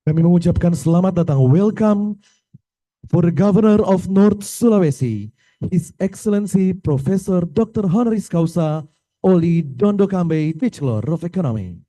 Kami mengucapkan selamat datang, welcome for the Governor of North Sulawesi, His Excellency Professor Dr. Honoris Causa Oli Dondo Kambe, Bachelor of Economy.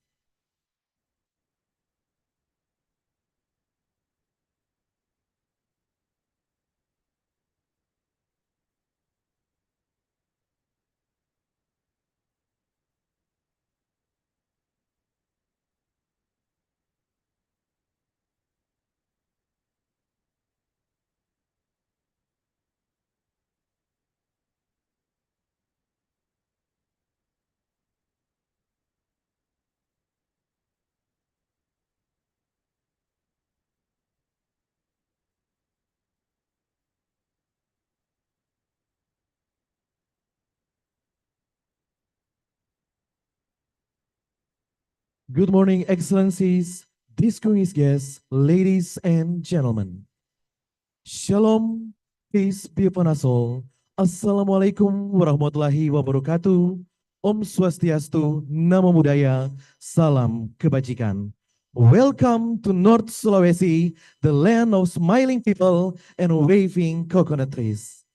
Good morning, Excellencies, distinguished guests, ladies and gentlemen. Shalom, peace be upon us all. Assalamualaikum warahmatullahi wabarakatuh. Om Swastiastu, Namo Buddhaya, Salam Kebajikan. Welcome to North Sulawesi, the land of smiling people and waving coconut trees.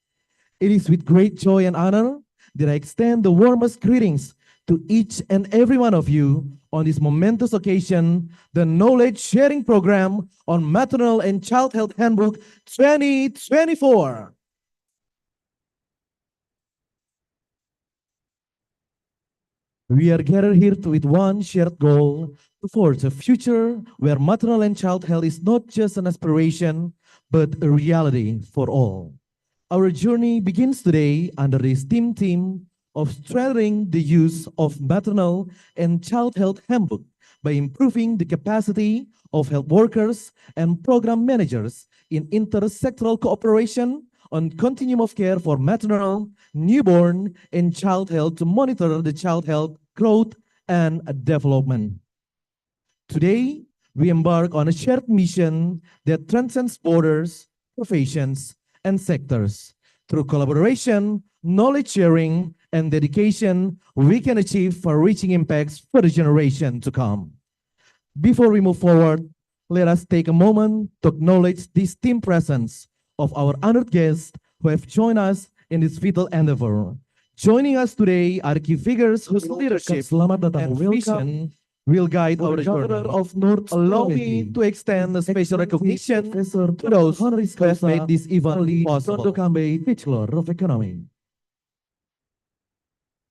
It is with great joy and honor that I extend the warmest greetings to each and every one of you on this momentous occasion, the Knowledge Sharing Program on Maternal and Child Health Handbook 2024. We are gathered here with one shared goal to forge a future where maternal and child health is not just an aspiration, but a reality for all. Our journey begins today under the esteemed theme of strengthening the use of maternal and child health handbook by improving the capacity of health workers and program managers in intersectoral cooperation on continuum of care for maternal, newborn, and child health to monitor the child health growth and development. Today, we embark on a shared mission that transcends borders, professions, and sectors. Through collaboration, knowledge sharing, and dedication, we can achieve far-reaching impacts for the generation to come. Before we move forward, let us take a moment to acknowledge this team presence of our honored guests who have joined us in this vital endeavor. Joining us today are key figures whose leadership and vision will guide our journey. Of North Allow me to extend a special recognition to those who have made this event possible. Bachelor of Economy.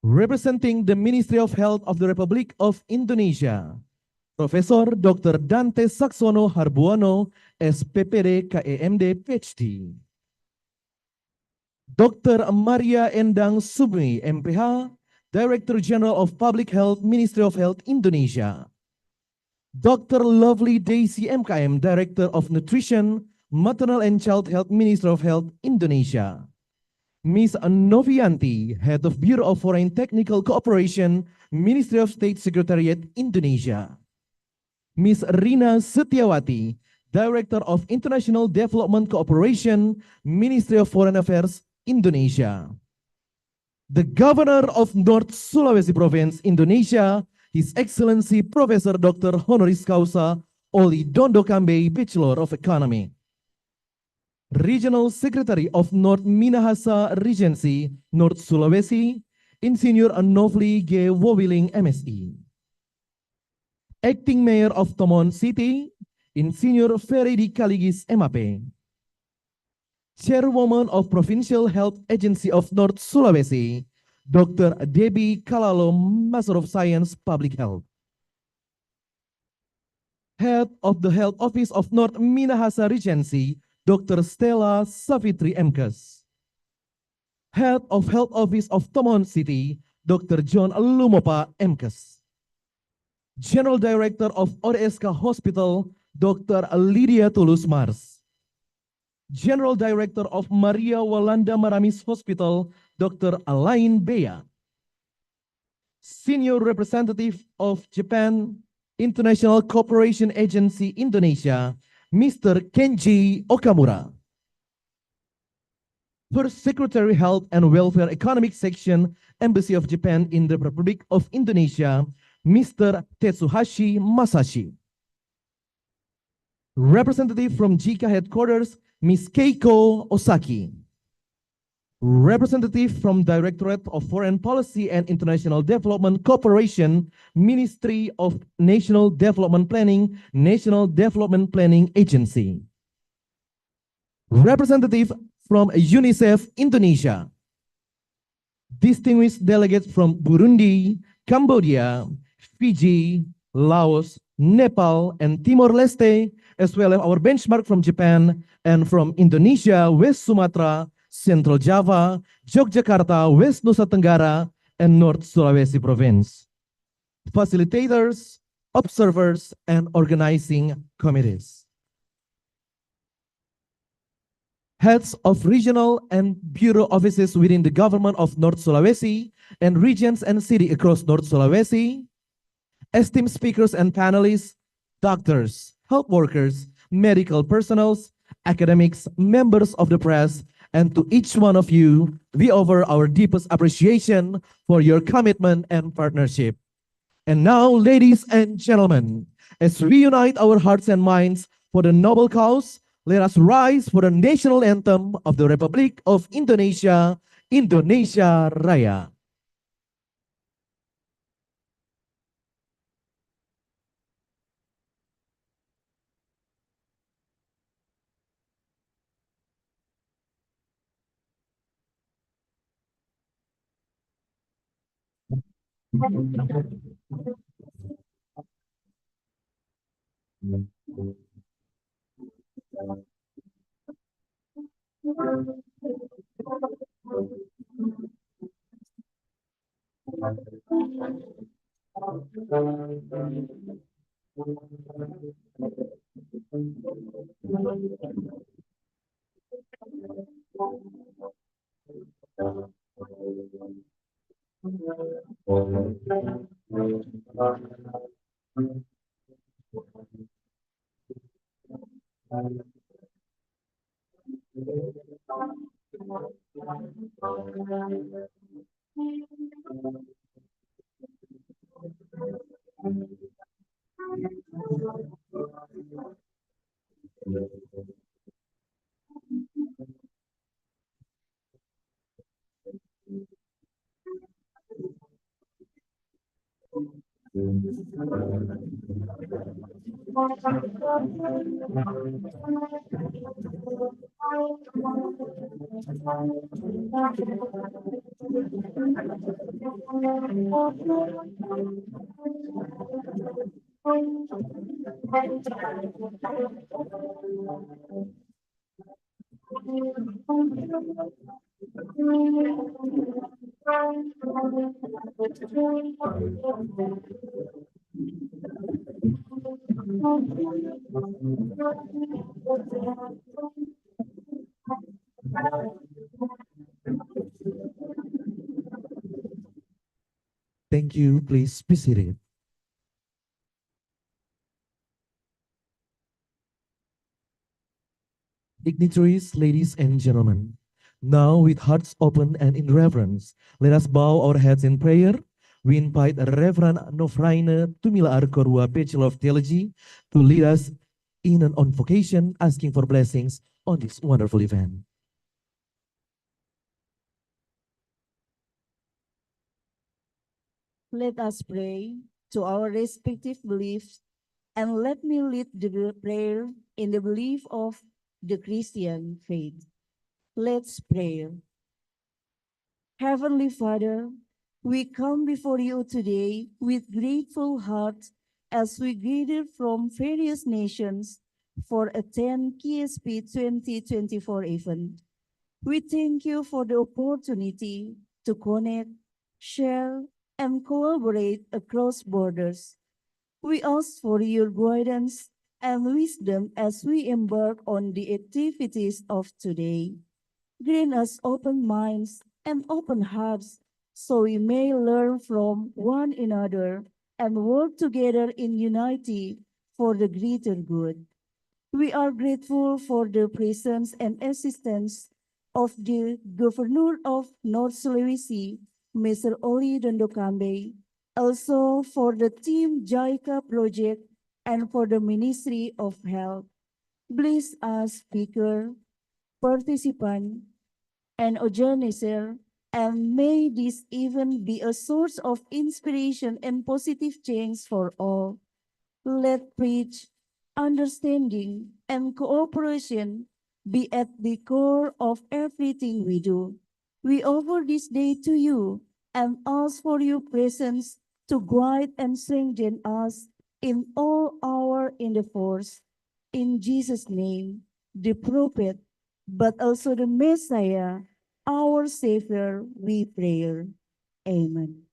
Representing the Ministry of Health of the Republic of Indonesia, Profesor Dr. Dante Saksono Harbuono, SPPD KEMD PhD. Dr. Maria Endang Submi, MPH, Director General of Public Health, Ministry of Health, Indonesia. Dr. Lovely Daisy MKM, Director of Nutrition, Maternal and Child Health, Ministry of Health, Indonesia. Ms. Novianti, Head of Bureau of Foreign Technical Cooperation, Ministry of State Secretariat, Indonesia. Ms. Rina Setiawati, Director of International Development Cooperation, Ministry of Foreign Affairs, Indonesia. The Governor of North Sulawesi Province, Indonesia, His Excellency Professor Dr. Honoris Causa Oli Dondo Kambe, Bachelor of Economy. Regional Secretary of North Minahasa Regency, North Sulawesi, Insinyur Novli G. Wowiling, MSI. Acting Mayor of Tomon City, Insinyur Feridi Kaligis, MAP. Chairwoman of Provincial Health Agency of North Sulawesi, Dr. Debbie Kalalo, Master of Science, Public Health. Head of the Health Office of North Minahasa Regency, Dr. Stella Savitri Mkes. Head of Health Office of Tomon City, Dr. John Lumopa Mkes. General Director of ODSK Hospital, Dr. Lydia Tulus Mars. General Director of Maria Walanda Maramis Hospital, Dr. Alain Bea. Senior Representative of Japan International Cooperation Agency Indonesia, Mr. Kenji Okamura. First Secretary Health and Welfare Economic Section, Embassy of Japan in the Republic of Indonesia, Mr. Tetsuhashi Masashi. Representative from JICA headquarters, Ms. Keiko Osaki. Representative from Directorate of Foreign Policy and International Development Cooperation, Ministry of National Development Planning, National Development Planning Agency. Representative from UNICEF Indonesia. Distinguished delegates from Burundi, Cambodia, Fiji, Laos, Nepal, and Timor-Leste, as well as our benchmark from Japan and from Indonesia, West Sumatra, Central Java, Yogyakarta, West Nusa Tenggara, and North Sulawesi Province. Facilitators, observers, and organizing committees. Heads of regional and bureau offices within the government of North Sulawesi and regions and cities across North Sulawesi, esteemed speakers and panelists, doctors, health workers, medical personnel, academics, members of the press, and to each one of you, we offer our deepest appreciation for your commitment and partnership. And now, ladies and gentlemen, as we unite our hearts and minds for the noble cause, let us rise for the national anthem of the Republic of Indonesia, Indonesia Raya. Thank you. Please be seated. Dignitaries, ladies and gentlemen, now with hearts open and in reverence, let us bow our heads in prayer. We invite Reverend Nofraine Tumila Arkorwa, Bachelor of Theology, to lead us in an invocation, asking for blessings on this wonderful event. Let us pray to our respective beliefs, and let me lead the prayer in the belief of the Christian faith. Let's pray. Heavenly Father, we come before you today with grateful hearts as we gather from various nations for a 10 KSP 2024 event. We thank you for the opportunity to connect, share, and collaborate across borders. We ask for your guidance and wisdom as we embark on the activities of today. Grant us open minds and open hearts so we may learn from one another and work together in unity for the greater good. We are grateful for the presence and assistance of the Governor of North Sulawesi, Mr. Oli Dondokambe, also for the Team JICA project and for the Ministry of Health. Bless us, speaker, participant, and organizer, and may this even be a source of inspiration and positive change for all. Let preach, understanding, and cooperation be at the core of everything we do. We offer this day to you and ask for your presence to guide and strengthen us in all our endeavors. In Jesus' name, the prophet, but also the Messiah, our Savior, we pray. Amen.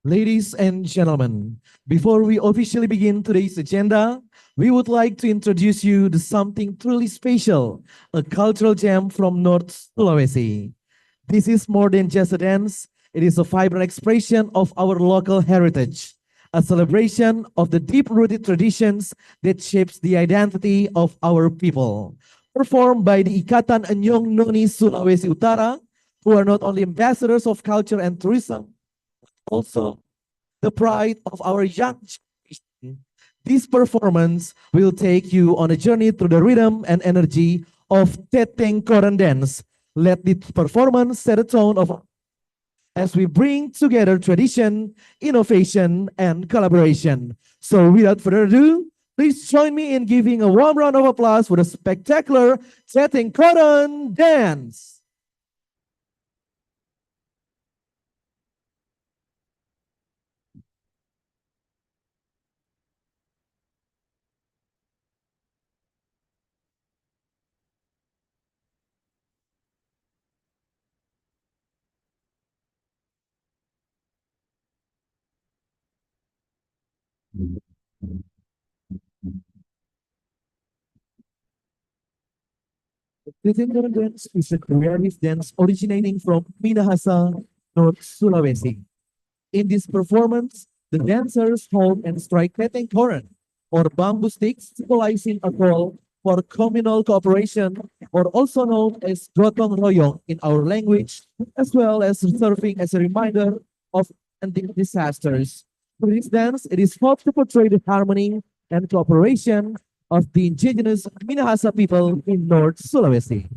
Ladies and gentlemen, before we officially begin today's agenda, we would like to introduce you to something truly special, a cultural gem from North Sulawesi. This is more than just a dance, it is a vibrant expression of our local heritage, a celebration of the deep-rooted traditions that shapes the identity of our people. Performed by the Ikatan Anyong Noni Sulawesi Utara, who are not only ambassadors of culture and tourism, also the pride of our young generation. This performance will take you on a journey through the rhythm and energy of Teteng Koran dance. Let this performance set a tone of as we bring together tradition, innovation, and collaboration. So without further ado, please join me in giving a warm round of applause for the spectacular Teteng Koran dance. The Tenggara dance is a creative dance originating from Minahasa, North Sulawesi. In this performance, the dancers hold and strike peteng koran, or bamboo sticks, symbolizing a call for communal cooperation, or also known as gotong royong in our language, as well as serving as a reminder of ending disasters. Through this dance, it is hoped to portray the harmony and cooperation of the indigenous Minahasa people in North Sulawesi.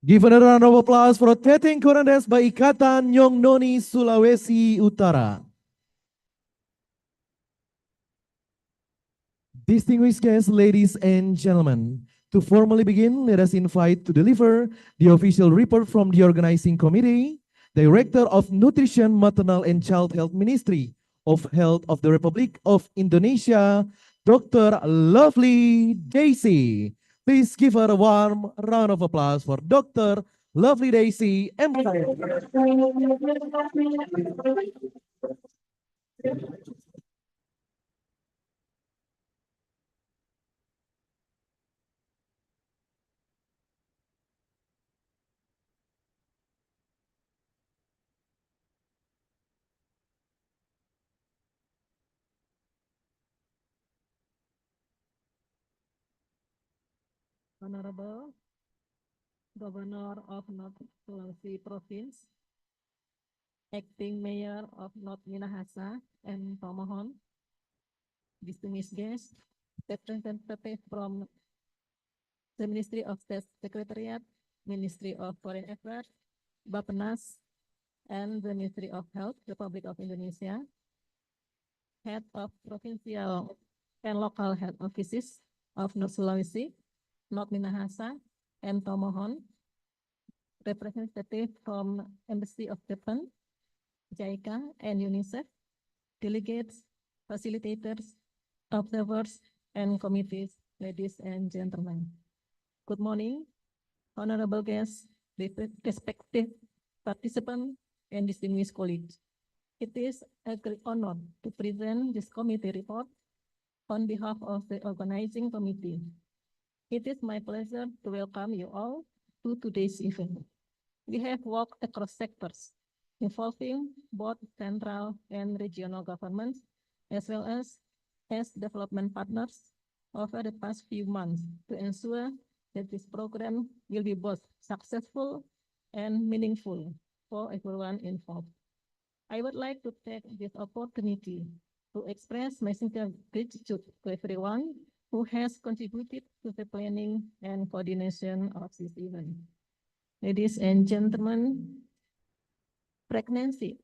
Give another round of applause for Teteng Korandes by Ikatan Nyong Noni Sulawesi Utara. Distinguished guests, ladies and gentlemen, to formally begin, let us invite to deliver the official report from the organizing committee, Director of Nutrition, Maternal and Child Health Ministry of Health of the Republic of Indonesia, Dr. Lovely Daisy. Please give her a warm round of applause for Dr. Lovely Daisy. Honorable Governor of North Sulawesi Province, Acting Mayor of North Minahasa and Tomohon, distinguished guests, representative from the Ministry of State Secretariat, Ministry of Foreign Affairs, Bappenas, and the Ministry of Health, Republic of Indonesia, head of provincial and local health offices of North Sulawesi, North Minahasa, and Tomohon, representative from Embassy of Japan, JICA, and UNICEF, delegates, facilitators, observers, and committees, ladies and gentlemen. Good morning, honorable guests, respected participants, and distinguished colleagues. It is a great honor to present this committee report on behalf of the organizing committee. It is my pleasure to welcome you all to today's event. We have worked across sectors, involving both central and regional governments, as well as development partners over the past few months to ensure that this program will be both successful and meaningful for everyone involved. I would like to take this opportunity to express my sincere gratitude to everyone who has contributed to the planning and coordination of this event. Ladies and gentlemen, pregnancy,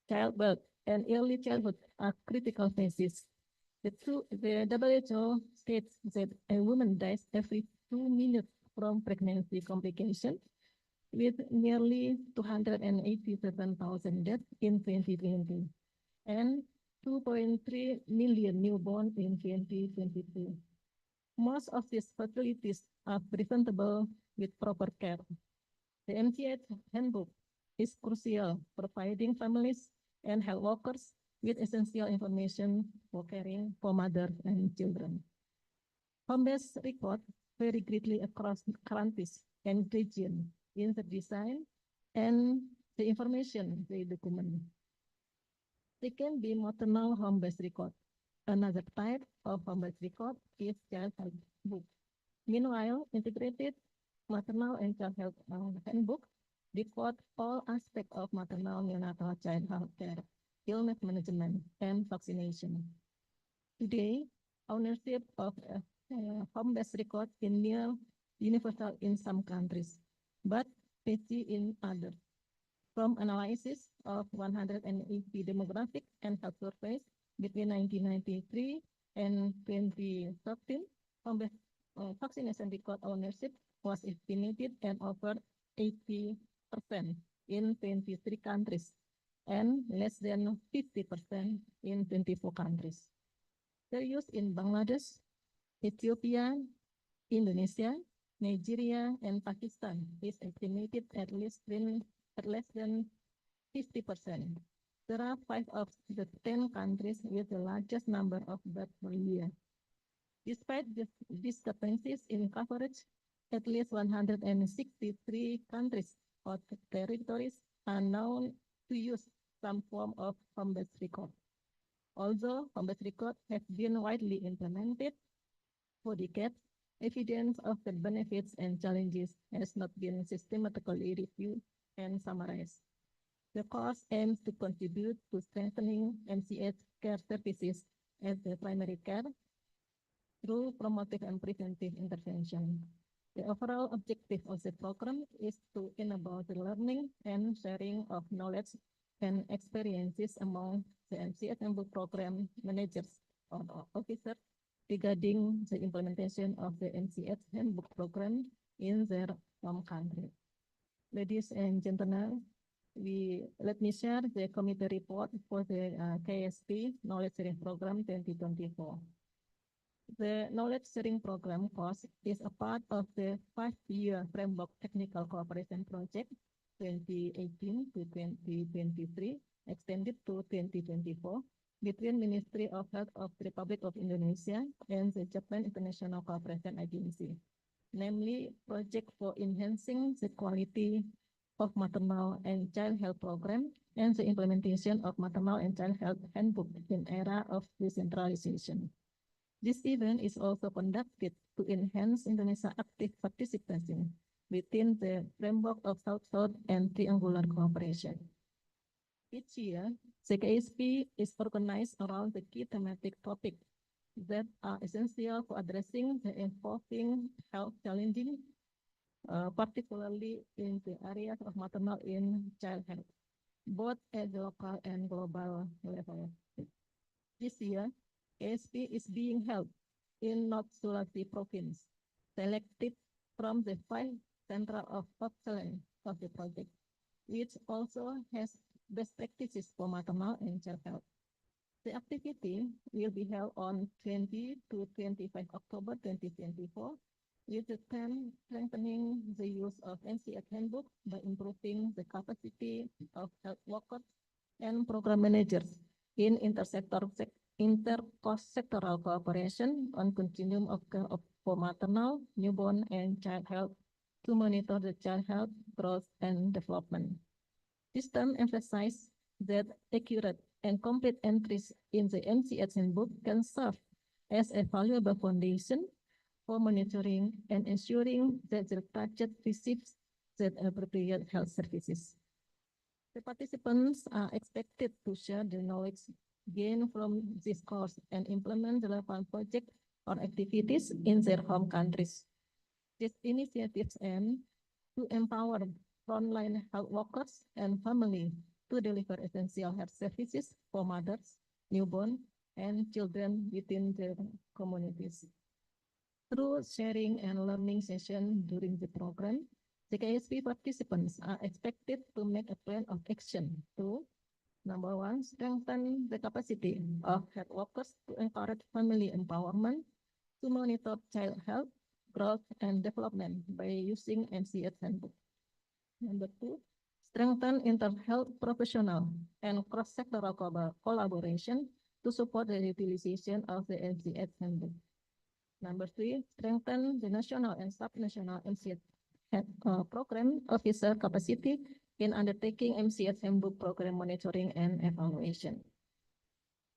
childbirth, and early childhood are critical phases. The WHO states that a woman dies every 2 minutes from pregnancy complications, with nearly 287,000 deaths in 2020 and 2.3 million newborns in 2022. Most of these fatalities are preventable with proper care. The MTH Handbook is crucial, providing families and health workers with essential information for caring for mothers and children. Home-based record vary greatly across countries and regions in the design and the information they document. They can be maternal home-based record. Another type of home-based record is child health book. Meanwhile, integrated maternal and child health handbook record all aspects of maternal neonatal child health care, illness management, and vaccination. Today, ownership of home-based record is near universal in some countries, but patchy in others. From analysis of 180 demographic and health surveys between 1993 and 2013, home-based vaccination record ownership was estimated at over 80% in 23 countries and less than 50% in 24 countries. Their use in Bangladesh, Ethiopia, Indonesia, Nigeria, and Pakistan is estimated at less than 50%. There are 5 of the 10 countries with the largest number of births per year. Despite these discrepancies in coverage, at least 163 countries or territories are known to use some form of home-based record. Although home-based records have been widely implemented for decades, evidence of the benefits and challenges has not been systematically reviewed and summarized. The course aims to contribute to strengthening MCH care services as the primary care through promotive and preventive intervention. The overall objective of the program is to enable the learning and sharing of knowledge and experiences among the MCS Handbook program managers or officers regarding the implementation of the MCS Handbook program in their home country. Ladies and gentlemen, let me share the committee report for the KSP Knowledge Sharing Program 2024. The Knowledge Sharing Program course is a part of the 5-year Framework Technical Cooperation Project 2018 to 2023, extended to 2024, between Ministry of Health of the Republic of Indonesia and the Japan International Cooperation Agency, namely project for enhancing the quality of maternal and child health program and the implementation of maternal and child health handbook in era of decentralization. This event is also conducted to enhance Indonesia's active participation within the framework of South-South and triangular cooperation. Each year, the KSP is organized around the key thematic topics that are essential for addressing the evolving health challenges, particularly in the areas of maternal and child health, both at the local and global level. This year, KSP is being held in North Sulawesi province, selected from the 5 centers of excellence of the project, which also has best practices for maternal and child health. The activity will be held on 20 to 25 October 2024 with the theme strengthening the use of NCS Handbook by improving the capacity of health workers and program managers in intercross-sectoral cooperation on continuum of care for maternal, newborn, and child health to monitor the child health, growth, and development. This term emphasizes that accurate and complete entries in the MCS Handbook can serve as a valuable foundation for monitoring and ensuring that the target receives the appropriate health services. The participants are expected to share the knowledge gained from this course and implement the relevant projects or activities in their home countries. These initiatives aim to empower frontline health workers and families to deliver essential health services for mothers, newborn, and children within their communities. Through sharing and learning sessions during the program, the KSP participants are expected to make a plan of action to, number 1, strengthen the capacity of health workers to encourage family empowerment, to monitor child health, growth, and development by using MCS Handbook. Number 2, strengthen inter-health professional and cross-sectoral collaboration to support the utilization of the MCS Handbook. Number 3, strengthen the national and sub-national MCS program officer capacity in undertaking MCS Handbook program monitoring and evaluation.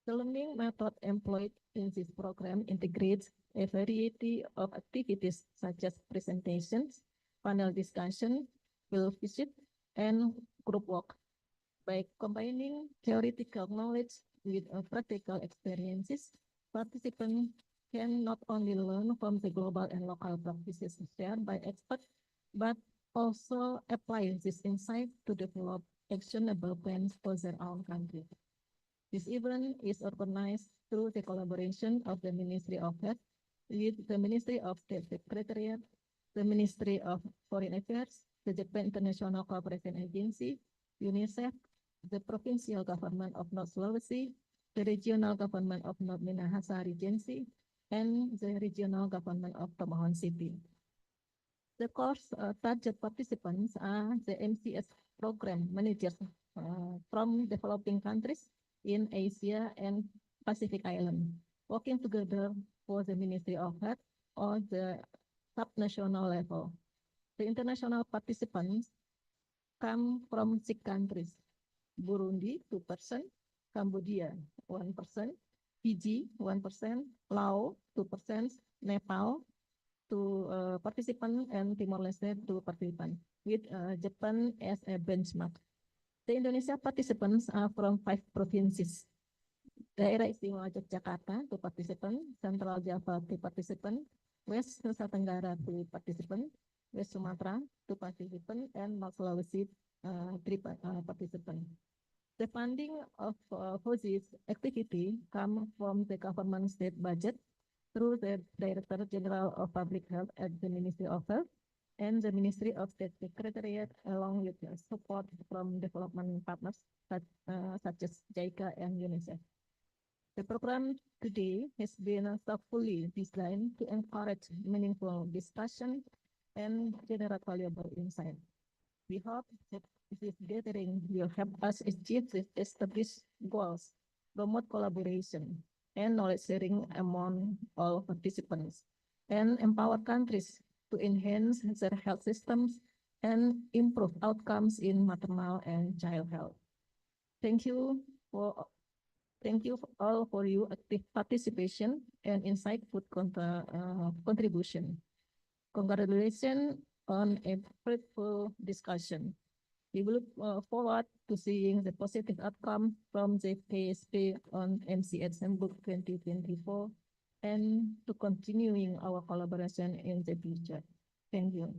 The learning method employed in this program integrates a variety of activities such as presentations, panel discussion, field visit, and group work. By combining theoretical knowledge with practical experiences, participants can not only learn from the global and local practices shared by experts, but also apply this insight to develop actionable plans for their own country. This event is organized through the collaboration of the Ministry of Health with the Ministry of State Secretariat, the Ministry of Foreign Affairs, the Japan International Cooperation Agency, UNICEF, the Provincial Government of North Sulawesi, the Regional Government of North Minahasa Regency, and the Regional Government of Tomohon City. The course target participants are the MCS program managers from developing countries in Asia and Pacific Island, working together for the Ministry of Health or the subnational level. The international participants come from 6 countries: Burundi 2%, Cambodia 1%, Fiji 1%, Laos 2%, Nepal 2 participants, and Timor-Leste 2 participants, with Japan as a benchmark. The Indonesia participants are from 5 provinces: Daerah Istimewa Yogyakarta 2 participants, Central Java 2 participants, West Nusa Tenggara 2 participants, West Sumatra 2 participants, and North Sulawesi 3 participants. The funding of HOSI's activity comes from the government state budget through the Director General of Public Health at the Ministry of Health and the Ministry of State Secretariat, along with support from development partners such as JICA and UNICEF. The program today has been thoughtfully designed to encourage meaningful discussion and generate valuable insight. We hope that this gathering will help us achieve the established goals, promote collaboration and knowledge sharing among all participants, and empower countries to enhance their health systems and improve outcomes in maternal and child health. Thank you all for your active participation and insightful contribution. Congratulations on a fruitful discussion. We will look forward to seeing the positive outcome from the KSP on MCH Handbook 2024 and to continuing our collaboration in the future. Thank you.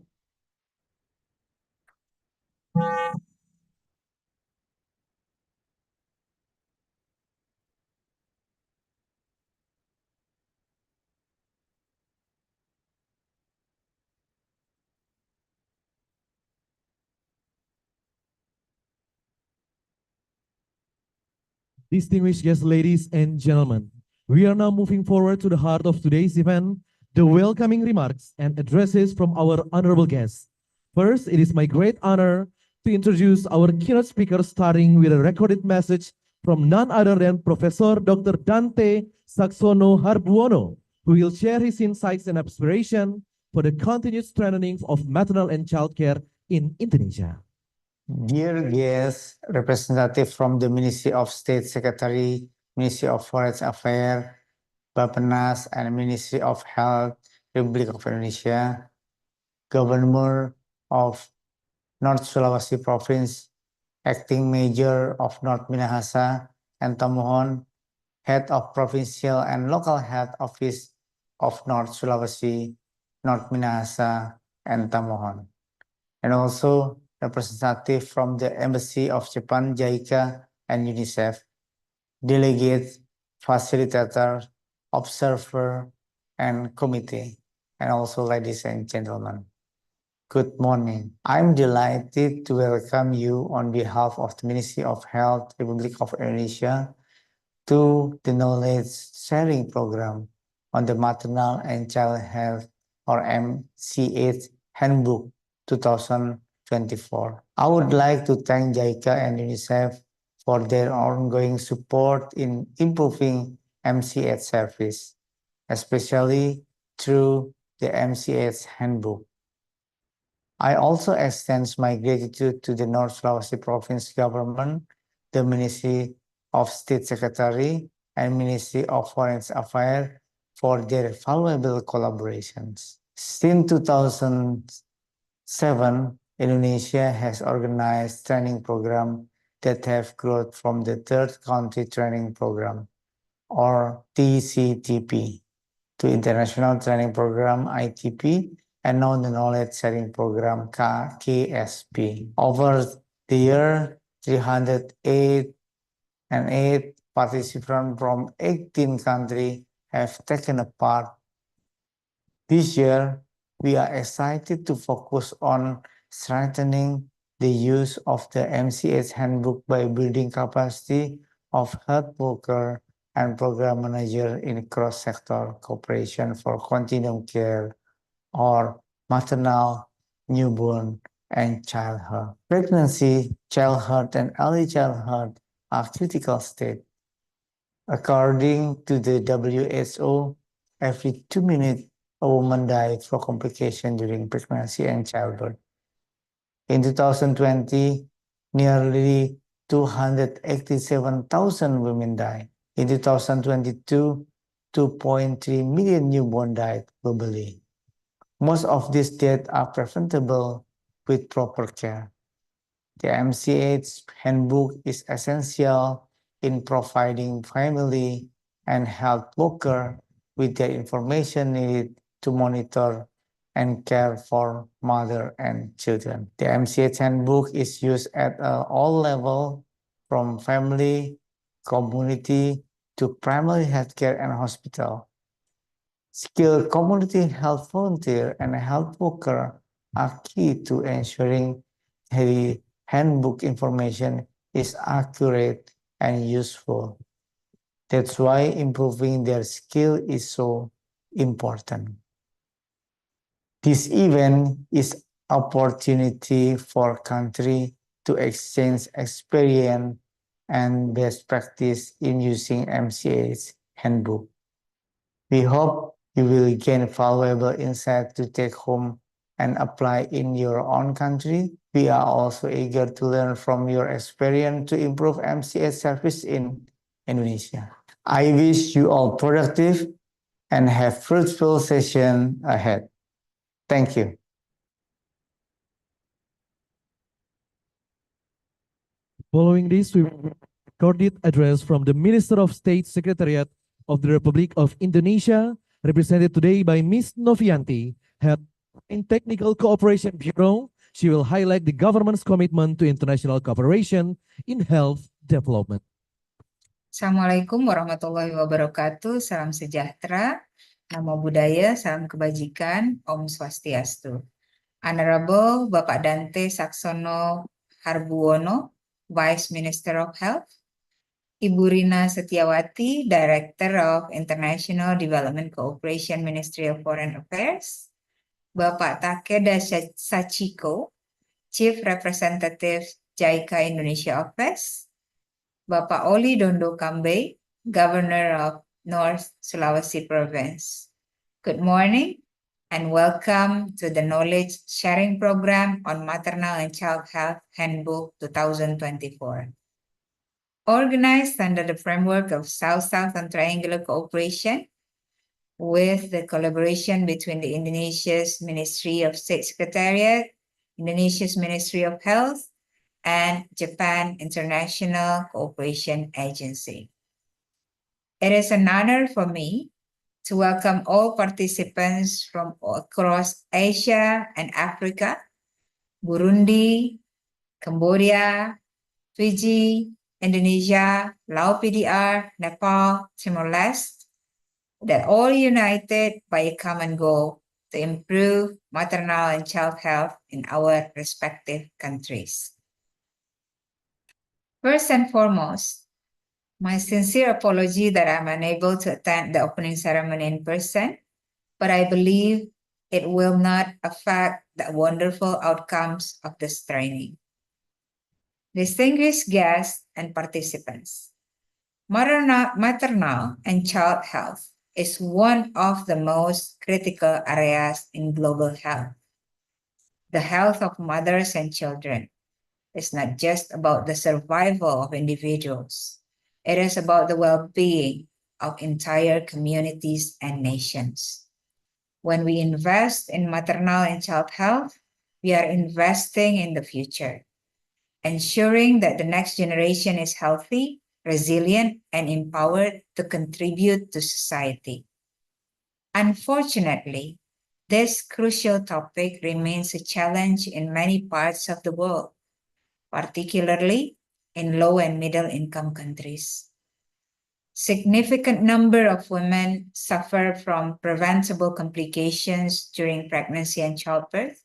Distinguished guests, ladies and gentlemen, we are now moving forward to the heart of today's event, the welcoming remarks and addresses from our honorable guests. First, it is my great honor to introduce our keynote speaker, starting with a recorded message from none other than Professor Dr. Dante Saxono Harbuono, who will share his insights and aspiration for the continued strengthening of maternal and child care in Indonesia. Dear guests, representative from the Ministry of State Secretary, Ministry of Foreign Affairs, Bappenas, and Ministry of Health, Republic of Indonesia, Governor of North Sulawesi Province, Acting Mayor of North Minahasa, and Tamuhon, Head of Provincial and Local Health Office of North Sulawesi, North Minahasa, and Tamuhon, and also representative from the Embassy of Japan, JICA, and UNICEF, delegates, facilitator, observer, and committee, and also ladies and gentlemen. Good morning. I'm delighted to welcome you on behalf of the Ministry of Health, Republic of Indonesia, to the Knowledge Sharing Program on the Maternal and Child Health, or MCH Handbook 2024. I would like to thank JICA and UNICEF for their ongoing support in improving MCH service, especially through the MCH Handbook. I also extend my gratitude to the North Sulawesi Province Government, the Ministry of State Secretary, and Ministry of Foreign Affairs for their valuable collaborations. Since 2007, Indonesia has organized training programs that have grown from the Third Country Training Program, or TCTP, to International Training Program, ITP, and now the Knowledge Sharing Program, KSP. Over the year, 308 participants from 18 countries have taken a part. This year, we are excited to focus on strengthening the use of the MCH Handbook by building capacity of health workers and program managers in cross-sector cooperation for continuum care, or maternal, newborn, and childhood. Pregnancy, childhood, and early childhood are critical states. According to the WHO, every 2 minutes, a woman died from complications during pregnancy and childbirth. In 2020, nearly 287,000 women died. In 2022, 2.3 million newborns died globally. Most of these deaths are preventable with proper care. The MCH Handbook is essential in providing family and health workers with the information needed to monitor and care for mother and children. The MCH handbook is used at all levels, from family, community, to primary healthcare and hospital. Skilled community health volunteer and health worker are key to ensuring the handbook information is accurate and useful. That's why improving their skill is so important. This event is opportunity for country to exchange experience and best practice in using MCA's handbook. We hope you will gain valuable insight to take home and apply in your own country. We are also eager to learn from your experience to improve MCA service in Indonesia. I wish you all productive and have fruitful session ahead. Thank you. Following this, we will recorded address from the Minister of State Secretariat of the Republic of Indonesia, represented today by Ms. Novianti, Head in Technical Cooperation Bureau. She will highlight the government's commitment to international cooperation in health development. Assalamualaikum warahmatullahi wabarakatuh. Salam sejahtera, namo buddhaya, salam kebajikan, Om Swastiastu. Honorable Bapak Dante Saksono Harbuwono, Vice Minister of Health, Ibu Rina Setiawati, Director of International Development Cooperation, Ministerial Foreign Affairs, Bapak Takeda Sachiko, Chief Representative JICA Indonesia Office, Bapak Oli Dondo Kambe, Governor of North Sulawesi Province. Good morning and welcome to the Knowledge Sharing Program on Maternal and Child Health Handbook 2024. Organized under the framework of South-South and Triangular Cooperation with the collaboration between the Indonesia's Ministry of State Secretariat, Indonesia's Ministry of Health, and Japan International Cooperation Agency. It is an honor for me to welcome all participants from across Asia and Africa, Burundi, Cambodia, Fiji, Indonesia, Laos PDR, Nepal, Timor-Leste, that all united by a common goal to improve maternal and child health in our respective countries. First and foremost, my sincere apology that I'm unable to attend the opening ceremony in person, but I believe it will not affect the wonderful outcomes of this training. Distinguished guests and participants, maternal and child health is one of the most critical areas in global health. The health of mothers and children is not just about the survival of individuals. It is about the well-being of entire communities and nations. When we invest in maternal and child health, we are investing in the future, ensuring that the next generation is healthy, resilient, and empowered to contribute to society. Unfortunately, this crucial topic remains a challenge in many parts of the world, particularly in low and middle income countries. Significant number of women suffer from preventable complications during pregnancy and childbirth,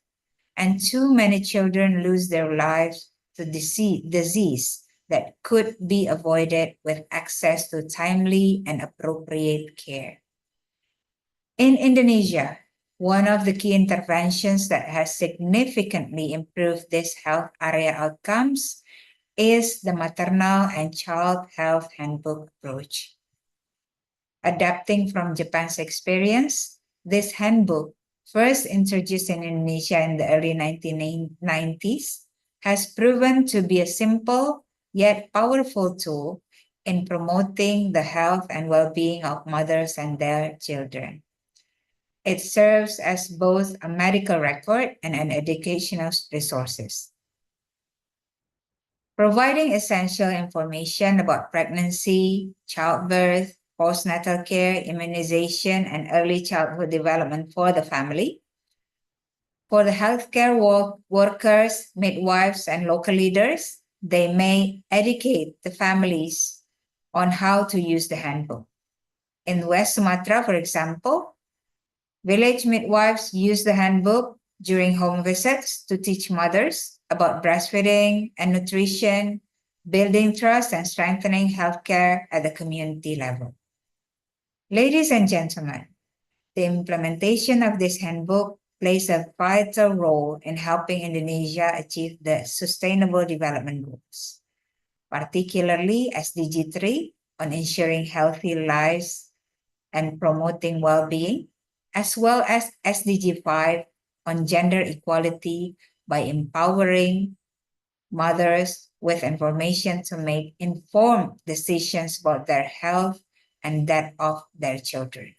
and too many children lose their lives to disease that could be avoided with access to timely and appropriate care. In Indonesia, one of the key interventions that has significantly improved this health area outcomes is the Maternal and Child Health Handbook approach. Adapting from Japan's experience, this handbook, first introduced in Indonesia in the early 1990s, has proven to be a simple yet powerful tool in promoting the health and well-being of mothers and their children. It serves as both a medical record and an educational resource, providing essential information about pregnancy, childbirth, postnatal care, immunization, and early childhood development for the family. For the healthcare workers, midwives, and local leaders, they may educate the families on how to use the handbook. In West Sumatra, for example, village midwives use the handbook during home visits to teach mothers about breastfeeding and nutrition, building trust and strengthening healthcare at the community level. Ladies and gentlemen, the implementation of this handbook plays a vital role in helping Indonesia achieve the Sustainable Development Goals, particularly SDG 3 on ensuring healthy lives and promoting well-being, as well as SDG 5 on gender equality by empowering mothers with information to make informed decisions about their health and that of their children.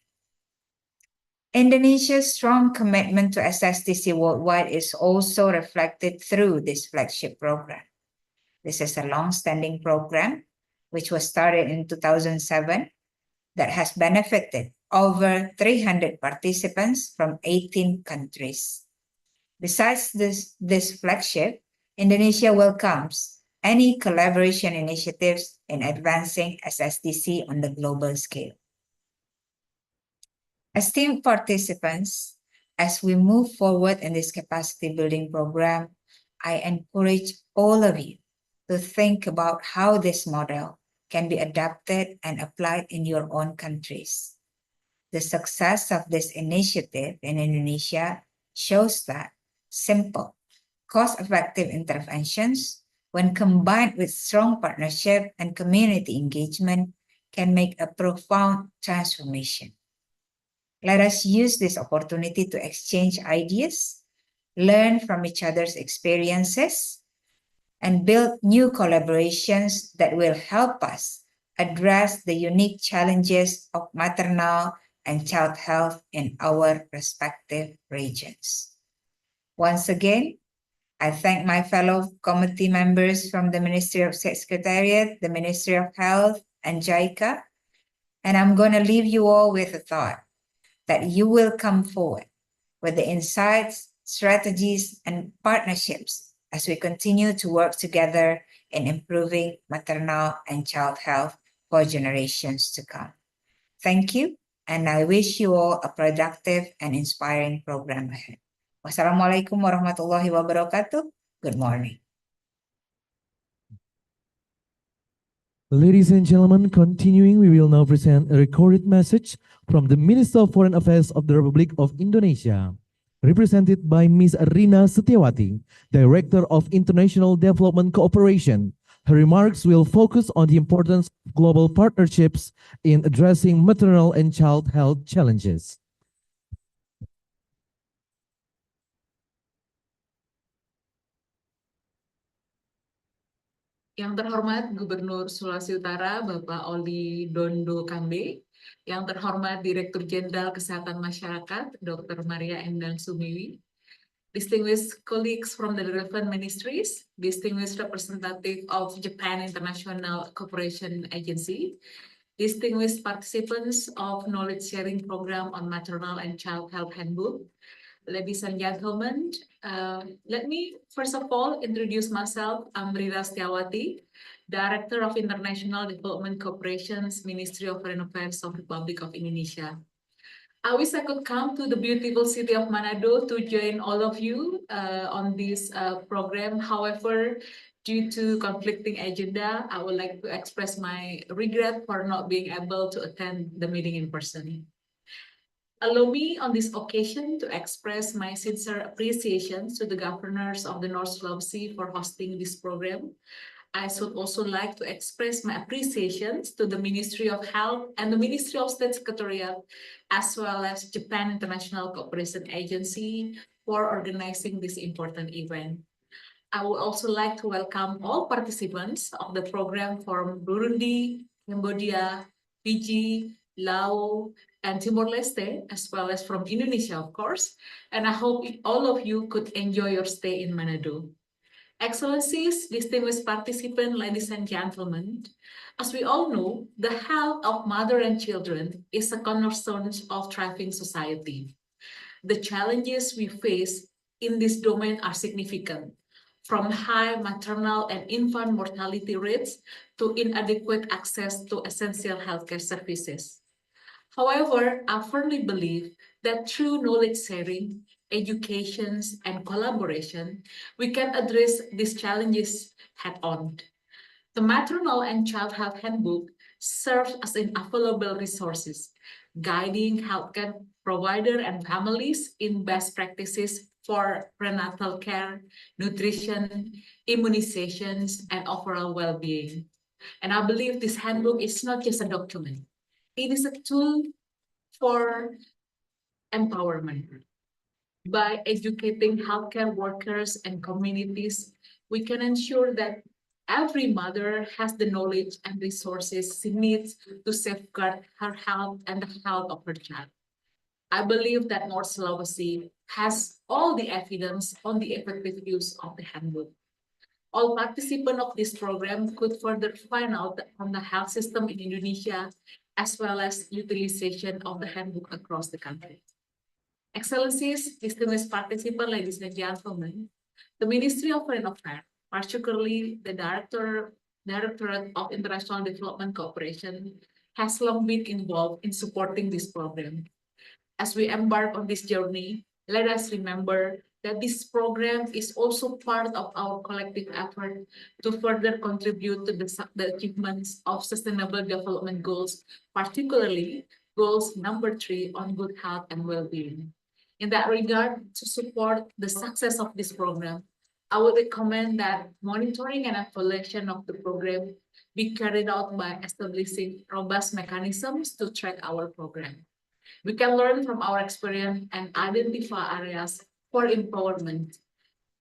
Indonesia's strong commitment to SSDC worldwide is also reflected through this flagship program. This is a long-standing program, which was started in 2007, that has benefited over 300 participants from 18 countries. Besides this flagship, Indonesia welcomes any collaboration initiatives in advancing SSDC on the global scale. Esteemed participants, as we move forward in this capacity building program, I encourage all of you to think about how this model can be adapted and applied in your own countries. The success of this initiative in Indonesia shows that simple, cost-effective interventions, when combined with strong partnership and community engagement, can make a profound transformation. Let us use this opportunity to exchange ideas, learn from each other's experiences, and build new collaborations that will help us address the unique challenges of maternal and child health in our respective regions. Once again, I thank my fellow committee members from the Ministry of State Secretariat, the Ministry of Health, and JICA, and I'm going to leave you all with a thought that you will come forward with the insights, strategies, and partnerships as we continue to work together in improving maternal and child health for generations to come. Thank you, and I wish you all a productive and inspiring program ahead. Wassalamualaikum warahmatullahi wabarakatuh. Good morning. Ladies and gentlemen, continuing, we will now present a recorded message from the Minister of Foreign Affairs of the Republic of Indonesia, represented by Ms. Rina Setiawati, Director of International Development Cooperation. Her remarks will focus on the importance of global partnerships in addressing maternal and child health challenges. Yang terhormat Gubernur Sulawesi Utara, Bapak Oli Dondo Kambe, yang terhormat Direktur Jenderal Kesehatan Masyarakat, Dr. Maria Endang Sumiwi, distinguished colleagues from the relevant ministries, distinguished representative of Japan International Cooperation Agency, distinguished participants of knowledge sharing program on maternal and child health handbook, ladies and gentlemen, let me first of all introduce myself. I'm Rina Setiawati, Director of International Development Cooperation's Ministry of Foreign Affairs of the Republic of Indonesia. I wish I could come to the beautiful city of Manado to join all of you on this program. However, due to conflicting agenda, I would like to express my regret for not being able to attend the meeting in person. Allow me on this occasion to express my sincere appreciation to the governors of the North Sulawesi for hosting this program. I should also like to express my appreciations to the Ministry of Health and the Ministry of State Secretariat, as well as Japan International Cooperation Agency for organizing this important event. I would also like to welcome all participants of the program from Burundi, Cambodia, Fiji, Laos, and Timor-Leste, as well as from Indonesia, of course. And I hope all of you could enjoy your stay in Manado. Excellencies, distinguished participants, ladies and gentlemen, as we all know, the health of mother and children is a cornerstone of thriving society. The challenges we face in this domain are significant, from high maternal and infant mortality rates to inadequate access to essential healthcare services. However, I firmly believe that through knowledge sharing, education, and collaboration, we can address these challenges head on. The Maternal and Child Health Handbook serves as invaluable resources, guiding healthcare providers and families in best practices for prenatal care, nutrition, immunizations, and overall well-being. And I believe this handbook is not just a document. It is a tool for empowerment. By educating healthcare workers and communities, we can ensure that every mother has the knowledge and resources she needs to safeguard her health and the health of her child. I believe that North Sulawesi has all the evidence on the effective use of the handbook. All participants of this program could further find out on the health system in Indonesia, as well as utilization of the handbook across the country. Excellencies, distinguished participants, ladies and gentlemen, the Ministry of Foreign Affairs, particularly the Directorate of International Development Cooperation, has long been involved in supporting this program. As we embark on this journey, let us remember that this program is also part of our collective effort to further contribute to the achievements of Sustainable Development Goals, particularly goals number 3 on good health and well-being. In that regard, to support the success of this program, I would recommend that monitoring and evaluation of the program be carried out by establishing robust mechanisms to track our program. We can learn from our experience and identify areas for empowerment.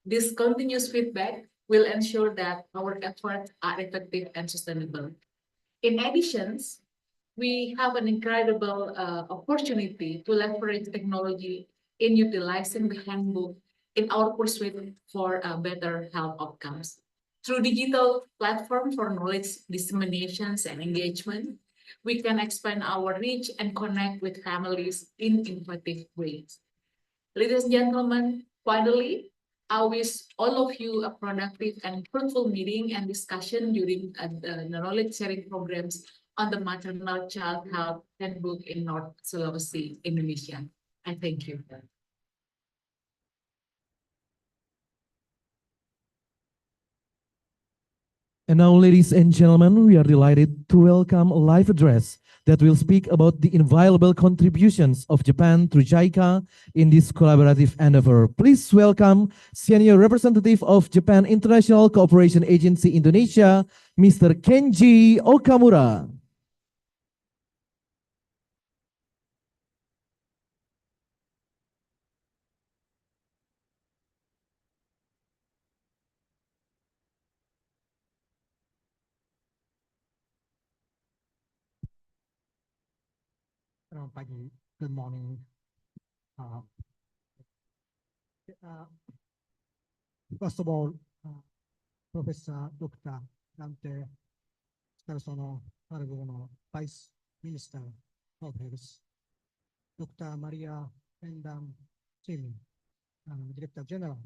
This continuous feedback will ensure that our efforts are effective and sustainable. In addition, we have an incredible opportunity to leverage technology in utilizing the handbook in our pursuit for better health outcomes. Through digital platform for knowledge disseminations and engagement, we can expand our reach and connect with families in innovative ways. Ladies and gentlemen, finally, I wish all of you a productive and fruitful meeting and discussion during the knowledge sharing programs on the Maternal Child Health Handbook in North Sulawesi, Indonesia. I thank you. And now, ladies and gentlemen, we are delighted to welcome a live address that will speak about the invaluable contributions of Japan through JICA in this collaborative endeavor. Please welcome Senior Representative of Japan International Cooperation Agency Indonesia, Mr. Kenji Okamura. Selamat pagi, good morning. First of all, Professor Dr. Dante Scarsono Argono, Vice Minister of Health, Dr. Maria Endang Simi, Director General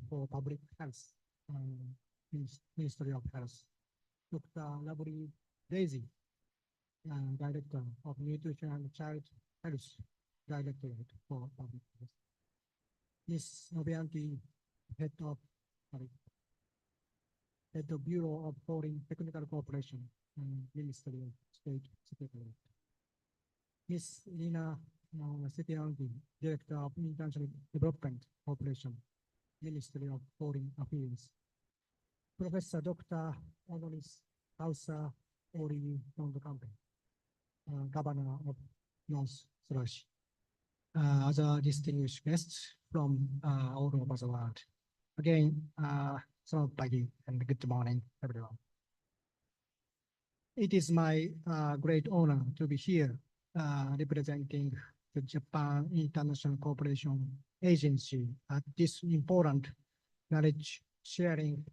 for Public Health, Ministerial of Health, Dr. Labri Daisy, Director of Nutrition and Child Health Directorate for Public Health. Ms. Nobianti, Head of Bureau of Foreign Technical Cooperation and Ministry of State Secretariat. Ms. Lina Setiangi, Director of International Development Cooperation, Ministry of Foreign Affairs. Professor Dr. Honoris Causa Ori Nondokambe, Governor of North Sulawesi. Other distinguished guests from all over the world. Again, selamat pagi and good morning, everyone. It is my great honor to be here representing the Japan International Cooperation Agency at this important knowledge sharing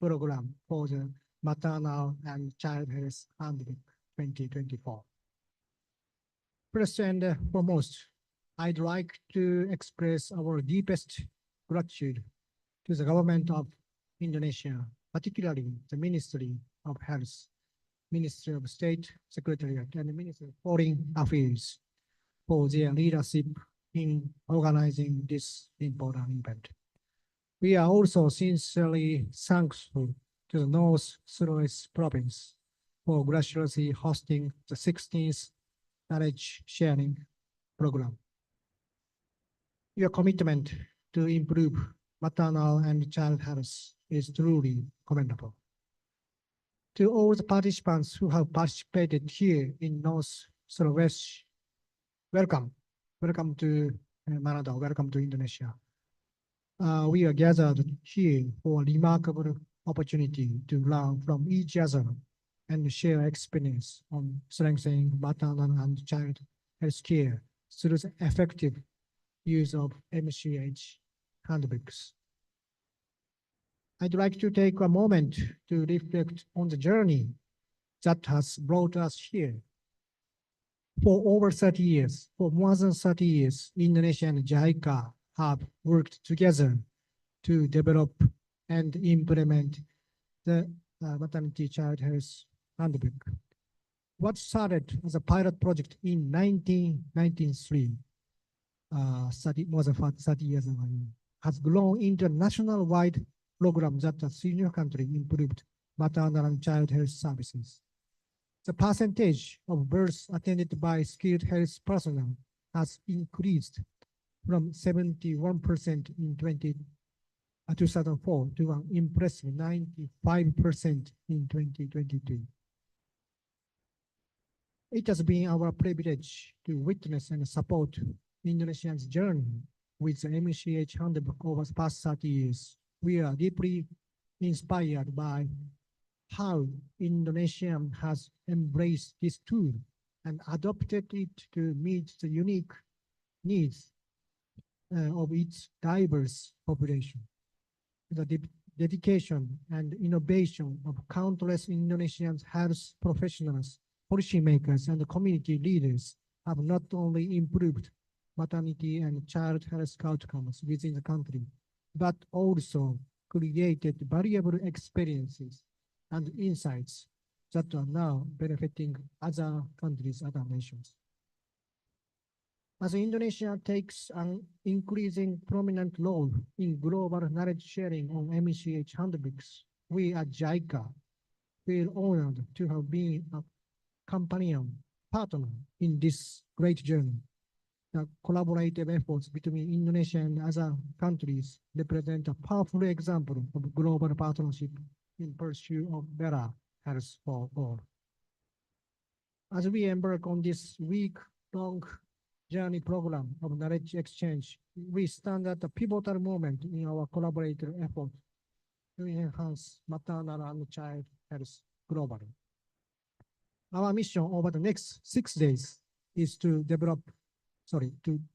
program for the Maternal and Child Health Handbook 2024. First and foremost, I'd like to express our deepest gratitude to the government of Indonesia, particularly the Ministry of Health, Ministry of State Secretariat, and the Ministry of Foreign Affairs for their leadership in organizing this important event. We are also sincerely thankful to the North Sulawesi province for graciously hosting the 16th knowledge sharing program. Your commitment to improve maternal and child health is truly commendable. To all the participants who have participated here in North Sulawesi, welcome. Welcome to Manado, welcome to Indonesia. We are gathered here for a remarkable opportunity to learn from each other and share experience on strengthening maternal and child health care through the effective use of MCH handbooks. I'd like to take a moment to reflect on the journey that has brought us here. For over 30 years, for more than 30 years, Indonesia and JICA have worked together to develop and implement the maternity child health handbook. What started as a pilot project in 1993, more than 30 years ago, has grown into a national-wide program that has significantly improved maternal and child health services. The percentage of births attended by skilled health personnel has increased from 71% in 2004 to an impressive 95% in 2022. It has been our privilege to witness and support Indonesia's journey with the MCH handbook over the past 30 years. We are deeply inspired by how Indonesia has embraced this tool and adopted it to meet the unique needs of its diverse population. The dedication and innovation of countless Indonesian health professionals, policymakers, and community leaders have not only improved maternity and child health outcomes within the country, but also created valuable experiences and insights that are now benefiting other countries, other nations. As Indonesia takes an increasing prominent role in global knowledge sharing on MCH handbooks, we at JICA feel honored to have been a companion partner in this great journey. The collaborative efforts between Indonesia and other countries represent a powerful example of global partnership in pursuit of better health for all. As we embark on this week-long journey program of knowledge exchange, we stand at a pivotal moment in our collaborative effort to enhance maternal and child health globally. Our mission over the next 6 days is to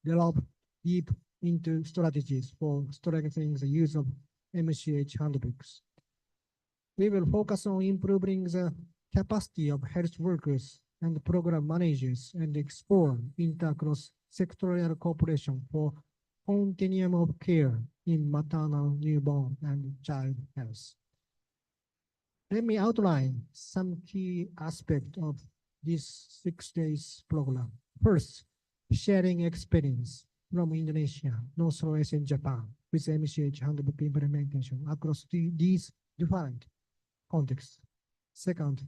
delve deep into strategies for strengthening the use of MCH handbooks. We will focus on improving the capacity of health workers and program managers and explore inter-cross sectorial cooperation for continuum of care in maternal, newborn, and child health. Let me outline some key aspects of this 6 days program. First, sharing experience from Indonesia, North Sulawesi, and Japan with MCH handbook implementation across these different contexts. Second,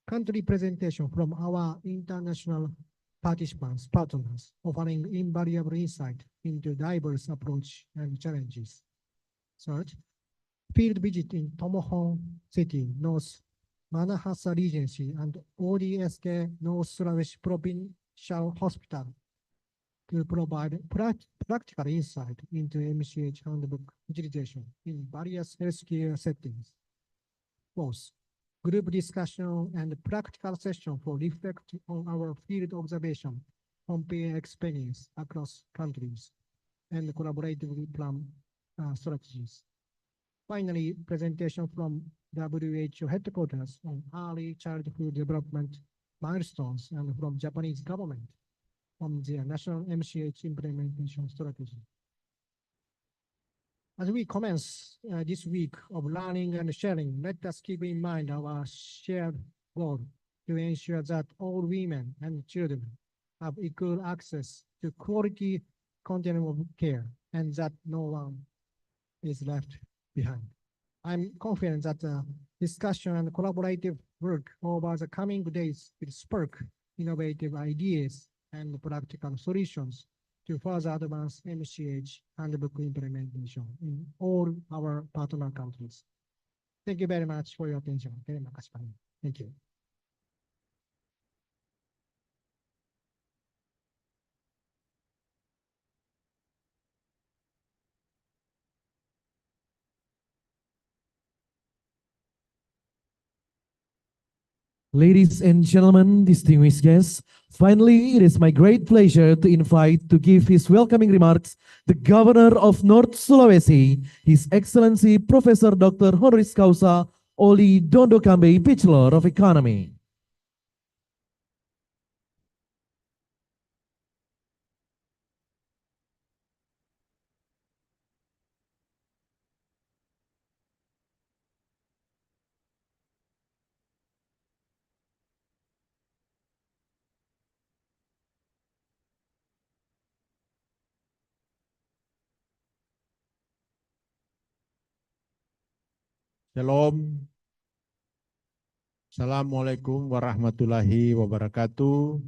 country presentation from our international partners, offering invaluable insight into diverse approach and challenges. Third, field visit in Tomohon City, North Manahasa Regency, and ODSK North Sulawesi Provincial Hospital to provide practical insight into MCH handbook utilization in various healthcare settings. Fourth, group discussion and practical session for reflect on our field observation, compare experience across countries, and collaboratively plan strategies. Finally, presentation from WHO headquarters on early childhood development milestones and from Japanese government on their national MCH implementation strategy. As we commence this week of learning and sharing, let us keep in mind our shared goal to ensure that all women and children have equal access to quality continuum of care and that no one is left behind. I'm confident that discussion and collaborative work over the coming days will spark innovative ideas and practical solutions to further advance MCH handbook implementation in all our partner countries. Thank you very much for your attention. Terima kasih banyak. Thank you. Ladies and gentlemen, distinguished guests, finally, it is my great pleasure to invite to give his welcoming remarks the Governor of North Sulawesi, His Excellency Professor Dr. Honoris Causa Oli Dondo Kambe, Bachelor of Economy. Shalom. Assalamualaikum warahmatullahi wabarakatuh.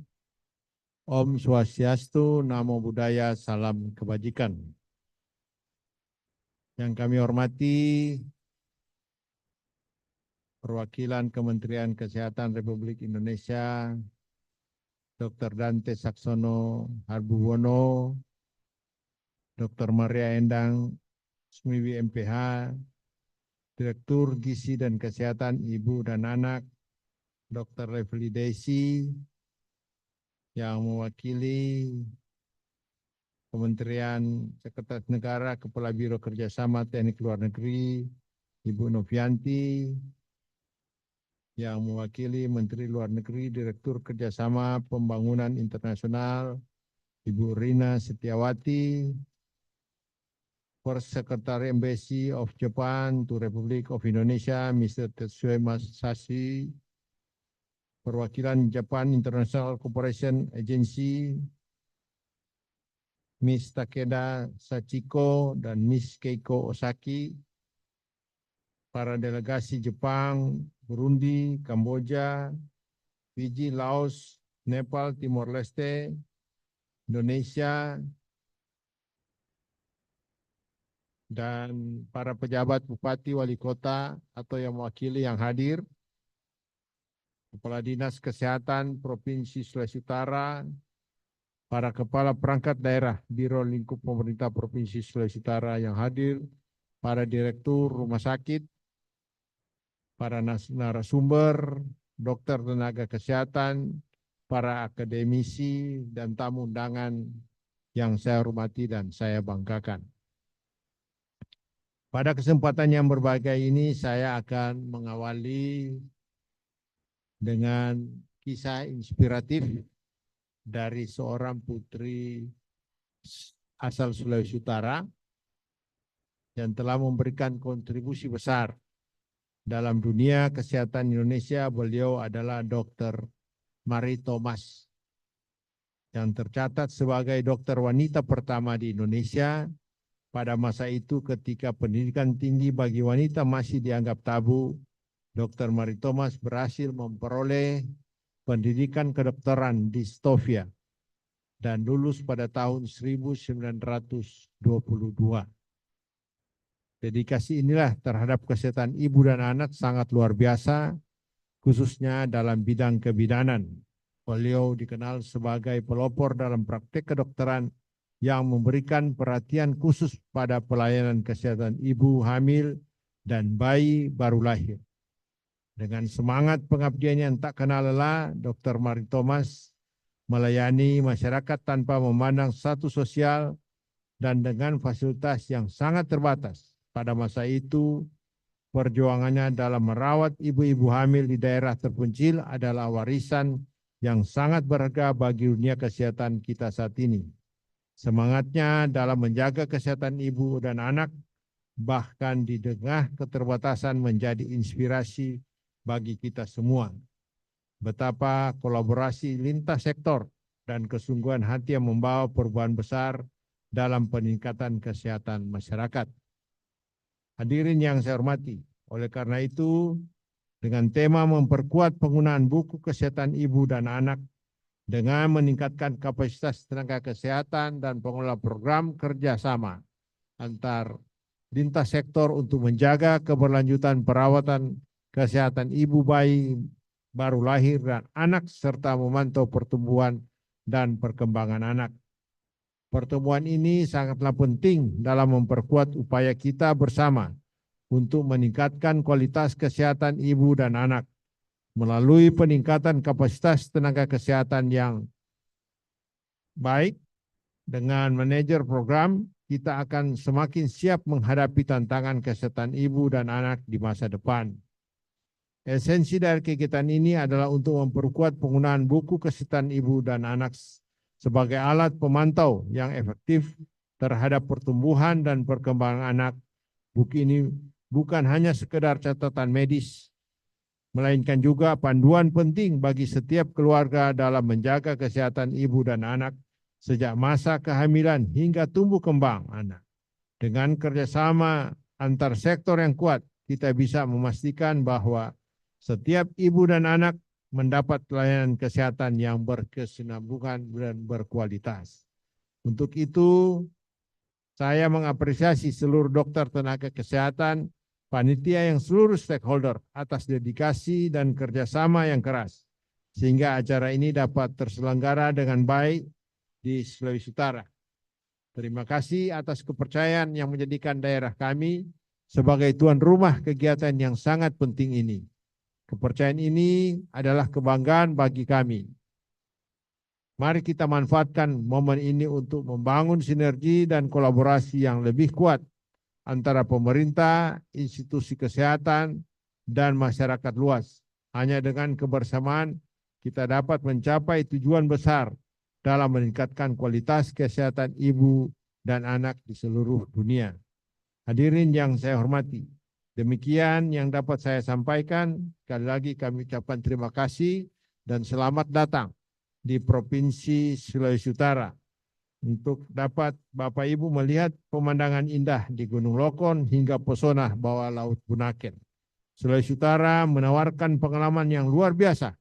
Om Swastiastu, Namo Buddhaya, salam kebajikan. Yang kami hormati perwakilan Kementerian Kesehatan Republik Indonesia, Dr. Dante Saksono Harbuwono, Dr. Maria Endang Sumiwi MPH, Direktur Gizi dan Kesehatan Ibu dan Anak, Dr. Refli Desi, yang mewakili Kementerian Sekretaris Negara, Kepala Biro Kerjasama Teknik Luar Negeri, Ibu Novianti, yang mewakili Menteri Luar Negeri, Direktur Kerjasama Pembangunan Internasional, Ibu Rina Setiawati, First Secretary Embassy of Japan to Republic of Indonesia, Mr. Tetsuya Masashi, perwakilan Japan International Cooperation Agency, Miss Takeda Sachiko dan Miss Keiko Osaki, para delegasi Jepang, Burundi, Kamboja, Fiji, Laos, Nepal, Timor Leste, Indonesia, dan para pejabat bupati, wali kota, atau yang mewakili yang hadir, Kepala Dinas Kesehatan Provinsi Sulawesi Utara, para kepala perangkat daerah Biro Lingkup Pemerintah Provinsi Sulawesi Utara yang hadir, para direktur rumah sakit, para narasumber, dokter tenaga kesehatan, para akademisi, dan tamu undangan yang saya hormati dan saya banggakan. Pada kesempatan yang berbahagia ini, saya akan mengawali dengan kisah inspiratif dari seorang putri asal Sulawesi Utara yang telah memberikan kontribusi besar dalam dunia kesehatan Indonesia. Beliau adalah Dr. Mary Thomas, yang tercatat sebagai dokter wanita pertama di Indonesia. Pada masa itu ketika pendidikan tinggi bagi wanita masih dianggap tabu, Dr. Mary Thomas berhasil memperoleh pendidikan kedokteran di Stovia dan lulus pada tahun 1922. Dedikasi inilah terhadap kesehatan ibu dan anak sangat luar biasa, khususnya dalam bidang kebidanan. Beliau dikenal sebagai pelopor dalam praktek kedokteran yang memberikan perhatian khusus pada pelayanan kesehatan ibu hamil dan bayi baru lahir. Dengan semangat pengabdian yang tak kenal lelah, Dr. Mary Thomas melayani masyarakat tanpa memandang status sosial dan dengan fasilitas yang sangat terbatas. Pada masa itu, perjuangannya dalam merawat ibu-ibu hamil di daerah terpencil adalah warisan yang sangat berharga bagi dunia kesehatan kita saat ini. Semangatnya dalam menjaga kesehatan ibu dan anak, bahkan di tengah keterbatasan, menjadi inspirasi bagi kita semua. Betapa kolaborasi lintas sektor dan kesungguhan hati yang membawa perubahan besar dalam peningkatan kesehatan masyarakat. Hadirin yang saya hormati, oleh karena itu, dengan tema memperkuat penggunaan buku kesehatan ibu dan anak dengan meningkatkan kapasitas tenaga kesehatan dan pengelola program kerjasama antar lintas sektor untuk menjaga keberlanjutan perawatan kesehatan ibu, bayi baru lahir dan anak, serta memantau pertumbuhan dan perkembangan anak. Pertemuan ini sangatlah penting dalam memperkuat upaya kita bersama untuk meningkatkan kualitas kesehatan ibu dan anak melalui peningkatan kapasitas tenaga kesehatan yang baik. Dengan manajer program, kita akan semakin siap menghadapi tantangan kesehatan ibu dan anak di masa depan. Esensi dari kegiatan ini adalah untuk memperkuat penggunaan buku kesehatan ibu dan anak sebagai alat pemantau yang efektif terhadap pertumbuhan dan perkembangan anak. Buku ini bukan hanya sekedar catatan medis, melainkan juga panduan penting bagi setiap keluarga dalam menjaga kesehatan ibu dan anak sejak masa kehamilan hingga tumbuh kembang anak. Dengan kerjasama antar sektor yang kuat, kita bisa memastikan bahwa setiap ibu dan anak mendapat pelayanan kesehatan yang berkesinambungan dan berkualitas. Untuk itu, saya mengapresiasi seluruh dokter tenaga kesehatan, panitia yang seluruh stakeholder atas dedikasi dan kerjasama yang keras, sehingga acara ini dapat terselenggara dengan baik di Sulawesi Utara. Terima kasih atas kepercayaan yang menjadikan daerah kami sebagai tuan rumah kegiatan yang sangat penting ini. Kepercayaan ini adalah kebanggaan bagi kami. Mari kita manfaatkan momen ini untuk membangun sinergi dan kolaborasi yang lebih kuat antara pemerintah, institusi kesehatan, dan masyarakat luas. Hanya dengan kebersamaan kita dapat mencapai tujuan besar dalam meningkatkan kualitas kesehatan ibu dan anak di seluruh dunia. Hadirin yang saya hormati, demikian yang dapat saya sampaikan. Sekali lagi kami ucapkan terima kasih dan selamat datang di Provinsi Sulawesi Utara untuk dapat Bapak Ibu melihat pemandangan indah di Gunung Lokon hingga pesona bawah Laut Bunaken. Sulawesi Utara menawarkan pengalaman yang luar biasa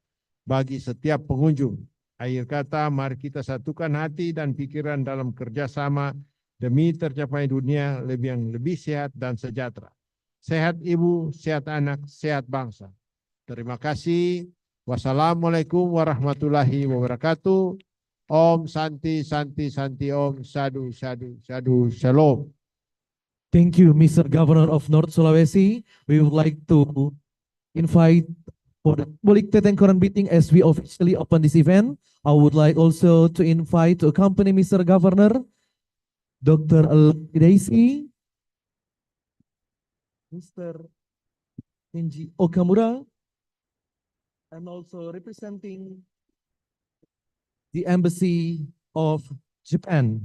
bagi setiap pengunjung. Akhir kata, mari kita satukan hati dan pikiran dalam kerjasama demi tercapai dunia yang lebih sehat dan sejahtera. Sehat ibu, sehat anak, sehat bangsa. Terima kasih. Wassalamualaikum warahmatullahi wabarakatuh. Om Santi Santi Santi Om Sadu Sadu Sadu Shalom. Thank you, Mr. Governor of North Sulawesi. We would like to invite for the public Tetengkoran meeting as we officially open this event. I would like also to invite to accompany Mr. Governor, Dr. Daisy, Mr. Kenji Okamura, and also representing the Embassy of Japan,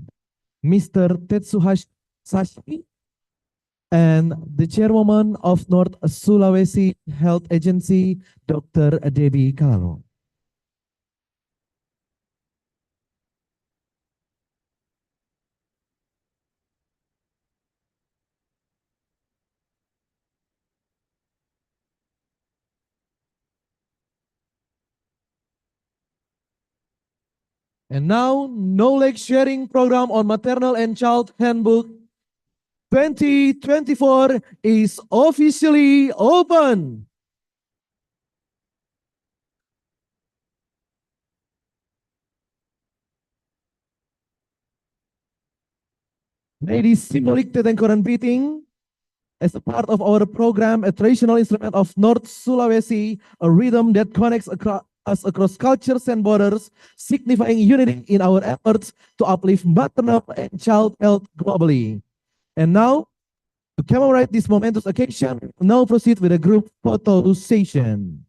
Mr. Tetsuhashi Sashi, and the Chairwoman of North Sulawesi Health Agency, Dr. Debbie Kalalo. And now, knowledge sharing program on Maternal and Child Handbook 2024 is officially open. Ladies, symbolic Tetengkoran beating as a part of our program, a traditional instrument of North Sulawesi, a rhythm that connects us across cultures and borders, signifying unity in our efforts to uplift maternal and child health globally. And now, To commemorate this momentous occasion, now proceed with a group photo session.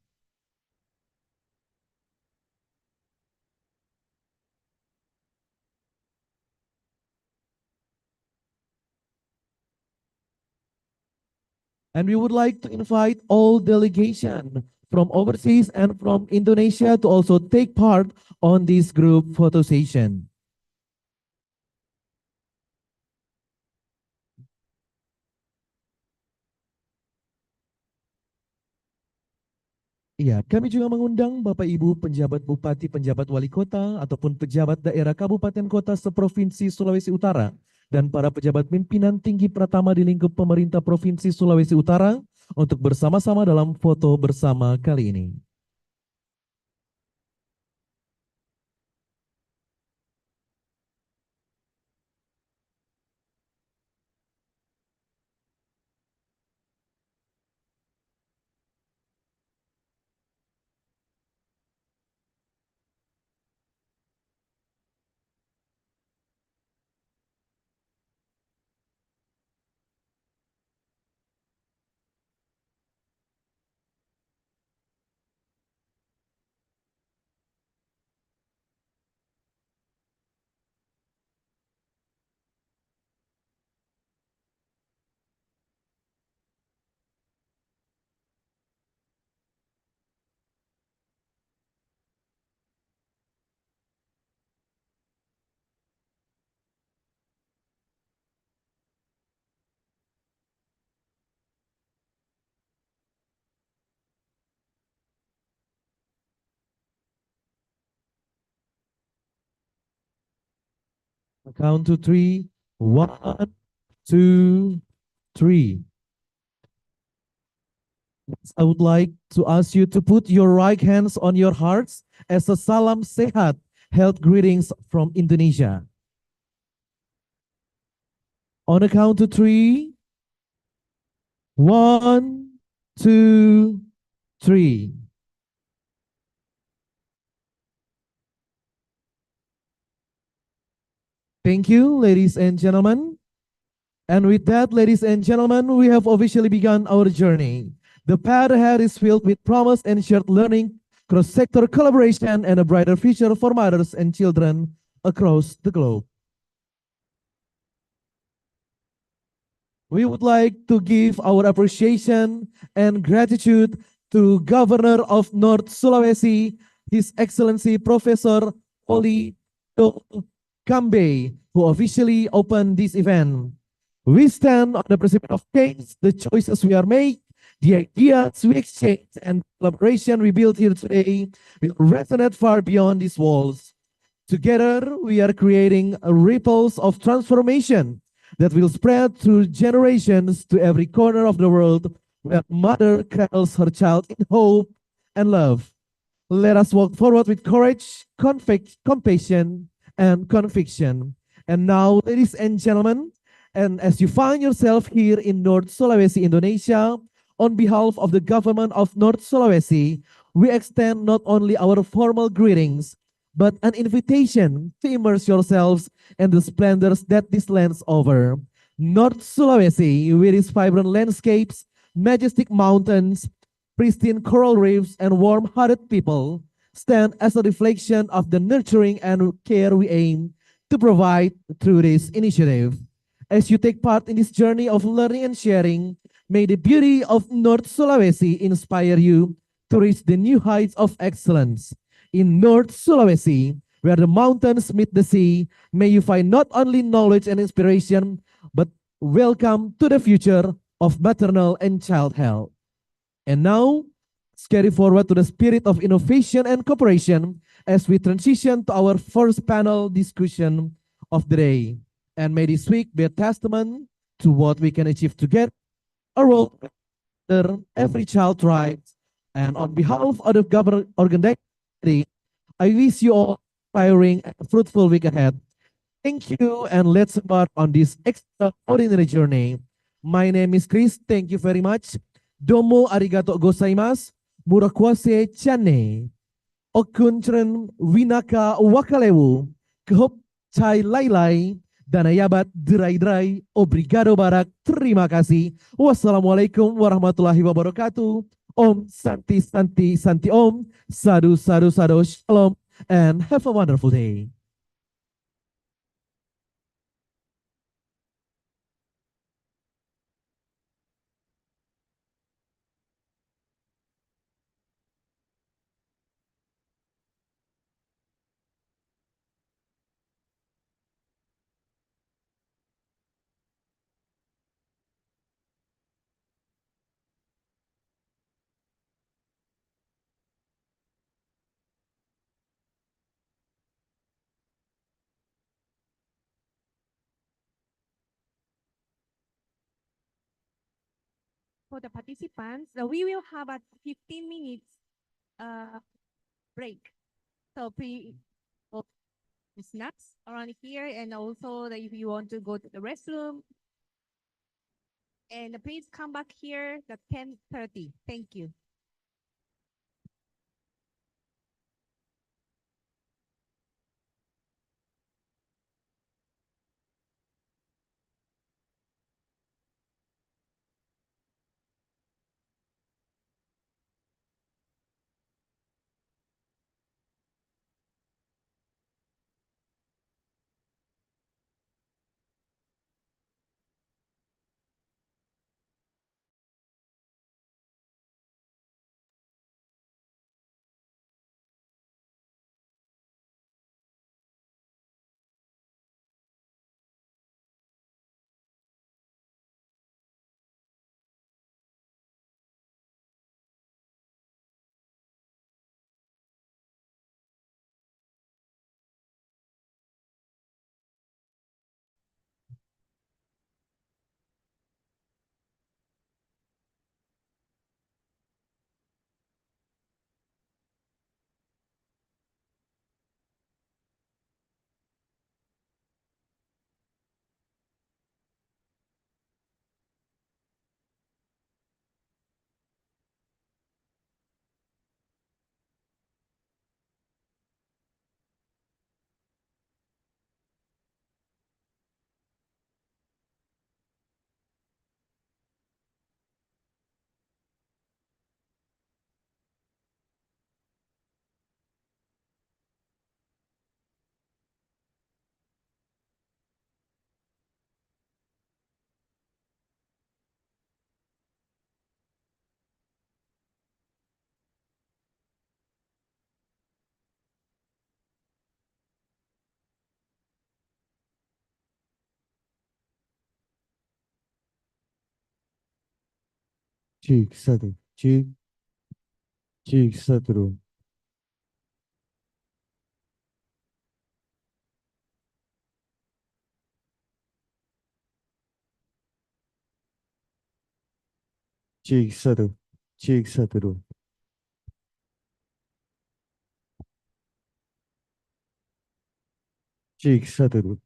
And we would like to invite all delegation from overseas and from Indonesia to also take part on this group photo session. Iya, kami juga mengundang Bapak Ibu penjabat bupati, penjabat wali kota, ataupun pejabat daerah kabupaten kota seprovinsi Sulawesi Utara, dan para pejabat pimpinan tinggi pertama di lingkup pemerintah Provinsi Sulawesi Utara untuk bersama-sama dalam foto bersama kali ini. Count to three. 1, 2, 3. I would like to ask you to put your right hands on your hearts as a salam sehat, health greetings from Indonesia. On a count to 3. 1, 2, 3. Thank you, ladies and gentlemen. And with that, ladies and gentlemen, we have officially begun our journey. The path ahead is filled with promise and shared learning, cross-sector collaboration, and a brighter future for mothers and children across the globe. We would like to give our appreciation and gratitude to Governor of North Sulawesi, His Excellency Professor Oli Kambe, who officially opened this event. We stand on the precipice of change, the choices we are made, the ideas we exchange, and collaboration we build here today will resonate far beyond these walls. Together, we are creating ripples of transformation that will spread through generations to every corner of the world where mother cradles her child in hope and love. Let us walk forward with courage, compassion, and conviction. And now, ladies and gentlemen, and as you find yourself here in North Sulawesi, Indonesia, on behalf of the government of North Sulawesi, we extend not only our formal greetings, but an invitation to immerse yourselves in the splendors that this lands over. North Sulawesi, with its vibrant landscapes, majestic mountains, pristine coral reefs, and warm-hearted people, stand as a reflection of the nurturing and care we aim to provide through this initiative. As you take part in this journey of learning and sharing, may the beauty of North Sulawesi inspire you to reach the new heights of excellence. In North Sulawesi, where the mountains meet the sea, may you find not only knowledge and inspiration, but welcome to the future of maternal and child health. And now, let's carry forward to the spirit of innovation and cooperation as we transition to our first panel discussion of the day. And may this week be a testament to what we can achieve together, a world where every child thrives. And on behalf of the government organization, I wish you all a inspiring and fruitful week ahead. Thank you, and let's embark on this extraordinary journey. My name is Chris. Thank you very much. Domo arigato gozaimasu. Murakwase chane. Okunchen winaka wakalewu. Kehop chai lailai. Danayabat, Derai-derai, Obrigado Barak, terima kasih. Wassalamualaikum warahmatullahi wabarakatuh. Om Santi Santi Santi Om, Sadu Sadu Sadu Shalom, and have a wonderful day. For the participants, we will have a 15 minutes break. So snacks around here, and also that if you want to go to the restroom, and please come back here at 10:30. Thank you. Cik satu, cik, cik satu, cik satu, cik satu, cik satu.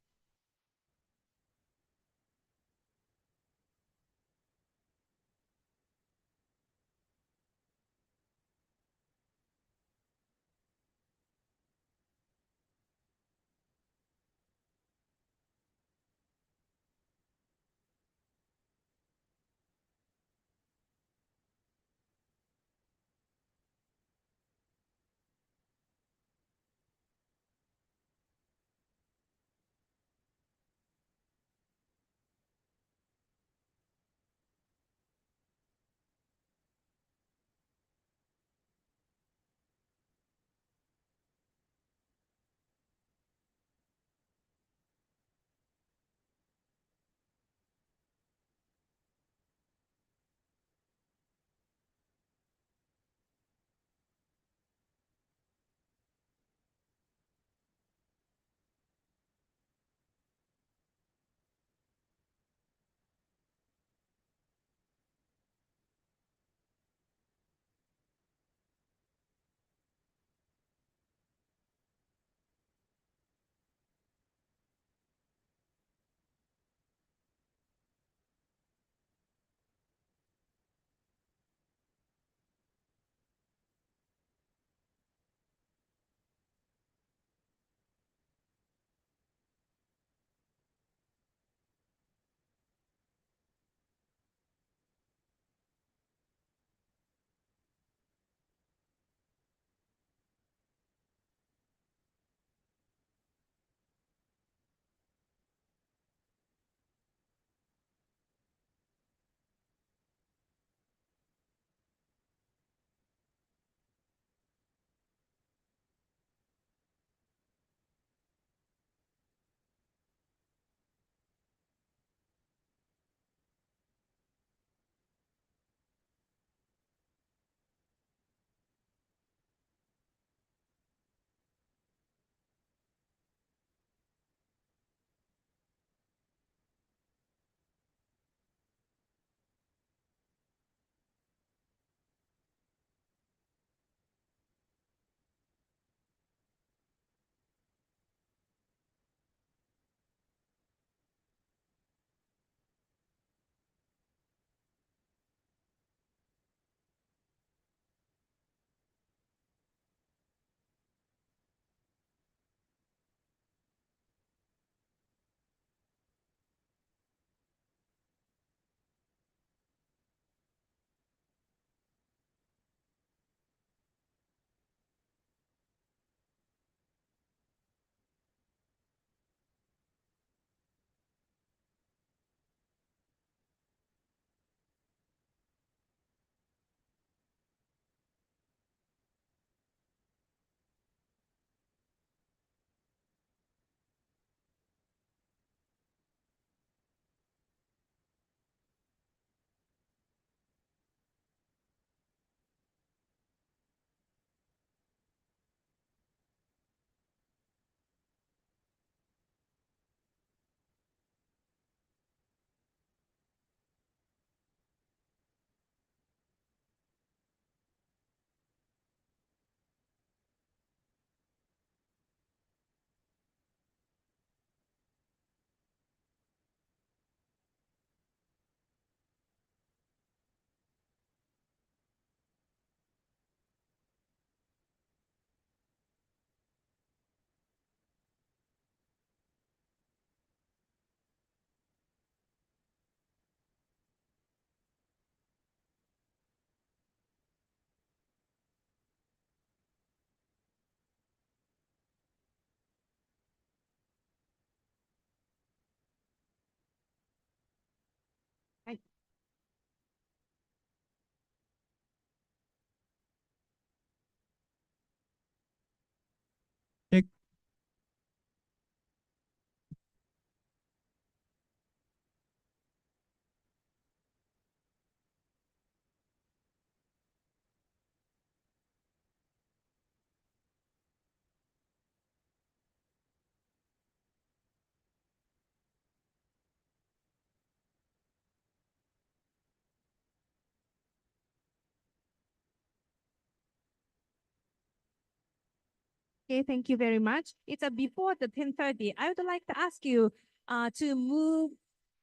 Okay, thank you very much. It's before the 10:30. I would like to ask you to move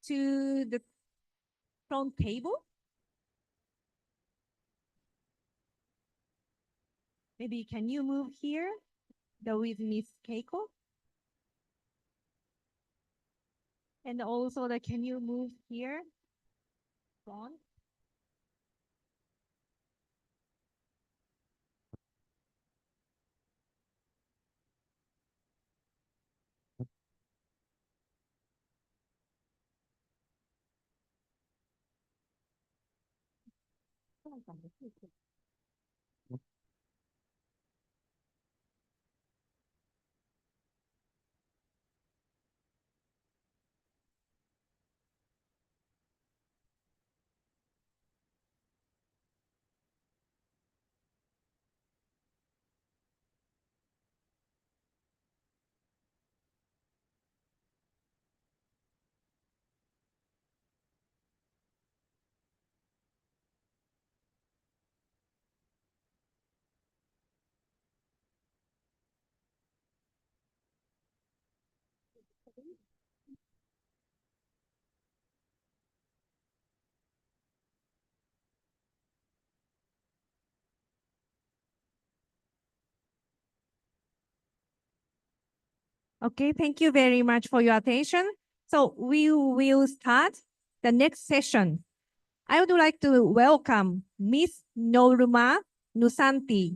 to the front table. Maybe can you move here with Miss Keiko? And also can you move here? Front. Okay, thank you very much for your attention. So we will start the next session. I would like to welcome Miss Norma Nusanti,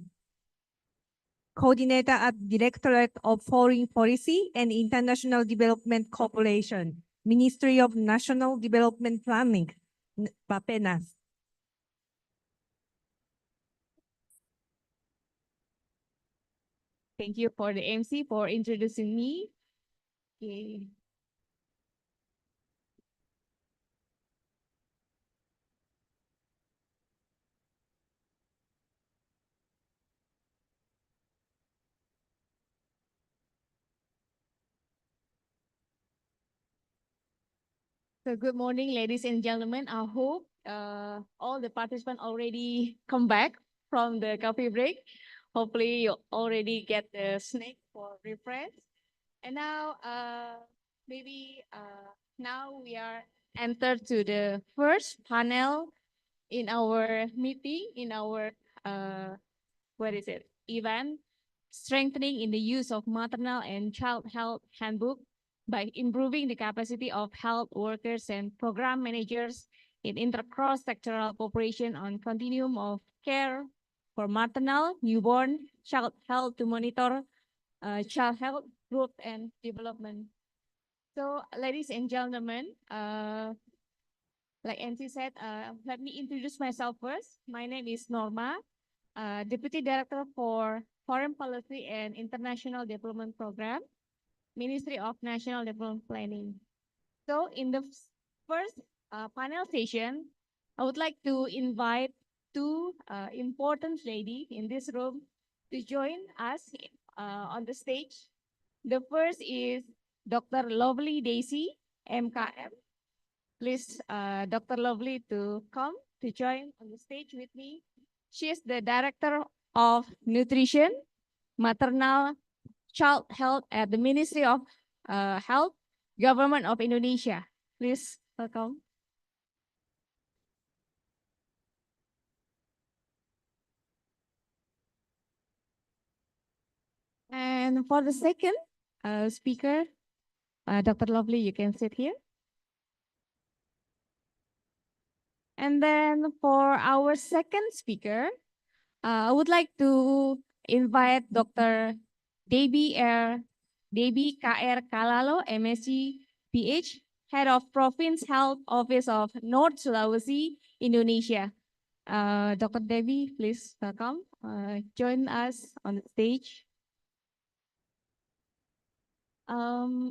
Coordinator at Directorate of Foreign Policy and International Development Cooperation, Ministry of National Development Planning, Bapenas. Thank you for the MC for introducing me. Okay. So good morning, ladies and gentlemen. I hope all the participants already come back from the coffee break. Hopefully you already get the snack for refresh. And now now we are entered to the first panel in our meeting, in our event, strengthening in the use of maternal and child health handbook by improving the capacity of health workers and program managers in inter-cross-sectoral cooperation on continuum of care for maternal, newborn, child health to monitor child health, growth, and development. So, ladies and gentlemen, like NC said, let me introduce myself first. My name is Norma, Deputy Director for Foreign Policy and International Development Program, Ministry of National Development Planning. So in the first panel session, I would like to invite two important ladies in this room to join us on the stage. The first is Dr. Lovely Daisy, MKM. Please, Dr. Lovely, to come to join on the stage with me. She is the Director of Nutrition, Maternal, Child Health at the Ministry of Health, Government of Indonesia. Please welcome. And for the second speaker, Dr. Lovely, you can sit here. And then for our second speaker, I would like to invite Dr. Debbie KR Kalalo, MSc, PH, Head of Province Health Office of North Sulawesi, Indonesia. Dr. Debbie, please welcome. Join us on the stage.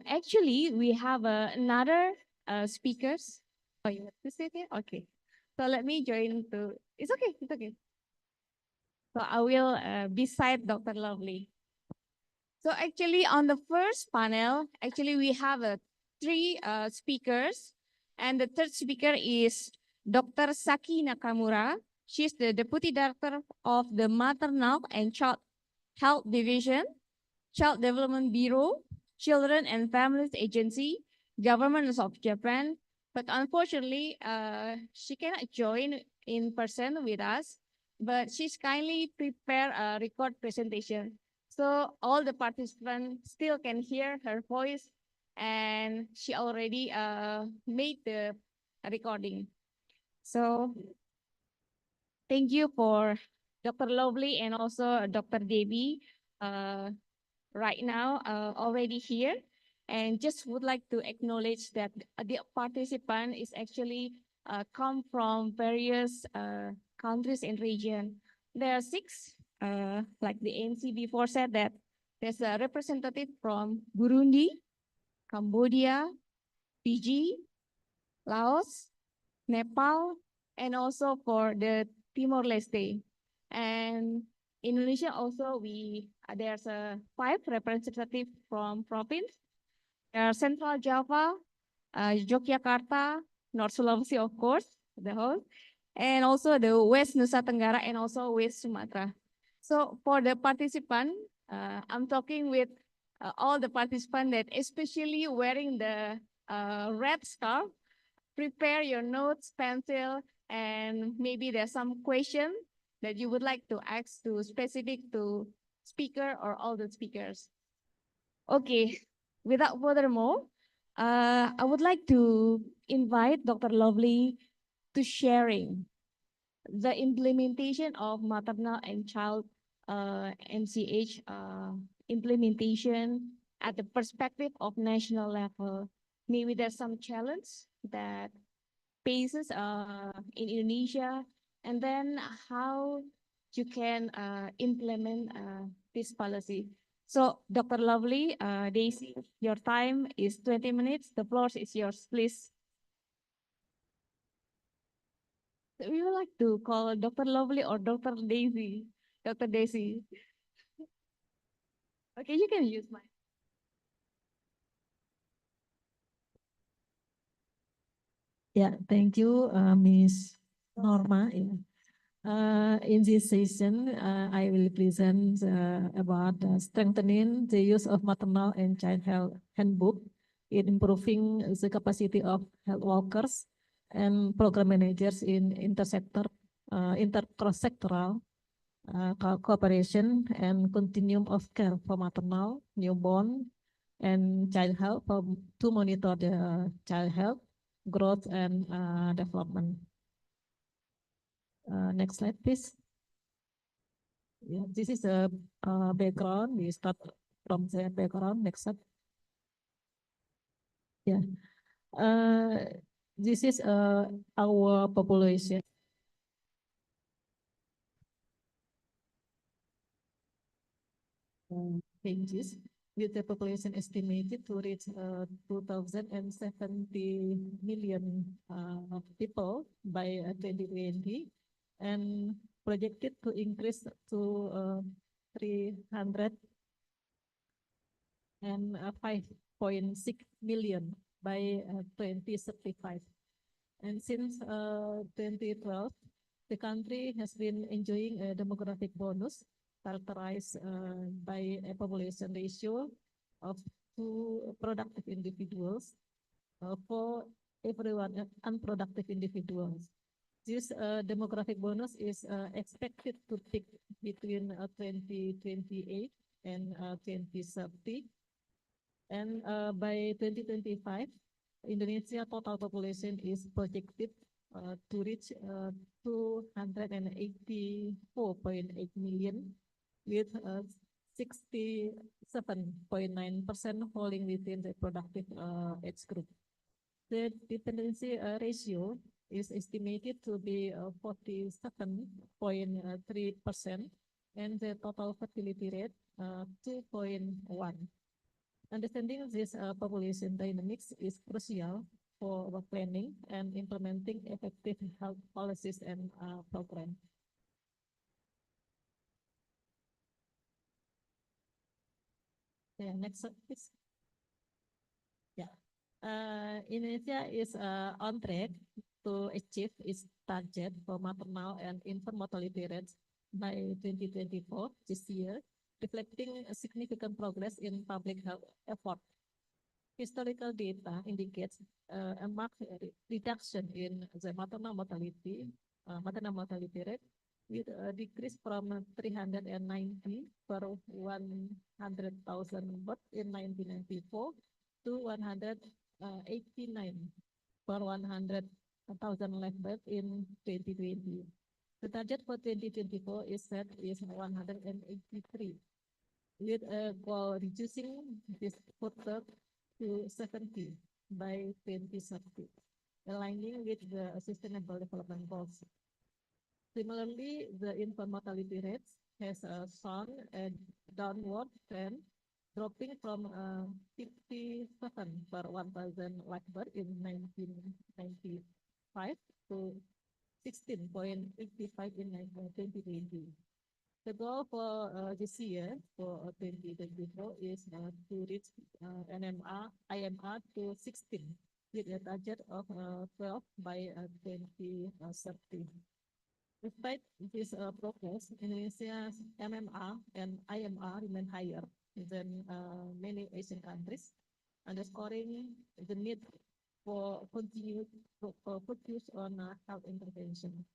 Actually, we have another speakers. Oh, you have to sit here? Okay. So let me join to, it's okay, it's okay. So I will beside Dr. Lovely. So actually on the first panel, actually we have three speakers, and the third speaker is Dr. Saki Nakamura. She's the Deputy Director of the Maternal and Child Health Division, Child Development Bureau, Children and Families Agency, Government of Japan, but unfortunately, she cannot join in person with us, but she's kindly prepared a record presentation. So all the participants still can hear her voice, and she already made the recording. So thank you for Dr. Lovely and also Dr. Debbie right now already here. And just would like to acknowledge that the participant is actually come from various countries and region. There are 6, like the ANC before said that there's a representative from Burundi, Cambodia, Fiji, Laos, Nepal, and also for the Timor-Leste. And Indonesia also there's a 5 representative from province. There are Central Java, Yogyakarta, North Sulawesi, of course, the whole, and also the West Nusa Tenggara and also West Sumatra. So for the participant, I'm talking with all the participants that especially wearing the red scarf. Prepare your notes, pencil, and maybe there's some question that you would like to ask to specific to speaker or all the speakers. Okay, without further more, I would like to invite Dr. Lovely to sharing the implementation of maternal and child MCH implementation at the perspective of national level. Maybe there's some challenge that faces in Indonesia, and then how you can implement this policy. So, Dr. Lovely, Daisy, your time is 20 minutes. The floor is yours, please. We would like to call Dr. Lovely or Dr. Daisy. Dr. Daisy. Okay, you can use mine. Yeah, thank you, Ms. Norma. Yeah. In this session, I will present about strengthening the use of maternal and child health handbook in improving the capacity of health workers and program managers in intercross-sectoral cooperation and continuum of care for maternal, newborn, and child health to monitor the child health, growth, and development. Next slide, please. Yeah, this is a background. We start from the background. Next slide. Yeah. This is our population. Changes with the population estimated to reach 2,070 million people by 2020 and projected to increase to 305.6 million by 2035. And since 2012, the country has been enjoying a demographic bonus characterized by a population ratio of 2 productive individuals for everyone unproductive individuals. This demographic bonus is expected to peak between 2028 and 2030. And by 2025, Indonesia total population is projected to reach 284.8 million, with 67.9% falling within the productive age group. The dependency ratio is estimated to be 47.3%, and the total fertility rate 2.1. Understanding this population dynamics is crucial for our planning and implementing effective health policies and programs. Yeah, next slide, please. Yeah, Indonesia is on track to achieve its target for maternal and infant mortality rates by 2024 this year, reflecting a significant progress in public health effort. Historical data indicates a marked reduction in the maternal mortality rate, with a decrease from 390 per 100,000 births in 1994 to 189 per 100,000 live births in 2020. The target for 2024 is set is 183, with a goal reducing this further to 70 by 2030, aligning with the Sustainable Development Goals. Similarly, the infant mortality rate has shown a downward trend, dropping from 57 per 1,000 live births in 1995 to 16.55 in 2020. The goal for this year, for 2024, is to reach IMR to 16, with a target of 12 by 2030. Despite this progress, Indonesia's MMR and IMR remain higher than many Asian countries, underscoring the need for continued focus on health intervention.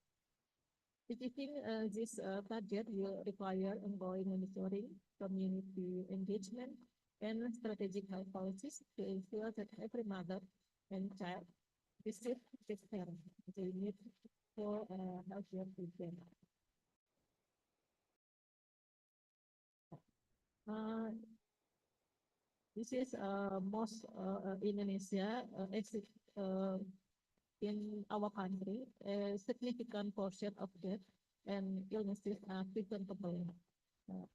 Achieving this target will require ongoing monitoring, community engagement, and strategic health policies to ensure that every mother and child receive the care they need for healthier children. This is most Indonesia in our country, a significant portion of death and illnesses are preventable,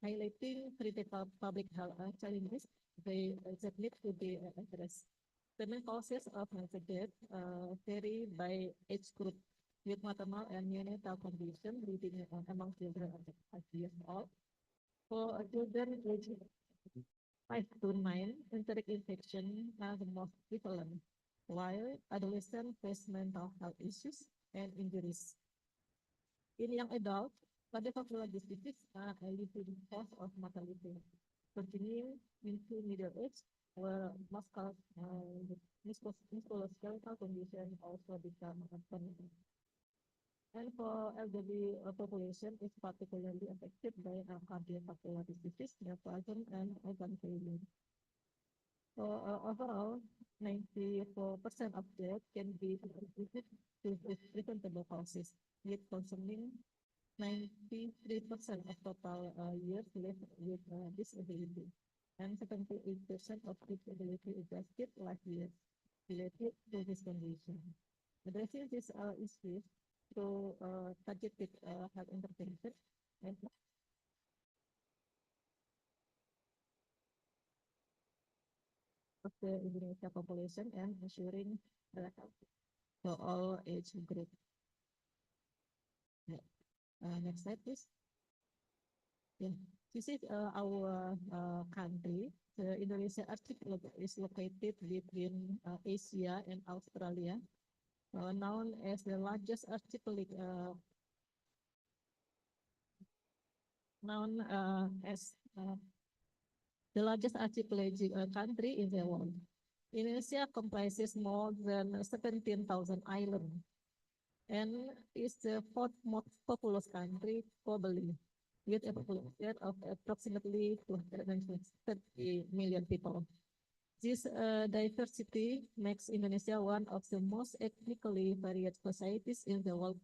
highlighting critical public health challenges that need to be addressed. The main causes of death vary by age group, with maternal and neonatal condition leading among children under 5 years old. For children aged 5 to 9, enteric infection are the most prevalent, while adolescents face mental health issues and injuries. In young adults, cardiovascular diseases are a leading cause of mortality. Continuing into middle age, where musculoskeletal condition also become common. And for elderly population, is particularly affected by cardiovascular diseases, neoplasm, and organ failure. So overall, 94% of death can be attributed to preventable causes, with consuming 93% of total years lived with disability, and 78% of disability adjusted life years related to this condition. Addressing these issues through targeted health intervention and of the Indonesia population and ensuring health for all age group. Yeah. Next slide, please. Yeah. This is our country. The Indonesia archipelago is located between Asia and Australia, known as the largest archipelago. The largest archipelagic country in the world. Indonesia comprises more than 17,000 islands and is the fourth most populous country globally, with a population of approximately 230 million people. This diversity makes Indonesia one of the most ethnically varied societies in the world.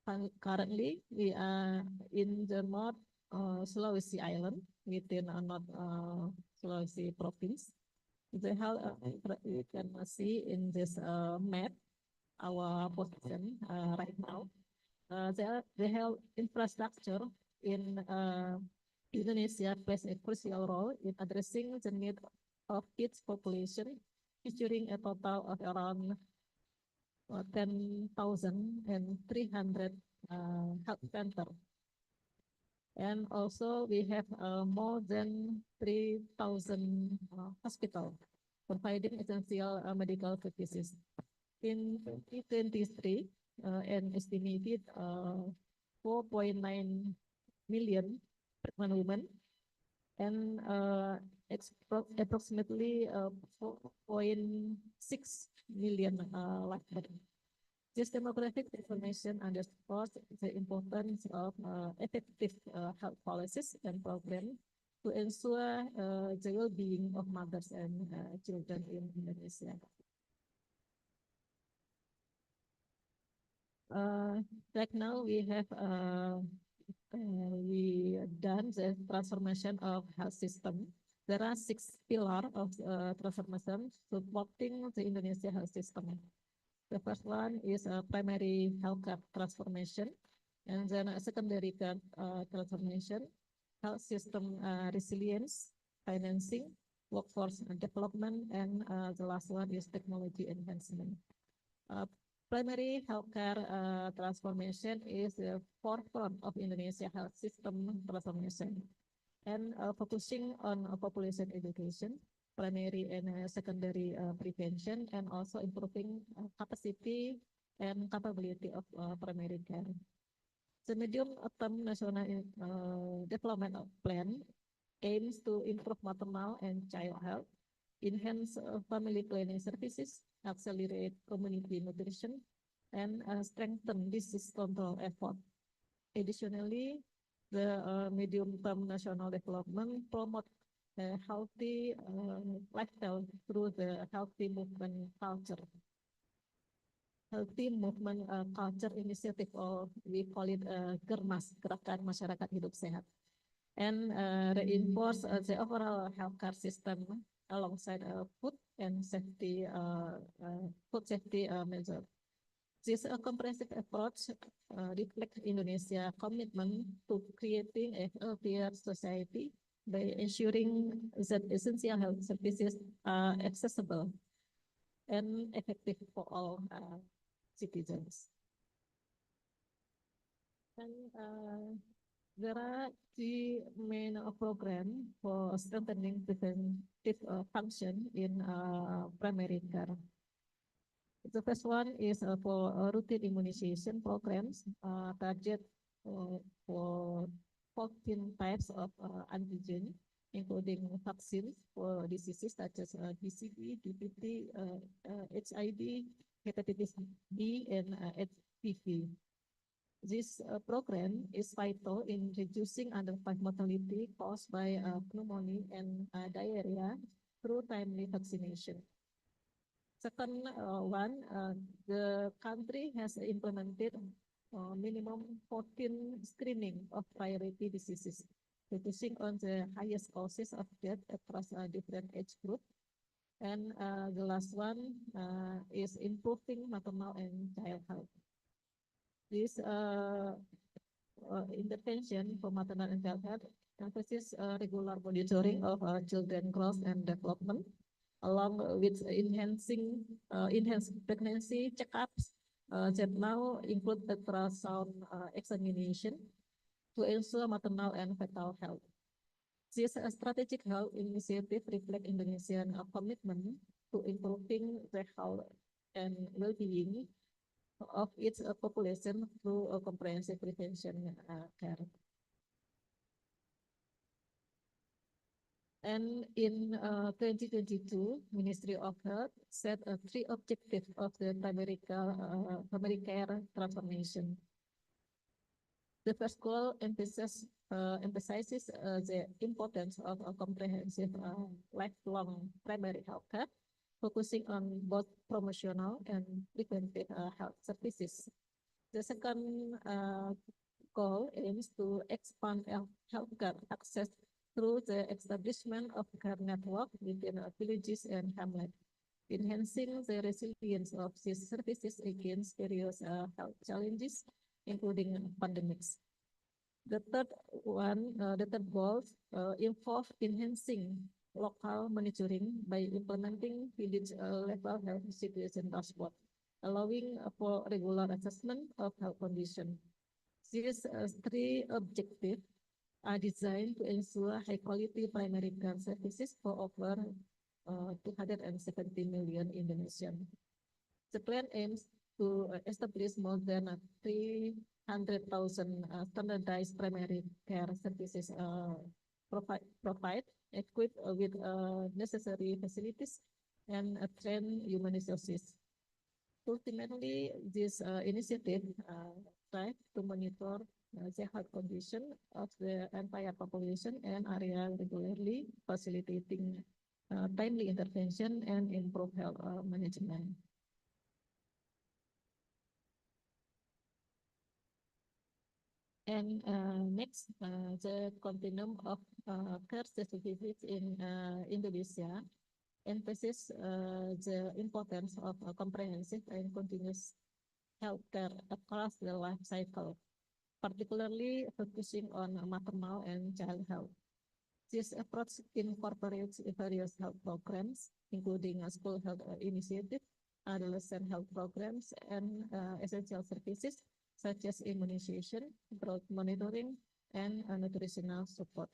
Currently, we are in the North Sulawesi Island within North Sulawesi province. You can see in this map our position right now. The health infrastructure in Indonesia plays a crucial role in addressing the need of its population, featuring a total of around 10,300 health centers. And also we have more than 3,000 hospitals providing essential medical services. In 2023, an estimated 4.9 million pregnant women and approximately 4.6 million live birth. This demographic information underscores the importance of effective health policies and programs to ensure the well-being of mothers and children in Indonesia. Right now, we have done the transformation of health system. There are 6 pillars of transformation supporting the Indonesia health system. The first one is a primary healthcare transformation, and then a secondary care transformation, health system resilience, financing, workforce development, and the last one is technology enhancement. Primary healthcare transformation is the forefront of Indonesia health system transformation, and focusing on population education, primary and secondary prevention, and also improving capacity and capability of primary care. The medium-term national development plan aims to improve maternal and child health, enhance family planning services, accelerate community nutrition, and strengthen disease control effort. Additionally, the medium-term national development promote a healthy lifestyle through the healthy movement culture. Healthy movement culture initiative, or we call it GERMAS, Gerakan Masyarakat Hidup Sehat, and reinforce the overall healthcare system alongside food safety measures. This comprehensive approach reflects Indonesia's commitment to creating a healthier society by ensuring that essential health services are accessible and effective for all citizens. And there are 3 main programs for strengthening preventive function in primary care. The first one is for routine immunization programs, target for 14 types of antigen, including vaccines for diseases such as BCG, DPT, HIV, hepatitis B, and HPV. This program is vital in reducing under-5 mortality caused by pneumonia and diarrhea through timely vaccination. Second one, the country has implemented minimum 14 screening of priority diseases, focusing on the highest causes of death across different age groups. And the last one is improving maternal and child health. This intervention for maternal and child health emphasizes regular monitoring of children growth and development, along with enhanced pregnancy checkups that now include ultrasound examination to ensure maternal and fetal health. This strategic health initiative reflects Indonesian commitment to improving the health and well-being of its population through comprehensive prevention care. And in 2022, Ministry of Health set 3 objectives of the primary care transformation. The first goal emphasizes the importance of a comprehensive lifelong primary health care, focusing on both promotional and preventive health services. The second goal aims to expand healthcare access through the establishment of care network within villages and hamlets, enhancing the resilience of these services against various health challenges, including pandemics. The third goal involves enhancing local monitoring by implementing village-level health situation dashboard, allowing for regular assessment of health condition. These 3 objectives are designed to ensure high-quality primary care services for over 270 million Indonesians. The plan aims to establish more than 300,000 standardized primary care services provide equipped with necessary facilities and trained human resources. Ultimately, this initiative strives to monitor the health condition of the entire population and area regularly, facilitating timely intervention and improve health management. And next, the continuum of care certificates in Indonesia emphasizes the importance of comprehensive and continuous healthcare across the life cycle, particularly focusing on maternal and child health. This approach incorporates various health programs, including school health initiative, adolescent health programs, and essential services such as immunization, growth monitoring, and nutritional support.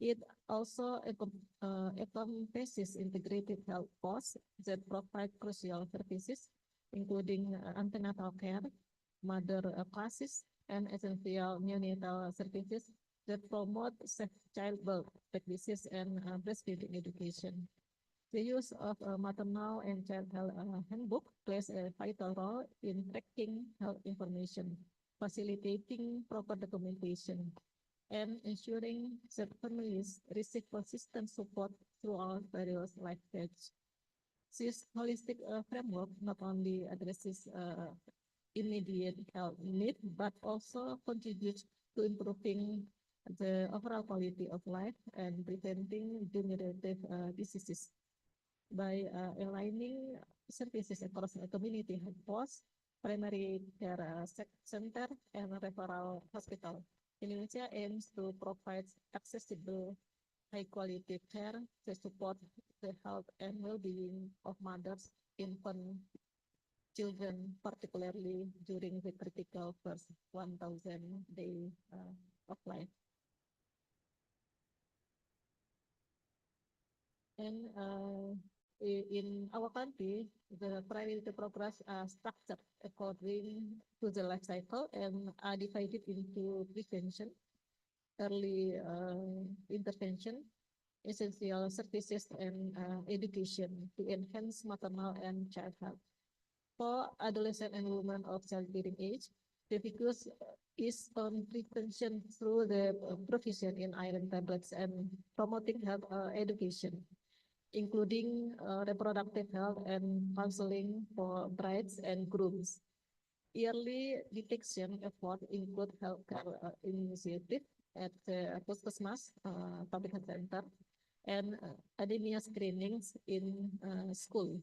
It also encompasses integrated health posts that provide crucial services, including antenatal care, mother classes, and essential neonatal services that promote safe childbirth practices and breastfeeding education. The use of a maternal and child health handbook plays a vital role in tracking health information, facilitating proper documentation, and ensuring that families receive consistent support throughout various life stages. This holistic framework not only addresses immediate health needs, but also contributes to improving the overall quality of life and preventing degenerative diseases by aligning services across a community health post, primary care center, and referral hospital. Indonesia aims to provide accessible, high-quality care to support the health and well-being of mothers, infants, children, particularly during the critical first 1,000 days of life. And in our country, the priority programs are structured according to the life cycle and are divided into prevention, early intervention, essential services, and education to enhance maternal and child health. For adolescent and women of childbearing age, the focus is on prevention through the provision in iron tablets and promoting health education, including reproductive health and counseling for brides and grooms. Yearly detection efforts include healthcare initiative at the Puskesmas, public health center, and anemia screenings in school.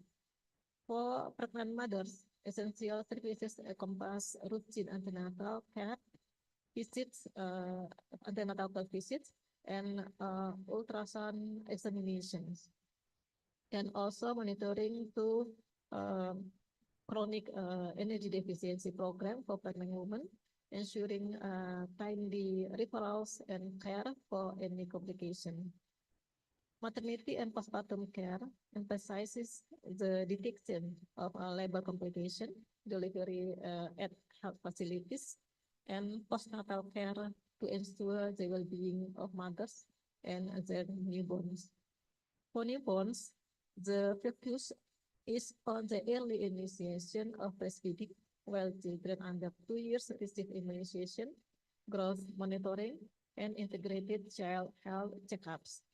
For pregnant mothers, essential services encompass routine antenatal care, visits, antenatal care visits, and ultrasound examinations, and also monitoring to chronic energy deficiency program for pregnant women, ensuring timely referrals and care for any complication. Maternity and postpartum care emphasizes the detection of labor complication, delivery at health facilities, and postnatal care to ensure the well-being of mothers and their newborns. For newborns, the focus is on the early initiation of breastfeeding, while children under 2 years receive immunization, growth monitoring, and integrated child health checkups.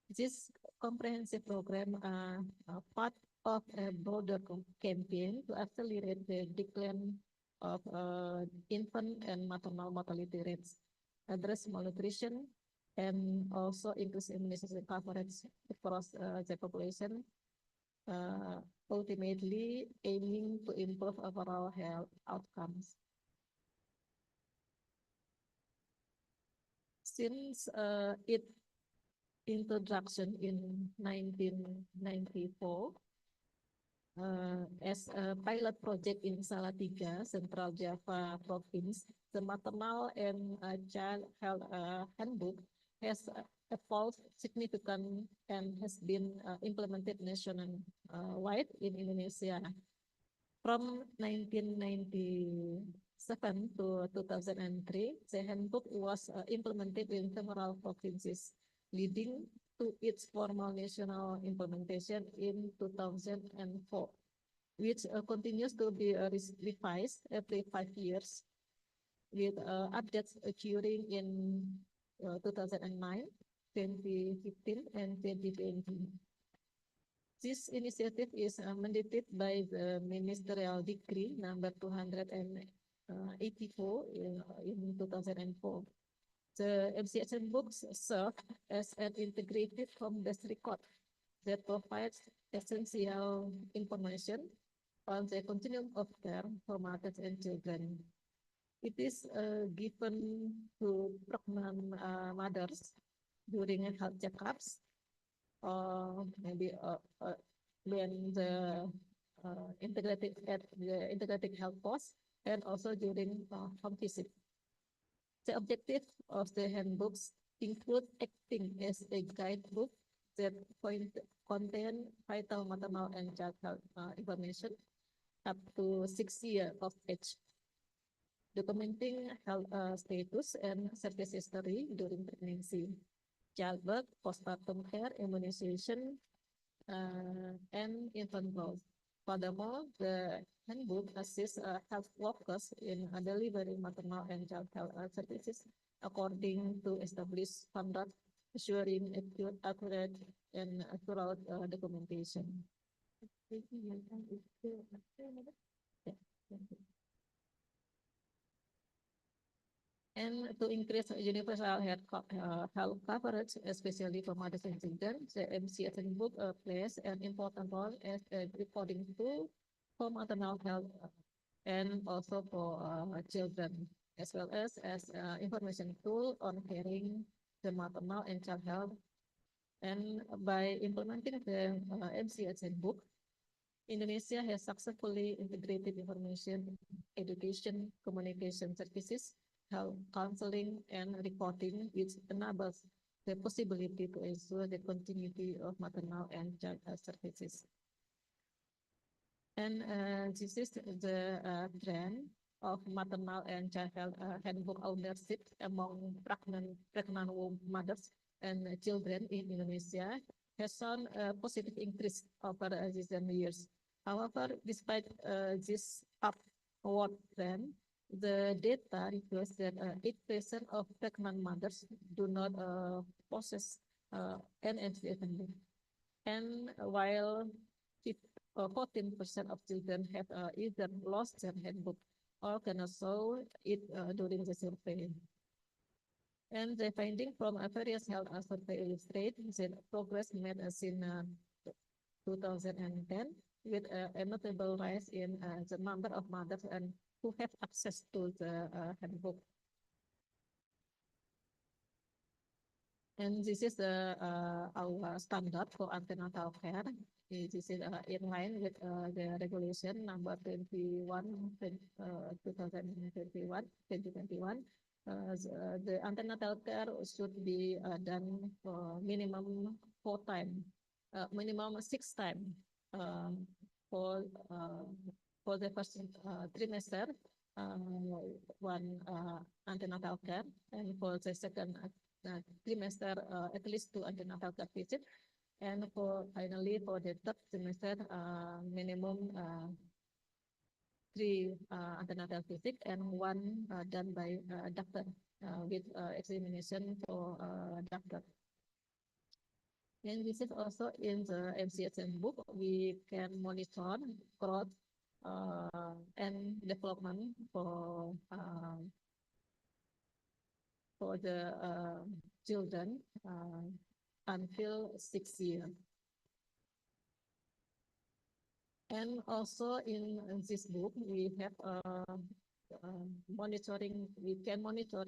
This comprehensive program are part of a broader campaign to accelerate the decline of infant and maternal mortality rates, address malnutrition, and also increase immunization coverage across the population, ultimately aiming to improve overall health outcomes. Since its introduction in 1994 as a pilot project in Salatiga, Central Java Province, the Maternal and Child Health Handbook has evolved significantly and has been implemented nationwide in Indonesia. From 1996 2007 to 2003, the handbook was implemented in several provinces, leading to its formal national implementation in 2004, which continues to be revised every 5 years, with updates occurring in 2009, 2015, and 2020. This initiative is mandated by the Ministerial Decree number 284 in 2004. The MCSN books serve as an integrated home-based record that provides essential information on the continuum of care for mothers and children. It is given to pregnant mothers during health checkups, or maybe when the integrated health post, and also during home visit. The objective of the handbooks include acting as a guidebook that contain vital maternal and child health information up to 6 years of age, documenting health status and service history during pregnancy, childbirth, postpartum care, immunization, and infant growth. Furthermore, the handbook assists health workers in delivering maternal and child health services according to established standards, ensuring accurate and thorough documentation. And to increase universal health coverage, especially for mothers and children, the MCSN book plays an important role as a reporting tool for maternal health and also for children, as well as information tool on caring the maternal and child health. And by implementing the MCSN book, Indonesia has successfully integrated information, education, communication services, health counseling, and reporting, which enables the possibility to ensure the continuity of maternal and child health services. And this is the trend of maternal and child health handbook ownership among pregnant mothers and children in Indonesia has shown a positive increase over recent years. However, despite this upward trend, the data reveals that 8% of pregnant mothers do not possess an MCSN book. And while 14% of children have either lost their handbook or cannot show it during the survey. And the finding from various health survey illustrate that progress made since 2010, with a notable rise in the number of mothers and who have access to the handbook. And this is our standard for antenatal care. This is in line with the regulation number 21, 2021. The antenatal care should be done for minimum 4 times, minimum 6 times for the first trimester, one antenatal care, and for the second trimester, at least 2 antenatal care visits, and finally for the third trimester, minimum 3 antenatal visits and 1 done by doctor with examination for doctor. And this is also in the MCSN book. We can monitor growth and development for the children until 6 years. And also in this book, we have monitoring. We can monitor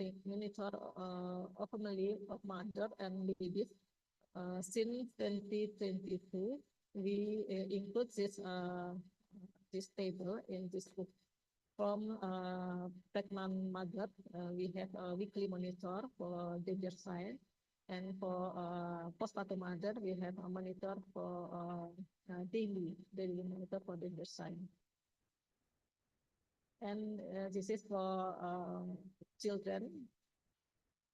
family of mother and babies. Since 2022, we include this table in this book. From pregnant mother, we have a weekly monitor for danger sign, and for postpartum mother, we have a monitor for daily monitor for danger sign. And this is for children.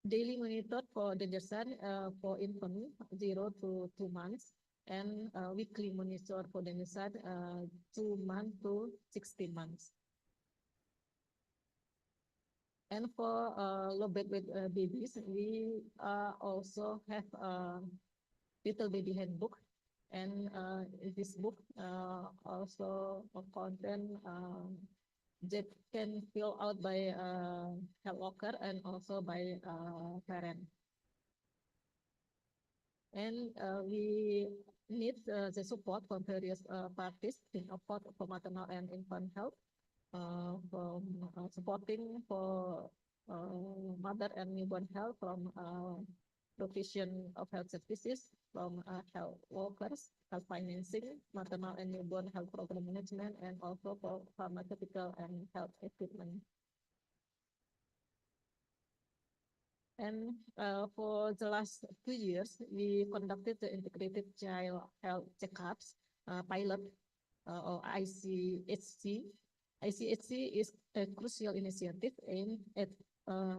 Daily monitored for danger sign for infant 0 to 2 months, and weekly monitor for danger sign 2 months to 16 months. And for low weight babies, we also have a little baby handbook, and this book also contain that can fill out by health worker and also by parent. And we need the support from various parties in support for maternal and infant health, from supporting for mother and newborn health from provision of health services, from health workers, health financing, maternal and newborn health program management, and also for pharmaceutical and health equipment. And for the last 2 years, we conducted the integrated child health checkups pilot or ICHC. ICHC is a crucial initiative aimed at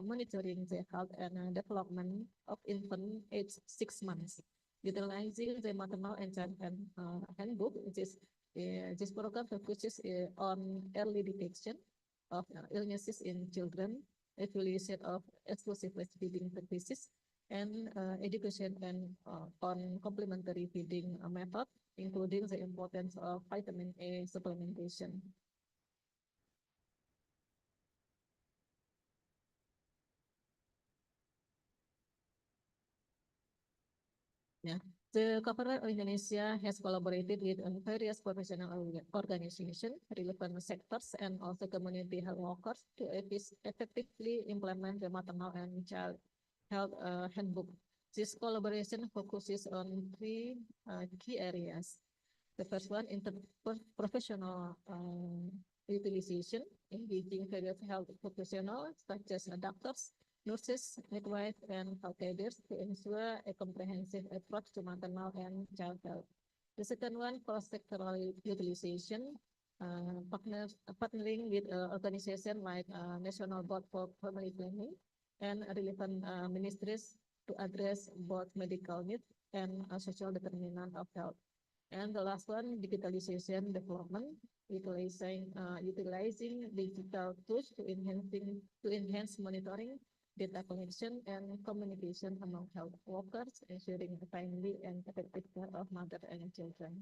monitoring the health and development of infant aged 6 months, utilizing the maternal and child handbook. This program focuses on early detection of illnesses in children, evaluation of exclusive breastfeeding practices, and education and on complementary feeding method, including the importance of vitamin A supplementation. Yeah. The government of Indonesia has collaborated with various professional organizations, relevant sectors, and also community health workers to effectively implement the maternal and child health handbook. This collaboration focuses on 3 key areas. The first one, interprofessional utilization, engaging various health professionals such as doctors, nurses, midwives, and healthcare to ensure a comprehensive approach to maternal and child health. The second one, cross-sectoral utilization, partnering with organizations like National Board for Family Planning and relevant ministries to address both medical needs and social determinant of health. And the last one, digitalization development, utilizing digital tools to enhance monitoring, data collection, and communication among health workers, ensuring timely and effective care of mother and children.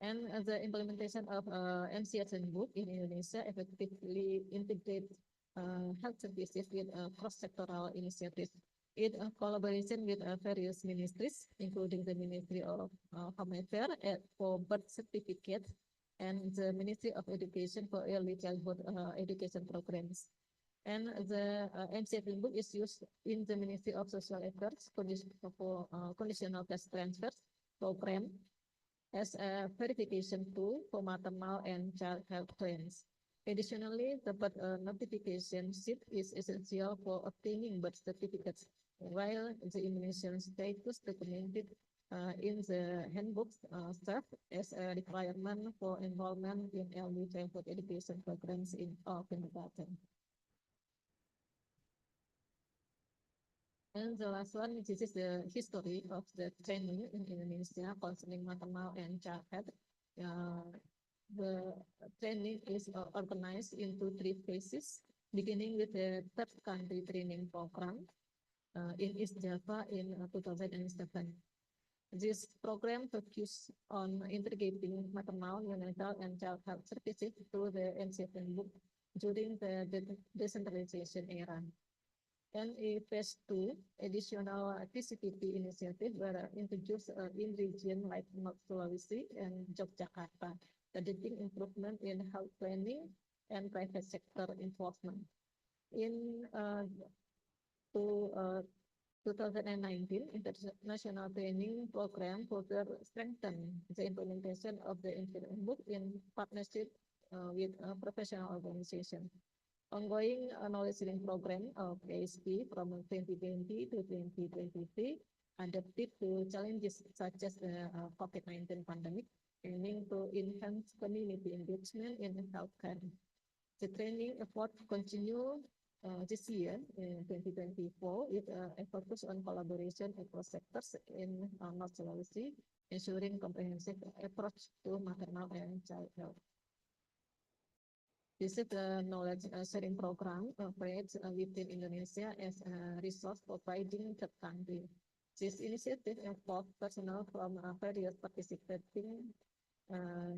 And the implementation of MCS Handbook in Indonesia effectively integrate health services with cross-sectoral initiatives in collaboration with various ministries, including the Ministry of Home Affairs for birth certificate and the Ministry of Education for early childhood education programs. And the MCF handbook is used in the Ministry of Social Affairs for conditional cash transfers program as a verification tool for maternal and child health claims. Additionally, the birth notification sheet is essential for obtaining birth certificates, while the immunization status recommended in the handbook serve as a requirement for enrollment in early childhood education programs in all kindergarten. And the last one, this is the history of the training in Indonesia concerning maternal and child health. The training is organized into 3 phases, beginning with the third country training program in East Java in 2007. This program focuses on integrating maternal, neonatal, and child health services through the MCF handbook during the decentralization era. And in phase 2, additional TCPP initiatives were introduced in regions like North Sulawesi and Yogyakarta, targeting improvement in health planning and private sector enforcement. In 2019, international training program further strengthened the implementation of the handbook in partnership with professional organizations. Ongoing knowledge sharing program of ASP from 2020 to 2023 adapted to challenges such as the COVID-19 pandemic, aiming to enhance community engagement in healthcare. The training effort continue this year in 2024 with a focus on collaboration across sectors in North Sulawesi, ensuring comprehensive approach to maternal and child health. This is the knowledge sharing program operates within Indonesia as a resource providing third country. This initiative involves personnel from various participating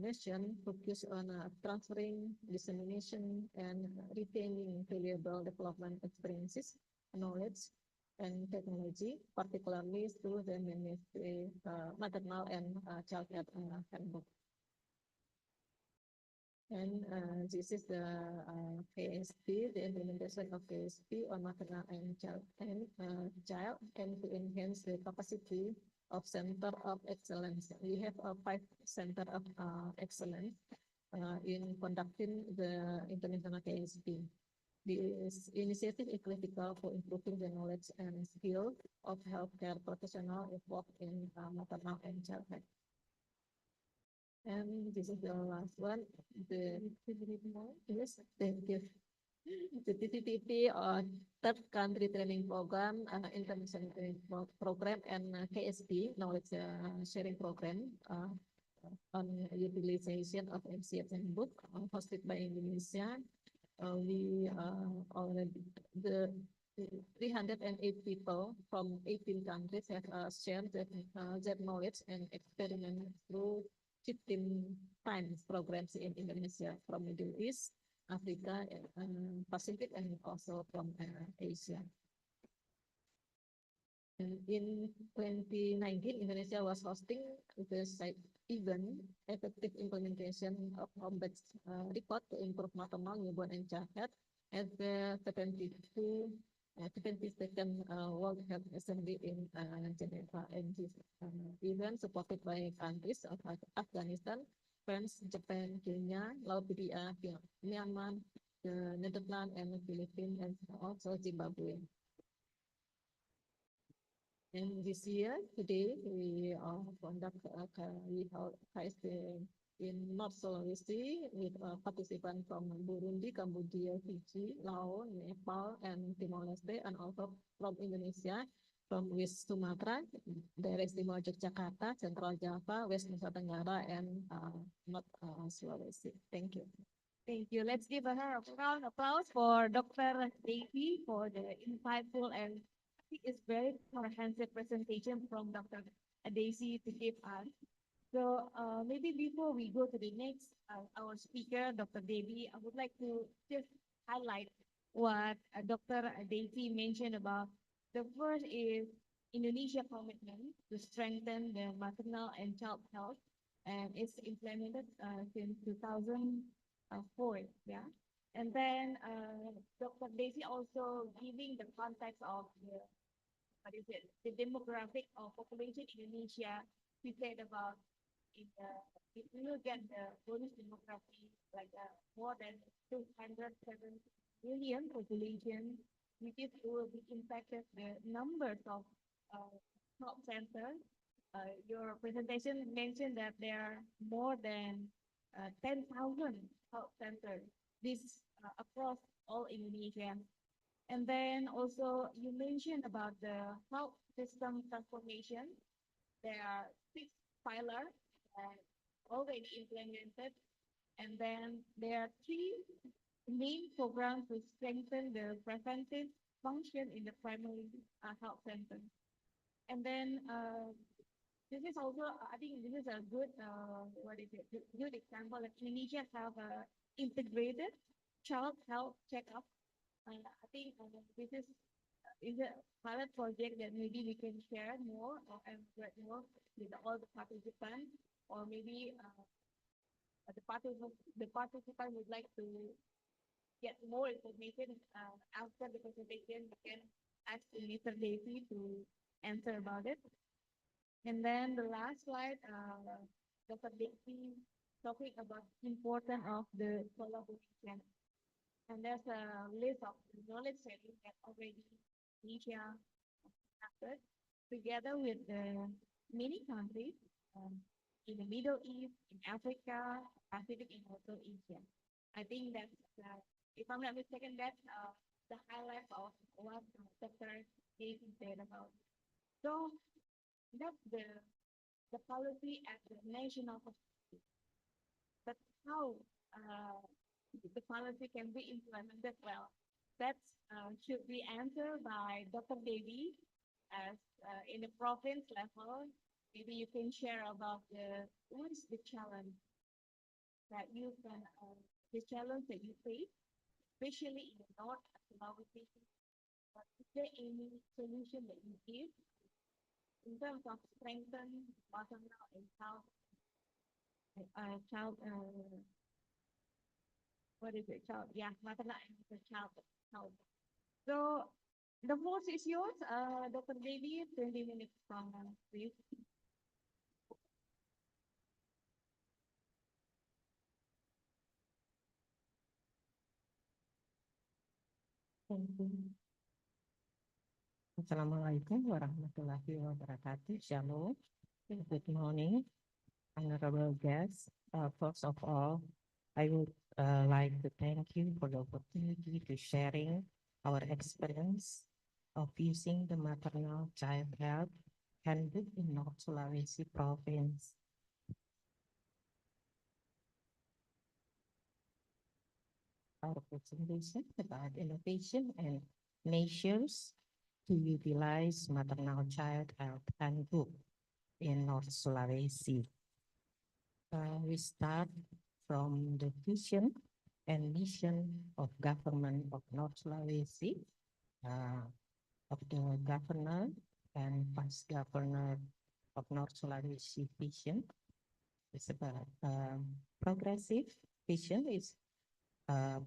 nation focus on transferring, dissemination, and retaining valuable development experiences, knowledge, and technology, particularly through the Ministry Maternal and Child Health Handbook. And this is the KSP, the implementation of KSP on maternal and child and to enhance the capacity of Center of Excellence. We have a 5 Center of Excellence in conducting the international KSP. This initiative is critical for improving the knowledge and skill of healthcare professionals involved in maternal and child health. And this is the last one. Yes, thank you. The TTTP third country training program, international training program, and KSP knowledge sharing program on utilization of MCF Handbook hosted by Indonesia. We already the 308 people from 18 countries have shared their knowledge and experiment through 15 times programs in Indonesia from Middle East, Africa, Pacific, and also from Asia. And in 2019, Indonesia was hosting the site event, effective implementation of Handbook's report to improve maternal, newborn, and child health at the 72nd World Health Assembly in Geneva, and this event supported by countries of Afghanistan, France, Japan, Kenya, Laos, Myanmar, the Netherlands, and the Philippines, and also Zimbabwe. And this year, today, we conduct we held KSP in North Sulawesi with participants from Burundi, Cambodia, Fiji, Laos, Nepal, and Timor-Leste, and also from Indonesia, from West Sumatra, Daerah Istimewa Yogyakarta, Central Java, West Nusa Tenggara, and North Sulawesi. Thank you. Thank you. Let's give her a round of applause for Dr. Devi for the insightful and I think it's very comprehensive presentation from Dr. Daisy to give us. So maybe before we go to the next, our speaker, Dr. Devi, I would like to just highlight what Dr. Daisy mentioned about. The first is Indonesia commitment to strengthen the maternal and child health, and it's implemented since 2004. Yeah. And then Dr. Daisy also giving the context of the demographic of population in Indonesia. We said about if we look at the bonus demography, like more than 207 million population, which is will be impacted the numbers of health centers. Your presentation mentioned that there are more than 10,000 health centers. This across all Indonesia. And then also you mentioned about the health system transformation. There are 6 pillars already implemented. And then there are 3 main programs to strengthen the preventive function in the primary health center. And then this is also, I think this is a good, good example that Indonesia have a integrated child health checkup. I think this is a pilot project that maybe we can share more and spread more with all the participants, or maybe the participant would like to get more information after the presentation. We can ask Mr. Davey to answer about it. And then the last slide, Dr. Davey talking about importance of the collaboration. And there's a list of knowledge sharing that already Indonesia started together with many countries, in the Middle East, in Africa, Pacific, and also Asia. I think that's, if I'm not mistaken, that's the highlight of what Dr. David said about. So that's the policy at the national perspective. But how the policy can be implemented well, that should be answered by Dr. Devi as in the province level. Maybe you can share about what is the challenge that you can, the challenge that you face, especially in the North Sulawesi. Is there any solution that you give in terms of strengthen maternal and child, what is it, child? Yeah, maternal and the child health. So the floor is yours, Dr. Devi. 20 minutes from please. Thank you. Assalamualaikum warahmatullahi wabarakatuh. Shalom. Good morning, honorable guests. First of all, I would like to thank you for the opportunity to sharing our experience of using the maternal child health handbook in North Sulawesi province. Our presentation about innovation and measures to utilize maternal child health handbook in North Sulawesi. We start from the vision and mission of government of North Sulawesi, of the governor and vice governor of North Sulawesi vision. It's about progressive vision is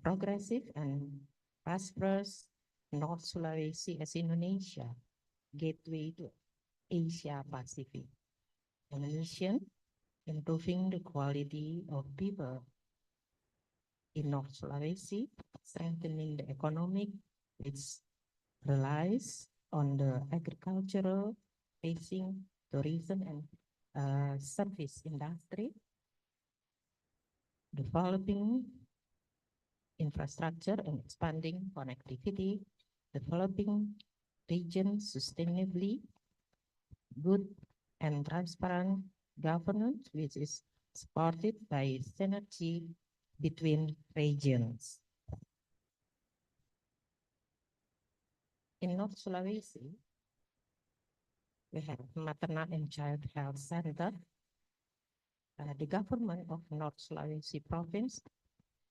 progressive and prosperous North Sulawesi as Indonesia, gateway to Asia Pacific. And mission, improving the quality of people in North Sulawesi, strengthening the economic, which relies on the agricultural, fishing, tourism, and service industry, developing infrastructure and expanding connectivity, developing regions sustainably, good and transparent governance, which is supported by synergy between regions. In North Sulawesi, we have Maternal and Child Health Center. The government of North Sulawesi province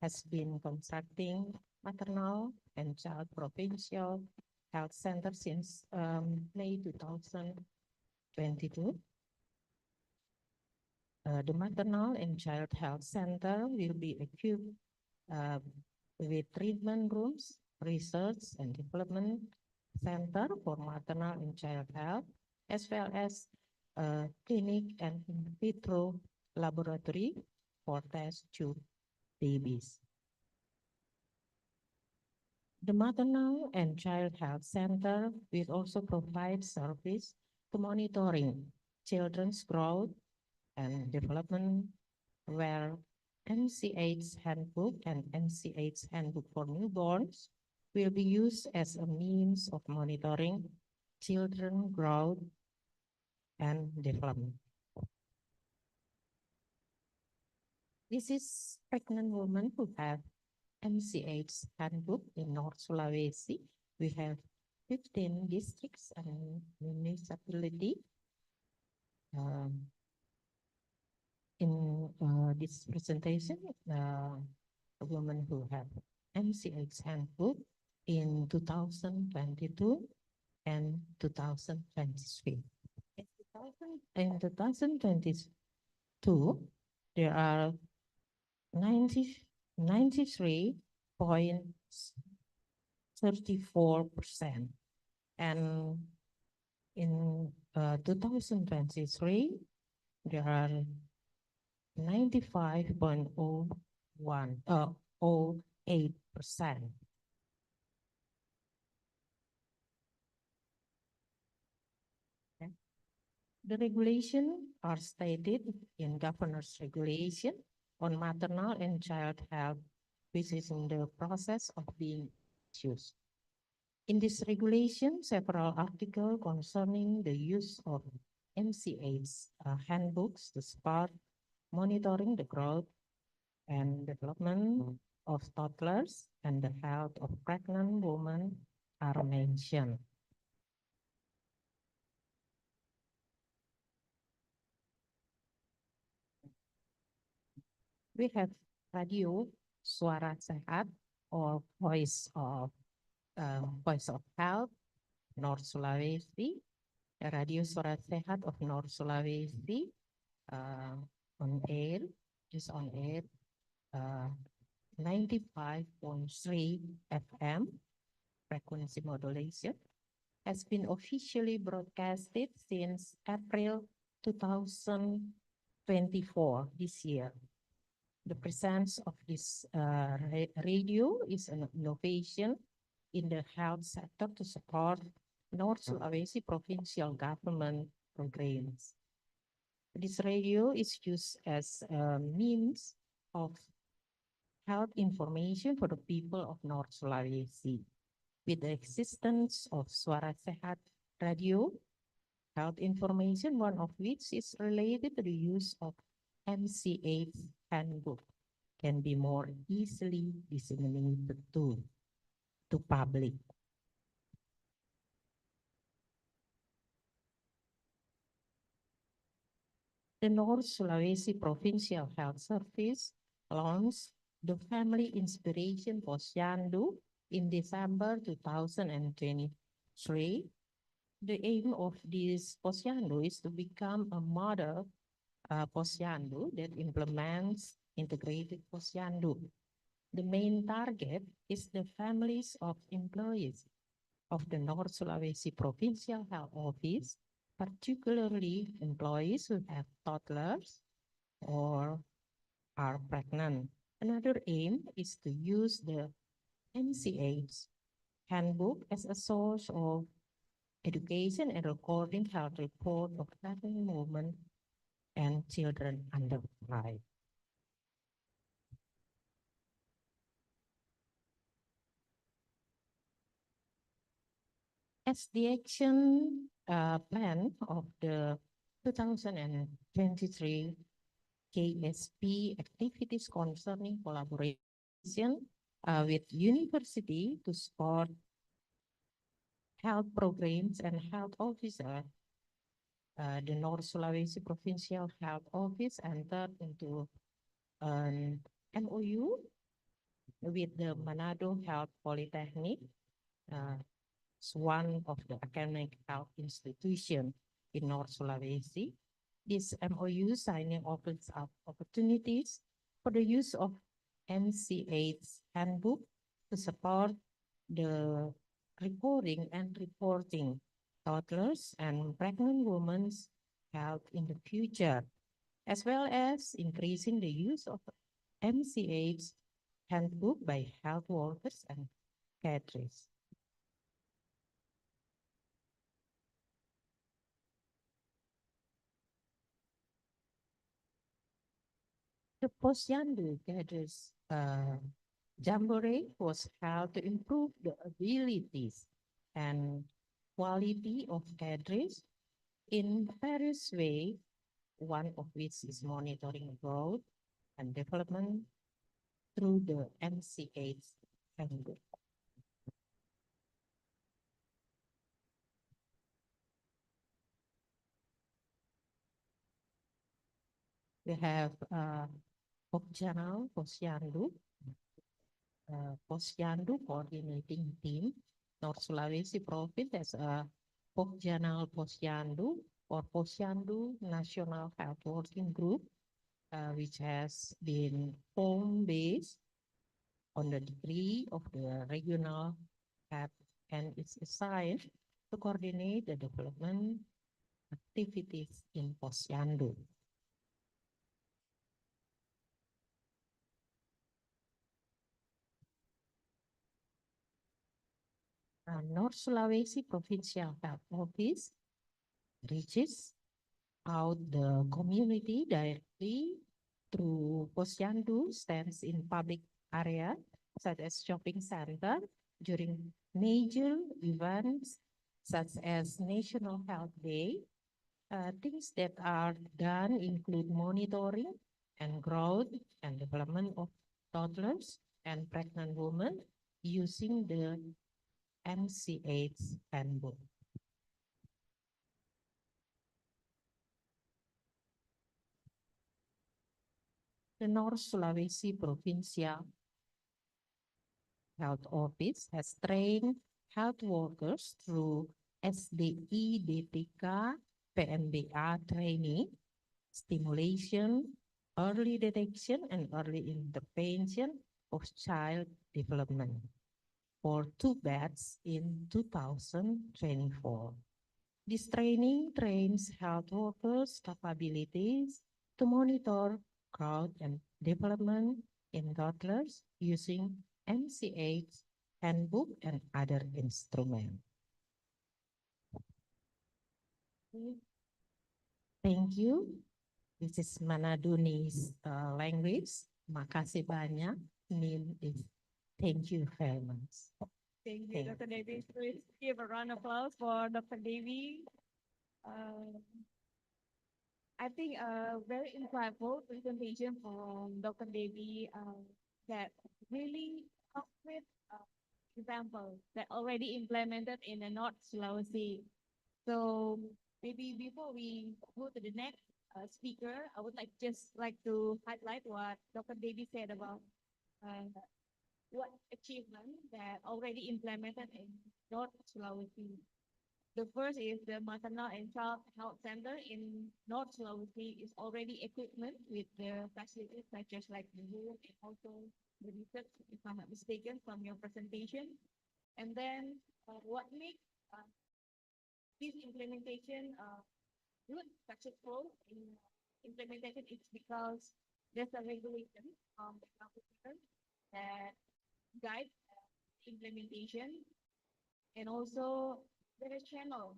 has been constructing maternal and child provincial health center since May 2022. The maternal and child health center will be equipped with treatment rooms, research and development center for maternal and child health, as well as clinic and in vitro laboratory for test tube babies. The Maternal and Child Health Center will also provide service to monitoring children's growth and development, where MCH Handbook and MCH Handbook for Newborns will be used as a means of monitoring children growth and development. This is pregnant women who have MCH Handbook in North Sulawesi. We have 15 districts and municipality. In this presentation, women who have MCH Handbook in 2022 and 2023. In 2022, there are 93.34%. And in 2023, there are 95.08%. The regulations are stated in Governor's Regulation on Maternal and Child Health, which is in the process of being issued. In this regulation, several articles concerning the use of MCA's handbooks to support monitoring the growth and development of toddlers and the health of pregnant women are mentioned. We have radio Suara Sehat or Voice of Health, North Sulawesi, Radio Suara Sehat of North Sulawesi, on air, just on air, 95.3 FM, frequency modulation, has been officially broadcasted since April 2024, this year. The presence of this radio is an innovation in the health sector to support North Sulawesi provincial government programs. This radio is used as a means of health information for the people of North Sulawesi. With the existence of Suara Sehat radio, health information, one of which is related to the use of MCA handbook, can be more easily disseminated to public. The North Sulawesi Provincial Health Service launched the Family Inspiration Posyandu in December 2023. The aim of this Posyandu is to become a model Posyandu that implements integrated Posyandu. The main target is the families of employees of the North Sulawesi Provincial Health Office, particularly employees who have toddlers or are pregnant. Another aim is to use the MCH handbook as a source of education and recording health report of pregnant women and children under 5. As the action plan of the 2023 KSP activities concerning collaboration with university to support health programs and health officer, the North Sulawesi Provincial Health Office entered into an MOU with the Manado Health Polytechnic, one of the academic health institution in North Sulawesi. This MOU signing opens up opportunities for the use of MCA's handbook to support the recording and reporting toddlers and pregnant women's health in the future, as well as increasing the use of MCA's handbook by health workers and cadres. The Posyandu Cadres Jamboree was held to improve the abilities and quality of cadres in various ways, one of which is monitoring growth and development through the MCA's handbook. We have Pokjanal Posyandu, Posyandu coordinating team. North Sulawesi Province has a Pokjanal Posyandu or Posyandu National Health Working Group, which has been home-based on the degree of the regional health and it's assigned to coordinate the development activities in Posyandu. North Sulawesi Provincial Health Office reaches out the community directly through posyandu stands in public area such as shopping center during major events such as National Health Day. Things that are done include monitoring and growth and development of toddlers and pregnant women using the MCH handbook. The North Sulawesi Provincial Health Office has trained health workers through SDI DTK PMBA training, stimulation, early detection, and early intervention of child development for 2 batches in 2024. This training trains health workers' capabilities to monitor growth and development in toddlers using MCH handbook and other instruments. Thank you. This is Manaduni's language. Makasih banyak. Name is thank you very much. Thank you, Dr. Devi. Please give a round of applause for Dr. Devi. I think a very insightful presentation from Dr. Devi that really helped with examples that already implemented in the North Sulawesi. So maybe before we go to the next speaker, I would just like to highlight what Dr. Devi said about what achievement that already implemented in North Sulawesi. The first is the Maternal and Child Health Center in North Sulawesi is already equipped with the facilities such as like the room and also the research, if I'm not mistaken, from your presentation. And then what makes this implementation good, successful in implementation is because there's a regulation from the government that guides implementation, and also there is channel.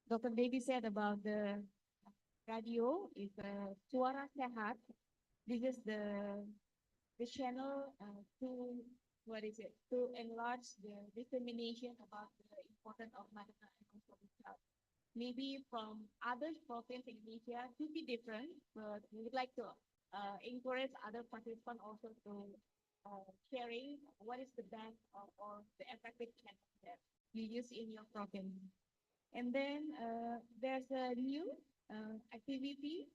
Dr. Devi said about the radio is Suara Sehat. This is the channel to enlarge the dissemination about the importance of maternal and conception child. Maybe from other provinces in Indonesia could be different, but we would like to encourage other participants also to sharing what is the best or the effective channel that you use in your province. And then there's a new activity,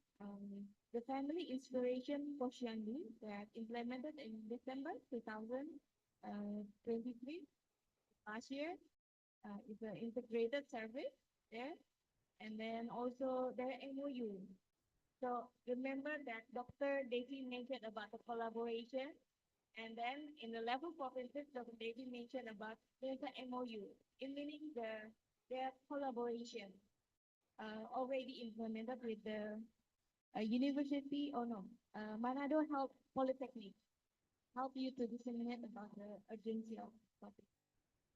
the Family Inspiration Posyandu that implemented in December 2023 last year. It's an integrated service there. And then also their MOU. So remember that Dr. Devi mentioned about the collaboration. And then in the level provinces, Dr. Devi mentioned about there's an MOU, in meaning their collaboration already implemented with the university, Manado Health Polytechnic, help you to disseminate about the urgency of topic.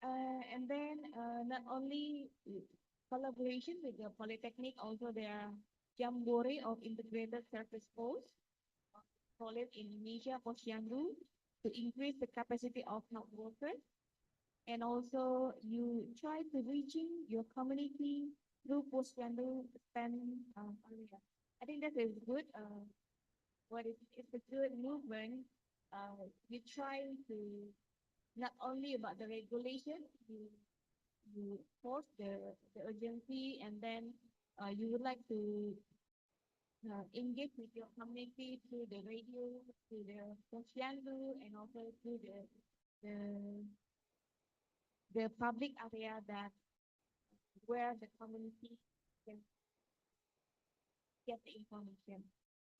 And then not only collaboration with the Polytechnic, also there are Jambore of Integrated Service Post, call it in Indonesia, Posyandu, to increase the capacity of health workers. And also you try to reaching your community through Posyandu spend area. I think that is good. It's a good movement. You try to not only about the regulation, you force the urgency, and then you would like to engage with your community through the radio, through the Posyandu, and also through the public area that where the community can get the information.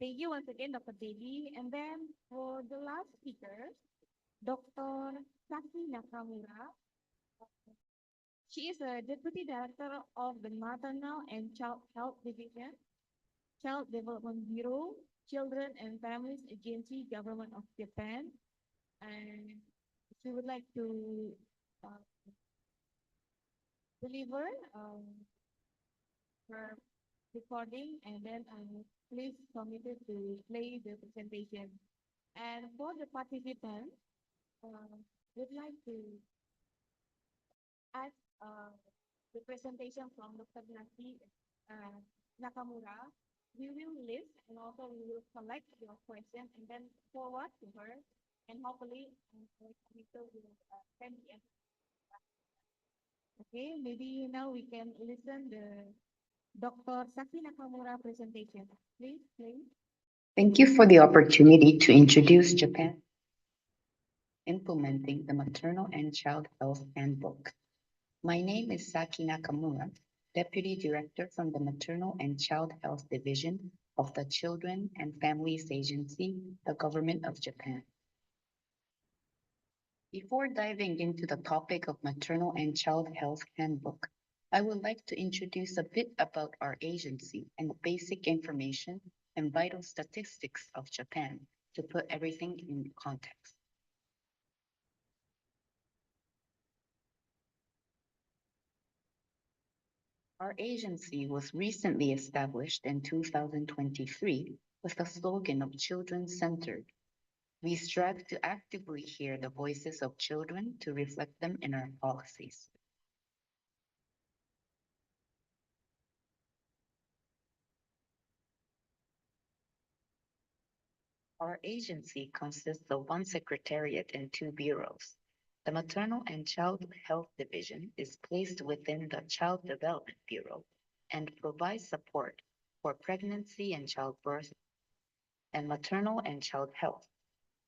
Thank you once again, Dr. Devi. And then for the last speaker, Dr. Saki Nakamura. She is a Deputy Director of the Maternal and Child Health Division, Child Development Bureau, Children and Families Agency, Government of Japan. And she would like to deliver her recording, and then please committed to play the presentation. And for the participants, would like to ask the presentation from Dr. Nakamura. We will list and also we will collect your question and then forward to her, and hopefully our committee will send the answer. Okay, maybe now we can listen the Dr. Saki Nakamura presentation. Please, please. Thank you for the opportunity to introduce Japan implementing the Maternal and Child Health Handbook. My name is Saki Nakamura, Deputy Director from the Maternal and Child Health Division of the Children and Families Agency, the Government of Japan. Before diving into the topic of Maternal and Child Health Handbook, I would like to introduce a bit about our agency and the basic information and vital statistics of Japan to put everything in context. Our agency was recently established in 2023 with the slogan of Children Centered. We strive to actively hear the voices of children to reflect them in our policies. Our agency consists of one secretariat and 2 bureaus. The Maternal and Child Health Division is placed within the Child Development Bureau and provides support for pregnancy and childbirth and maternal and child health,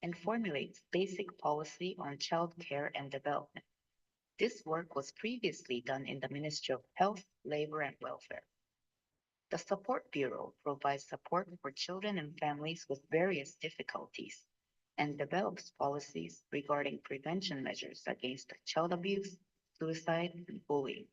and formulates basic policy on child care and development. This work was previously done in the Ministry of Health, Labor, and Welfare. The Support Bureau provides support for children and families with various difficulties and develops policies regarding prevention measures against child abuse, suicide, and bullying.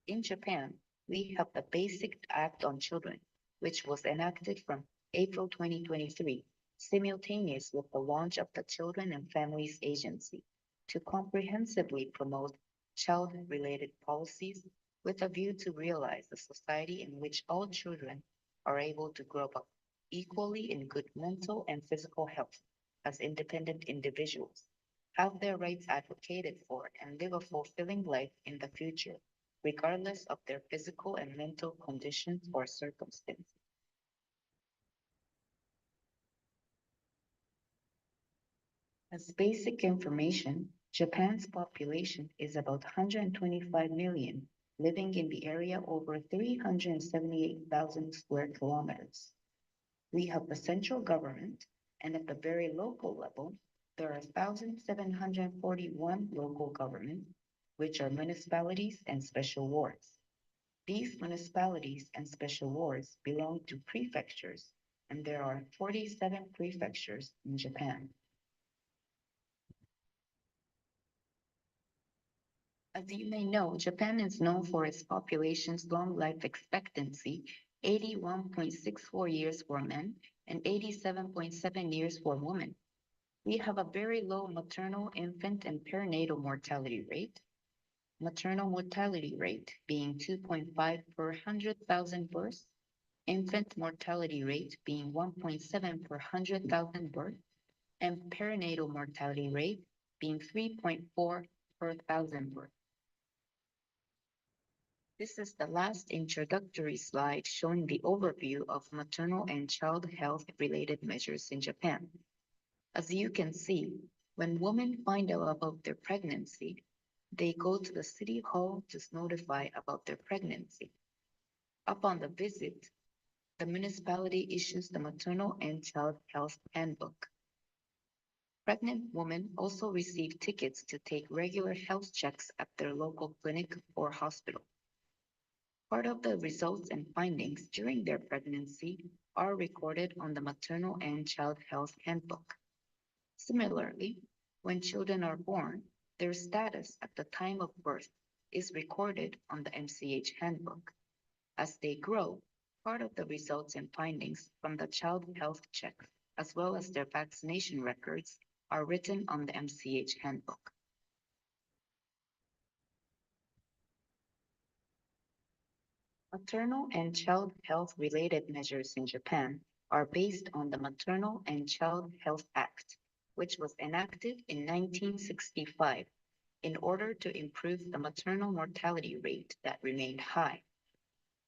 In Japan, we have the Basic Act on Children, which was enacted from April 2023, simultaneous with the launch of the Children and Families Agency, to comprehensively promote child-related policies with a view to realize a society in which all children are able to grow up equally in good mental and physical health as independent individuals, have their rights advocated for, and live a fulfilling life in the future, regardless of their physical and mental conditions or circumstances. As basic information, Japan's population is about 125 million, living in the area over 378,000 square kilometers. We have the central government, and at the very local level, there are 1,741 local governments, which are municipalities and special wards. These municipalities and special wards belong to prefectures, and there are 47 prefectures in Japan. As you may know, Japan is known for its population's long life expectancy, 81.64 years for men and 87.7 years for women. We have a very low maternal, infant, and perinatal mortality rate. Maternal mortality rate being 2.5 per 100,000 births, infant mortality rate being 1.7 per 100,000 births, and perinatal mortality rate being 3.4 per 1,000 births. This is the last introductory slide showing the overview of maternal and child health related measures in Japan. As you can see, when women find out about their pregnancy, they go to the city hall to notify about their pregnancy. Upon the visit, the municipality issues the Maternal and Child Health Handbook. Pregnant women also receive tickets to take regular health checks at their local clinic or hospital. Part of the results and findings during their pregnancy are recorded on the Maternal and Child Health Handbook. Similarly, when children are born, their status at the time of birth is recorded on the MCH Handbook. As they grow, part of the results and findings from the child health check, as well as their vaccination records, are written on the MCH Handbook. Maternal and child health related measures in Japan are based on the Maternal and Child Health Act, which was enacted in 1965 in order to improve the maternal mortality rate that remained high.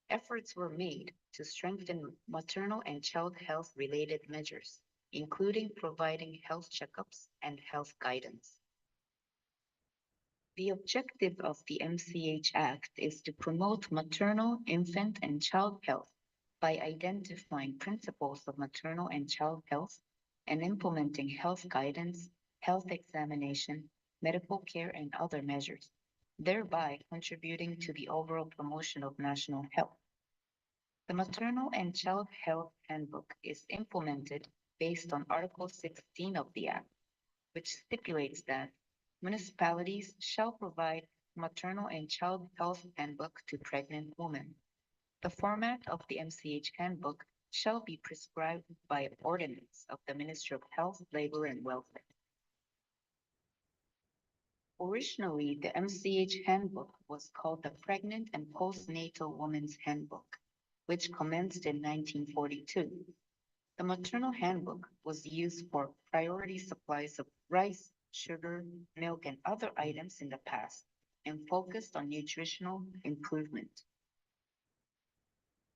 Efforts were made to strengthen maternal and child health related measures, including providing health checkups and health guidance. The objective of the MCH Act is to promote maternal, infant, and child health by identifying principles of maternal and child health and implementing health guidance, health examination, medical care, and other measures, thereby contributing to the overall promotion of national health. The Maternal and Child Health Handbook is implemented based on Article 16 of the Act, which stipulates that municipalities shall provide maternal and child health handbook to pregnant women. The format of the MCH handbook shall be prescribed by ordinance of the Ministry of Health, Labor, and Welfare. Originally, the MCH handbook was called the Pregnant and Postnatal Women's Handbook, which commenced in 1942. The maternal handbook was used for priority supplies of rice, sugar, milk, and other items in the past and focused on nutritional improvement.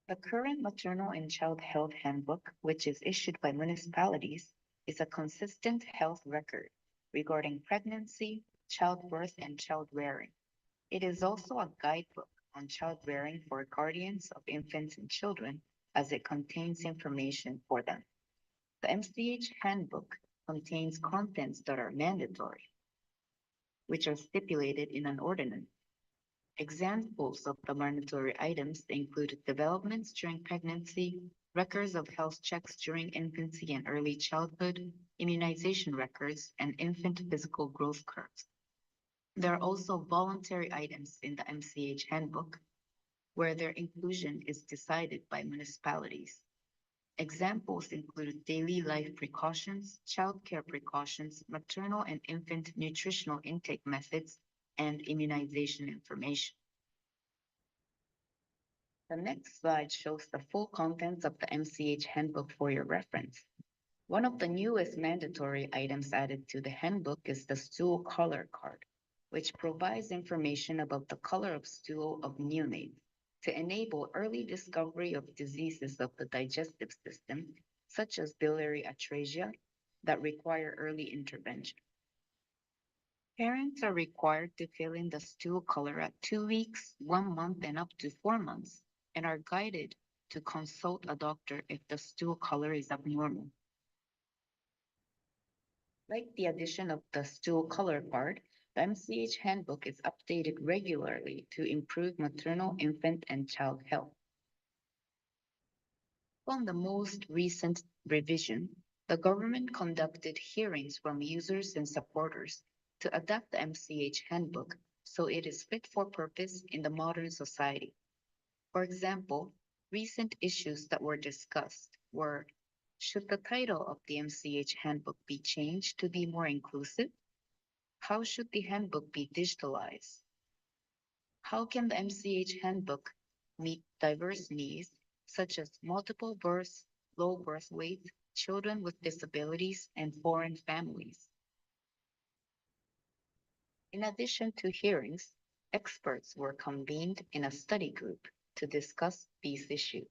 The current Maternal and Child Health Handbook, which is issued by municipalities, is a consistent health record regarding pregnancy, childbirth, and child rearing. It is also a guidebook on child rearing for guardians of infants and children as it contains information for them. The MCH handbook contains contents that are mandatory, which are stipulated in an ordinance. Examples of the mandatory items include developments during pregnancy, records of health checks during infancy and early childhood, immunization records, and infant physical growth curves. There are also voluntary items in the MCH handbook where their inclusion is decided by municipalities. Examples include daily life precautions, childcare precautions, maternal and infant nutritional intake methods, and immunization information. The next slide shows the full contents of the MCH handbook for your reference. One of the newest mandatory items added to the handbook is the stool color card, which provides information about the color of stool of neonates to enable early discovery of diseases of the digestive system, such as biliary atresia, that require early intervention. Parents are required to fill in the stool color at 2 weeks, 1 month, and up to 4 months, and are guided to consult a doctor if the stool color is abnormal. Like the addition of the stool color card, the MCH handbook is updated regularly to improve maternal, infant, and child health. On the most recent revision, the government conducted hearings from users and supporters to adapt the MCH handbook so it is fit for purpose in the modern society. For example, recent issues that were discussed were: should the title of the MCH handbook be changed to be more inclusive? How should the handbook be digitalized? How can the MCH handbook meet diverse needs, such as multiple births, low birth weight, children with disabilities, and foreign families? In addition to hearings, experts were convened in a study group to discuss these issues.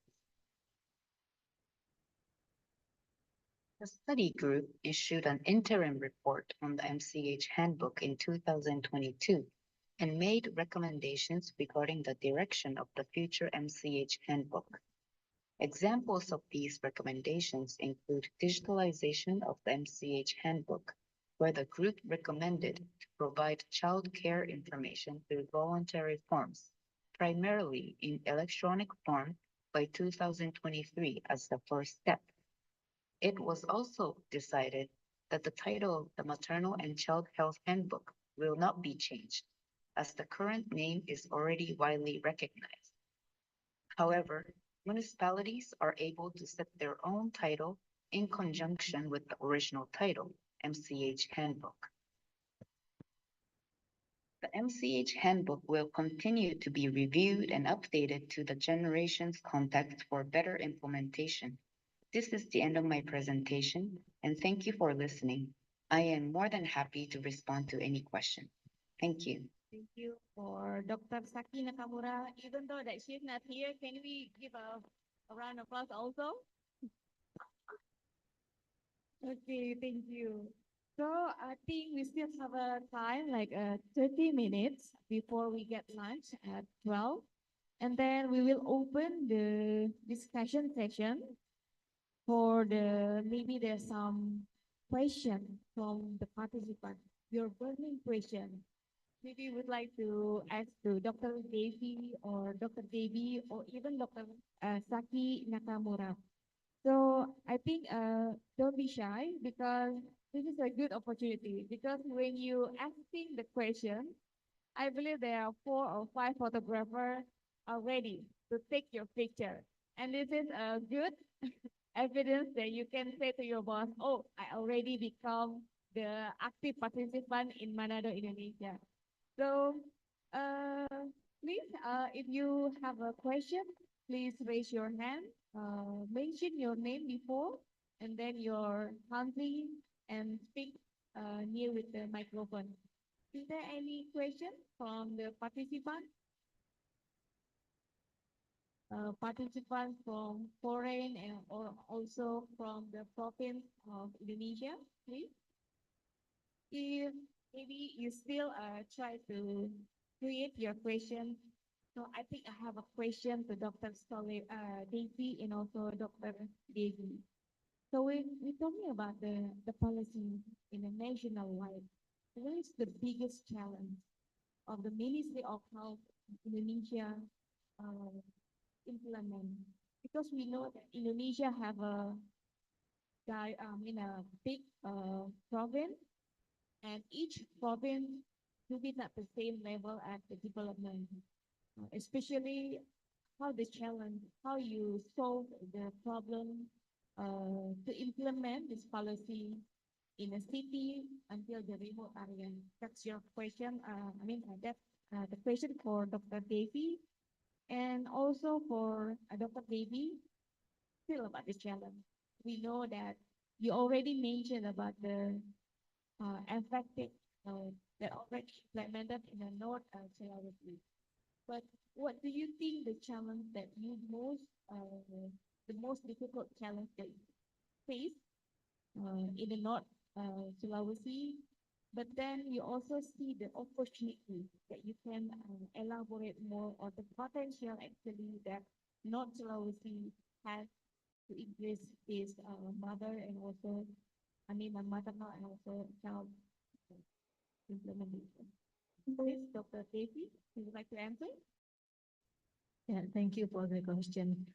The study group issued an interim report on the MCH handbook in 2022 and made recommendations regarding the direction of the future MCH handbook. Examples of these recommendations include digitalization of the MCH handbook, where the group recommended to provide child care information through voluntary forms, primarily in electronic form by 2023 as the first step. It was also decided that the title of the Maternal and Child Health Handbook will not be changed, as the current name is already widely recognized. However, municipalities are able to set their own title in conjunction with the original title, MCH Handbook. The MCH Handbook will continue to be reviewed and updated to the generation's context for better implementation. This is the end of my presentation, and thank you for listening. I am more than happy to respond to any question. Thank you. Thank you for Dr. Saki Nakamura. Even though that she's not here, can we give a round of applause also? Okay, thank you. So I think we still have a time, like 30 minutes before we get lunch at 12. And then we will open the discussion session for maybe there's some question from the participant, your burning question. Maybe would like to ask to Dr. Devi or Dr. Devi or even Dr. Saki Nakamura. So I think don't be shy because this is a good opportunity because when you asking the question, I believe there are 4 or 5 photographers are ready to take your picture. And this is a good evidence that you can say to your boss, oh, I already become the active participant in Manado, Indonesia. So please, if you have a question, please raise your hand, mention your name before, and then your country, and speak near with the microphone. Is there any question from the participant? Participants from foreign and or also from the province of Indonesia, please. If maybe you still try to create your question. So I think I have a question to Dr. Devi and also Dr. Devi. So we're talking about the policy in a national wide. What is the biggest challenge of the Ministry of Health Indonesia implement? Because we know that Indonesia have a big province, and each province will be not the same level at the development, especially how the challenge, how you solve the problem to implement this policy in a city until the remote area. That's your question. That's the question for Dr. Devi, and also for Dr. Devi, still about the challenge. We know that you already mentioned about the effective that already implemented in the North Sulawesi. But what do you think the challenge that you the most difficult challenge that you face in the North Sulawesi? But then you also see the opportunity that you can elaborate more on the potential actually that North Sulawesi has to increase its mother and also, maternal and also child implementation. Please, Dr. Devi, would you like to answer? Yeah, thank you for the question.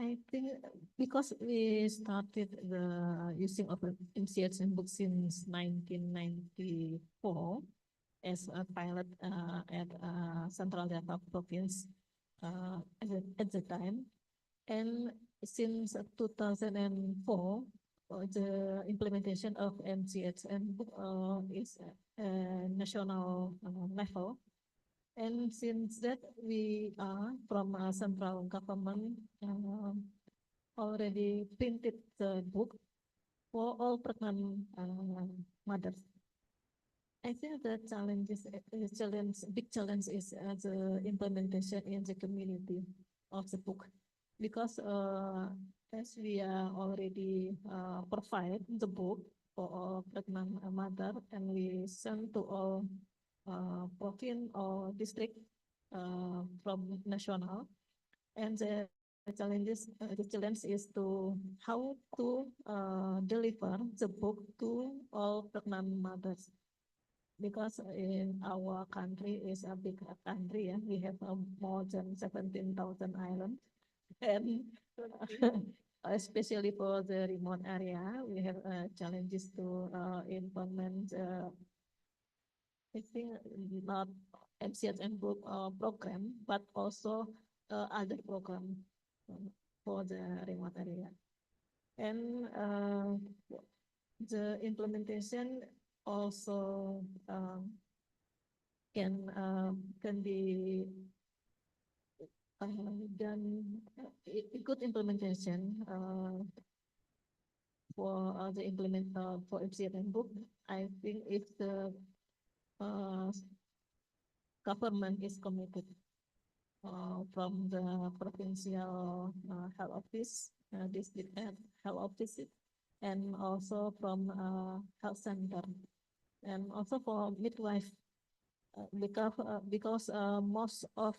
I think because we started the using of MCH Handbook since 1994 as a pilot at Central Java province at the time, and since 2004, the implementation of MCH Handbook is national level. And since that, we are from central government already printed the book for all pregnant mothers. I think the big challenge is the implementation in the community of the book, because as we are already provide the book for all pregnant mother, and we send to all province or district from national, and the challenge is to how to deliver the book to all pregnant mothers, because in our country is a big country, we have more than 17,000 islands, and especially for the remote area, we have challenges to implement. I think not MCH Handbook program, but also other program for the remote area. And the implementation also can be done good implementation for the for FCR Handbook. I think if the government is committed from the provincial health office, district health office, and also from health center, and also for midwife, because most of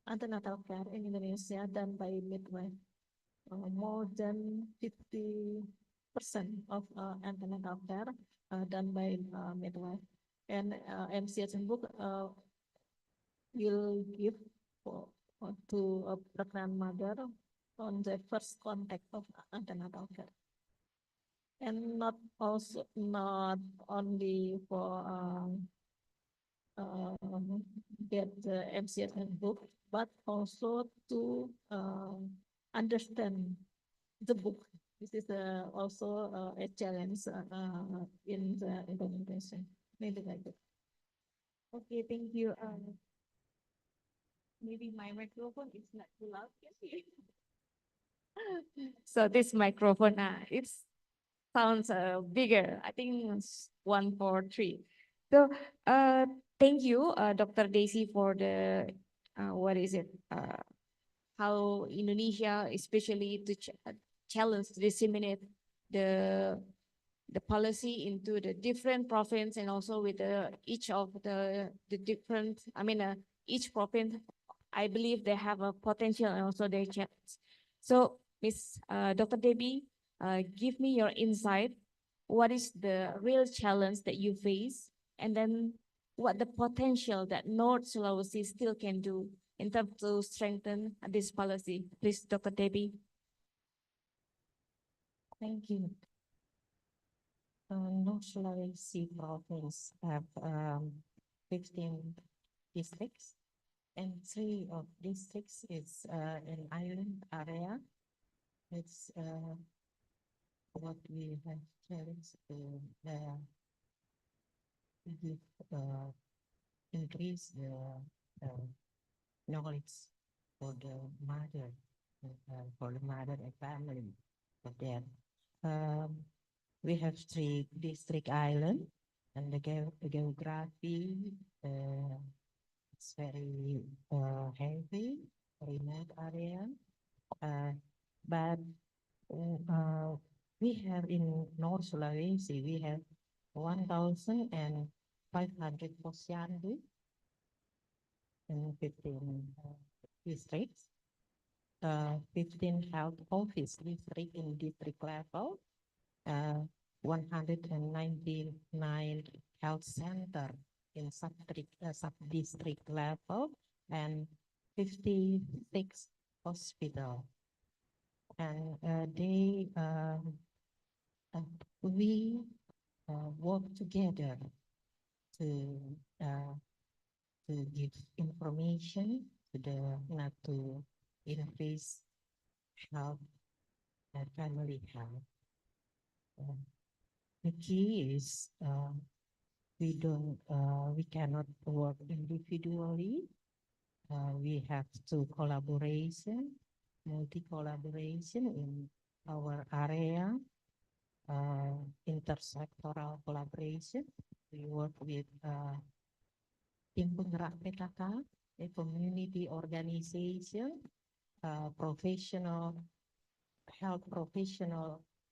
antenatal care in Indonesia done by midwife. More than 50% of antenatal care done by midwife, and MCH Handbook will give to a pregnant mother on the first contact of antenatal care, and not only for get the MCH Handbook, but also to understand the book. This is also a challenge in the implementation. Maybe like that. Okay, thank you. Maybe my microphone is not too loud. So this microphone, it sounds bigger. I think it's 1, 4, 3. So thank you, Dr. Daisy, for the what is it? How Indonesia, especially to challenge to disseminate the policy into the different province, and also with each of the different. I mean, each province, I believe they have a potential and also their challenge. So, Miss Dr. Debbie, give me your insight. What is the real challenge that you face, and then what the potential that North Sulawesi still can do in terms to strengthen this policy? Please, Dr. Debbie. Thank you. North Sulawesi province have 15 districts, and 3 of districts is an island area. It's what we have challenged to give increase the knowledge for the mother, and family of that. We have 3 district island, and the geography it's very heavy, remote area, but we have in North Sulawesi, we have 1,500 posyandu in 15 districts, 15 health office district in district level, 199 health center in sub-district level, and 56 hospital. And we work together to give information to increase health and family health. The key is we cannot work individually. We have to multi-collaboration in our area, intersectoral collaboration. We work with Tim Penggerak PKK, a community organization, health professional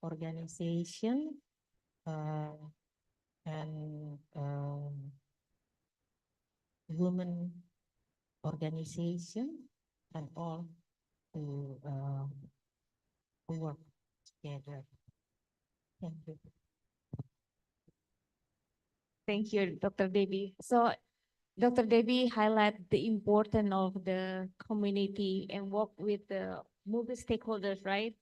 organization, and women organization, and all to work together. Thank you. Thank you, Dr. Debbie. So Dr. Debbie highlight the importance of the community and work with the multi-stakeholders, right?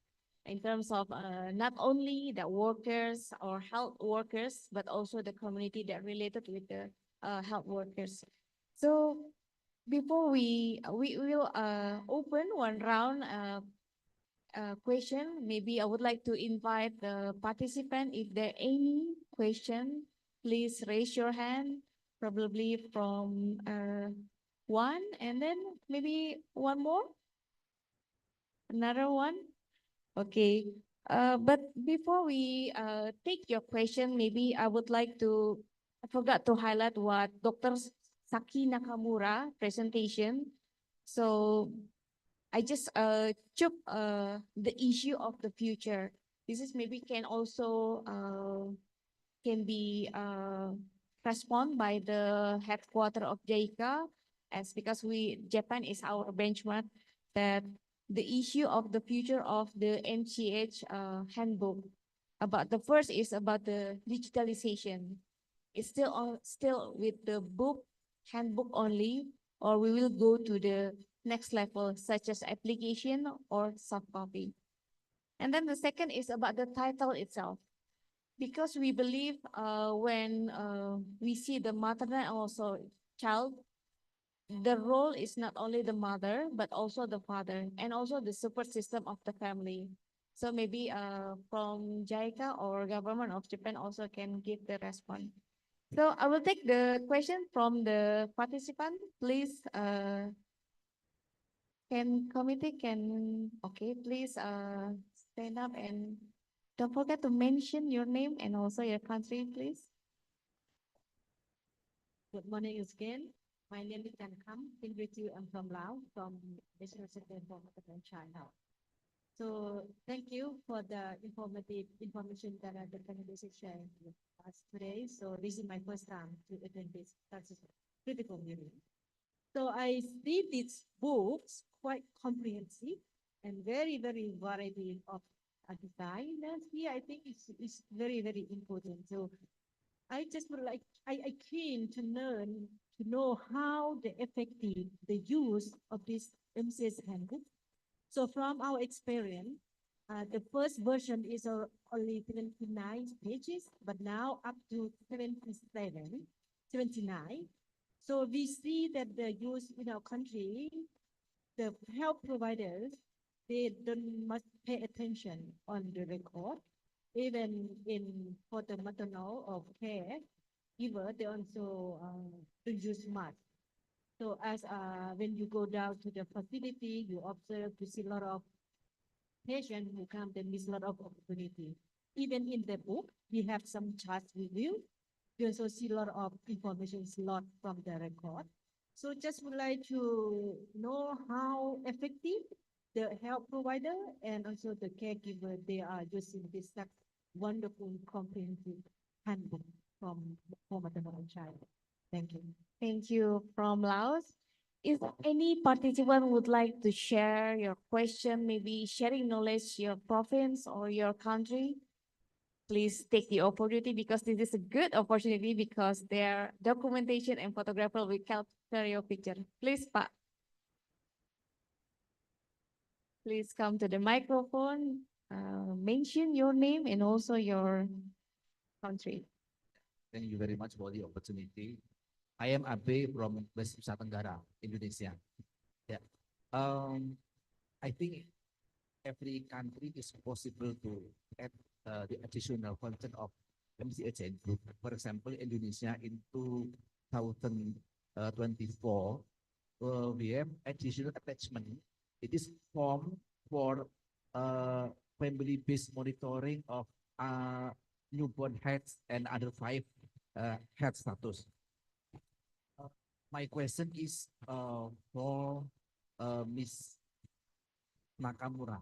In terms of not only the workers or health workers, but also the community that related with the health workers. So before we will open one round question, maybe I would like to invite the participant, if there any question, please raise your hand probably from one, and then maybe one more, another one. Okay. But before we take your question, maybe I would like to, I forgot to highlight what Dr. Saki Nakamura presentation. So I just took the issue of the future. This is maybe can also can be respond by the headquarter of JICA, as because Japan is our benchmark, that the issue of the future of the NCH handbook. About the first is about the digitalization. It's still with the book handbook only, or we will go to the next level, such as application or soft copy. And then the second is about the title itself, because we believe when we see the maternal and also child, the role is not only the mother, but also the father and also the support system of the family. So maybe from JICA or government of Japan also can give the response. So I will take the question from the participant. Please, please stand up and don't forget to mention your name and also your country, please. Good morning again. My name is Tan Kam. In with you, I'm from Laos, from National Center for Maternal and Child Health. So thank you for the informative information that the panelists is sharing with us today. So this is my first time to attend this critical meeting. So I see these books quite comprehensive and very, very variety of design. And here I think it's very, very important. So I just would like, I keen to know how the effective, the use of this MCS handbook. So from our experience, the first version is only 79 pages, but now up to 79. So we see that the use in our country, the health providers, they don't must pay attention on the record. Even for the maternal or care giver, they also don't use much. So as when you go down to the facility, you observe to see a lot of patients who come, they miss a lot of opportunity. Even in the book, we have some charts review. We also see a lot of information, a lot from the record. So just would like to know how effective the health provider and also the caregiver, they are using this wonderful comprehensive handbook for maternal and child. Thank you. Thank you. From Laos, if any participant would like to share your question, maybe sharing knowledge, your province or your country, please take the opportunity, because this is a good opportunity, because their documentation and photographer will capture your picture. Please, Pak. Please come to the microphone, mention your name and also your country. Thank you very much for the opportunity. I am Abe from West Nusa Tenggara, Indonesia. Yeah. I think every country is possible to add the additional content of MCH handbook. For example, Indonesia in 2024, we have additional attachment. It is formed for family-based monitoring of newborn heads and other 5 health status. My question is for Ms. Nakamura.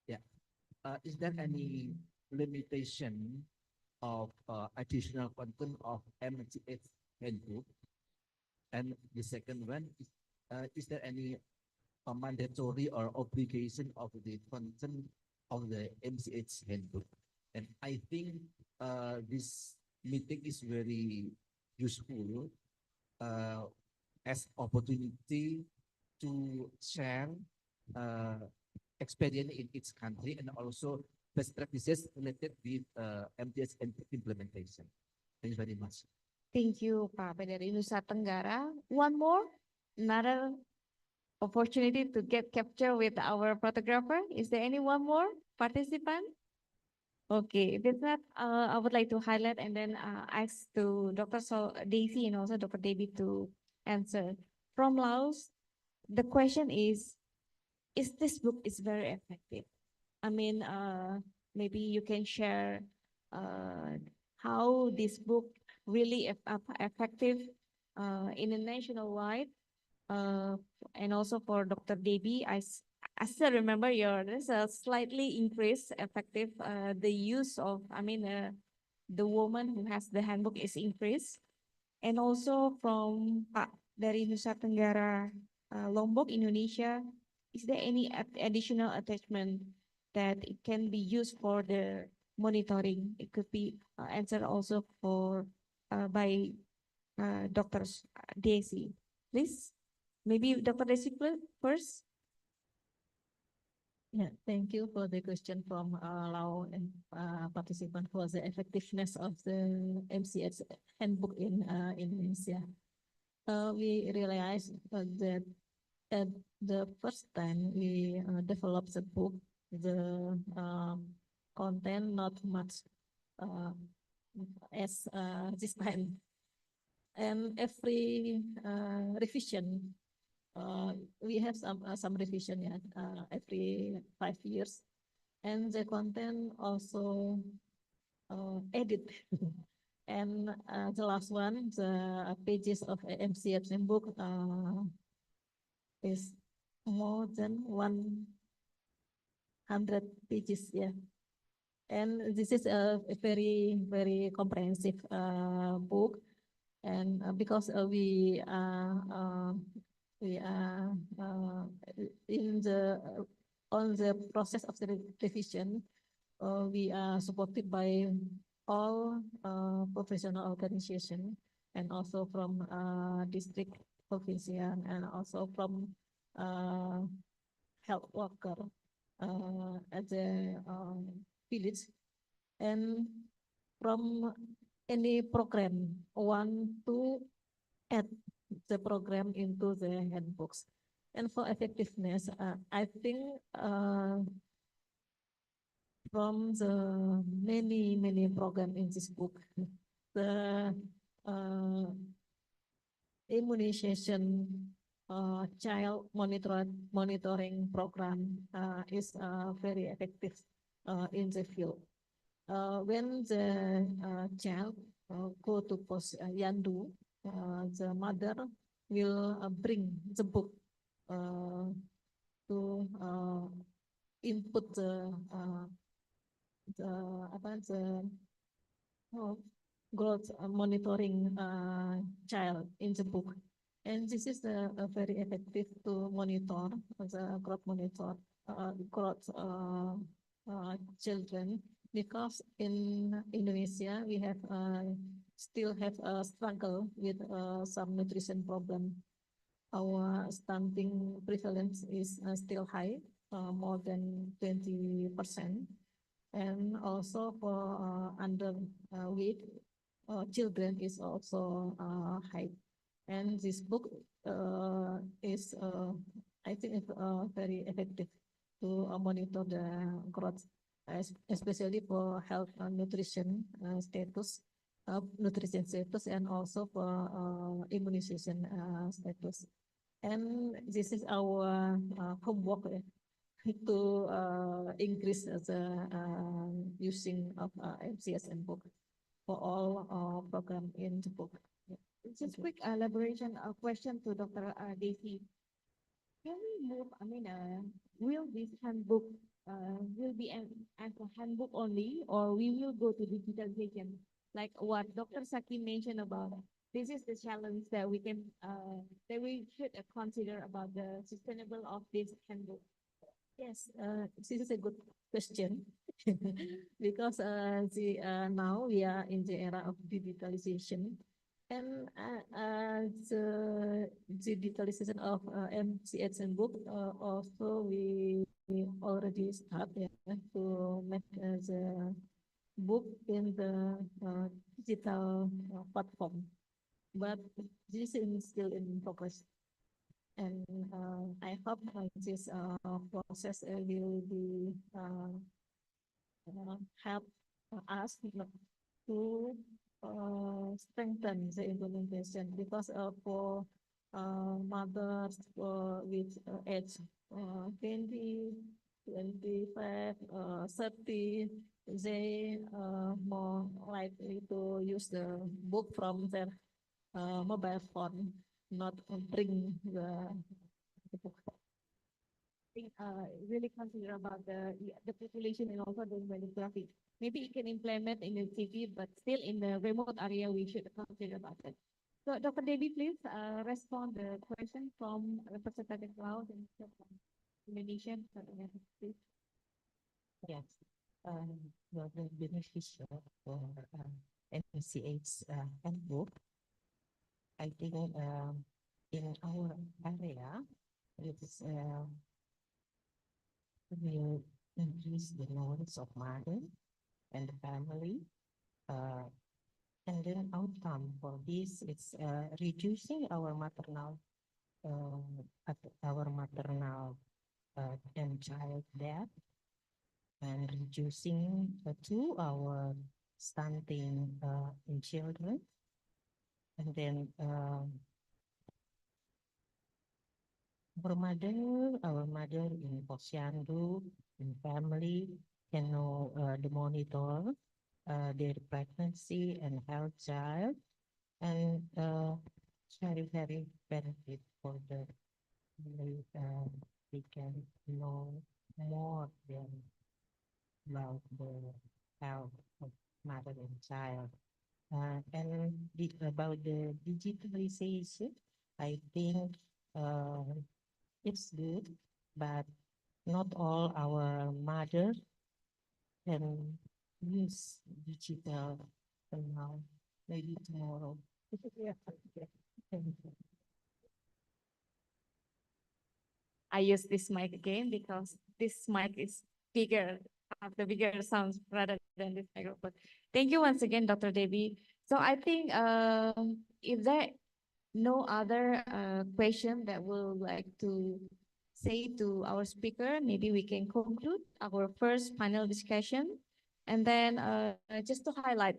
Yeah. Is there any limitation of additional content of MCH handbook? And the second one is there any mandatory or obligation of the content of the MCH handbook? And I think this meeting is very useful as opportunity to share experience in each country and also best practices related with MTS and implementation. Thank you very much. Thank you, Pak dari Nusa Tenggara. One more, another opportunity to get captured with our photographer. Is there any one more participant? Okay, with that, I would like to highlight and then ask to Dr. Daisy and also Dr. Debbie to answer. From Laos, the question is this book is very effective? I mean, maybe you can share how this book really effective in a national wide, uh, and also for Dr. Debbie, I still remember there's a slightly increased effective the use of, I mean, the woman who has the handbook is increased, and also from Pak dari Nusa Tenggara, Lombok, Indonesia, is there any additional attachment that it can be used for the monitoring? It could be answered also for by Dr. Daisy. Please, maybe Dr. Daisy first. Yeah, thank you for the question from Lau and participant for the effectiveness of the MCS handbook in Indonesia. We realized that at the first time we developed the book, the content not much as this time, and every revision. We have some revision, yeah, every 5 years, and the content also edit. And the last one, the pages of MCF book is more than 100 pages, yeah. And this is a very comprehensive book, and because we are in the on the process of the revision, we are supported by all professional organization and also from district, provincial, and also from health worker at the village, and from any program want to add the program into the handbooks. And for effectiveness, I think from the many program in this book, the immunization child monitoring program is very effective in the field. When the child go to post Yandu, the mother will bring the book to input the growth monitoring child in the book, and this is a very effective to monitor the growth children, because in Indonesia we have still have a struggle with some nutrition problem. Our stunting prevalence is still high, more than 20%, and also for underweight children is also high. And this book is, I think, very effective to monitor the growth, especially for health and nutrition status, and also for immunization status. And this is our homework to increase the using of MCS and book for all program in the book. Yeah. Just quick elaboration question to Dr. Daisy. Can we move, I mean, will this handbook will be an handbook only, or we will go to digitalization? Like what Dr. Saki mentioned about, this is the challenge that we can, that we should consider about the sustainable of this handbook. Yes, this is a good question because now we are in the era of digitalization, and the digitalization of MCS and book also we already start, yeah, to make the book in the digital platform, but this is still in progress. And I hope this process will be help us to strengthen the implementation because for mothers with age 20, 25, 30, they more likely to use the book from their mobile phone, not bring the book. I think really consider about the population and also the demographic. Maybe it can implement in the city, but still in the remote area, we should consider about it. So, Dr. Debbie, please respond the question from Representative Laos and from Indonesian. Please. Yes, the beneficial for MCH handbook. I think in our area, it is will increase the knowledge of mother and the family. And then outcome for this is reducing our maternal and child death, and reducing 2 hour stunting in children, and then our mother in posyandu, in family, can know the monitor their pregnancy and health child, and very, very benefit for the they can know more than about the health of mother and child. And about the digitalization, I think it's good, but not all our mothers can use digital now. Maybe tomorrow. Yeah. Thank you. I use this mic again because this mic is bigger, have the bigger sounds rather than this microphone. Thank you once again, Dr. Debbie. So I think if there no other question that we'll like to say to our speaker, maybe we can conclude our first panel discussion. And then just to highlight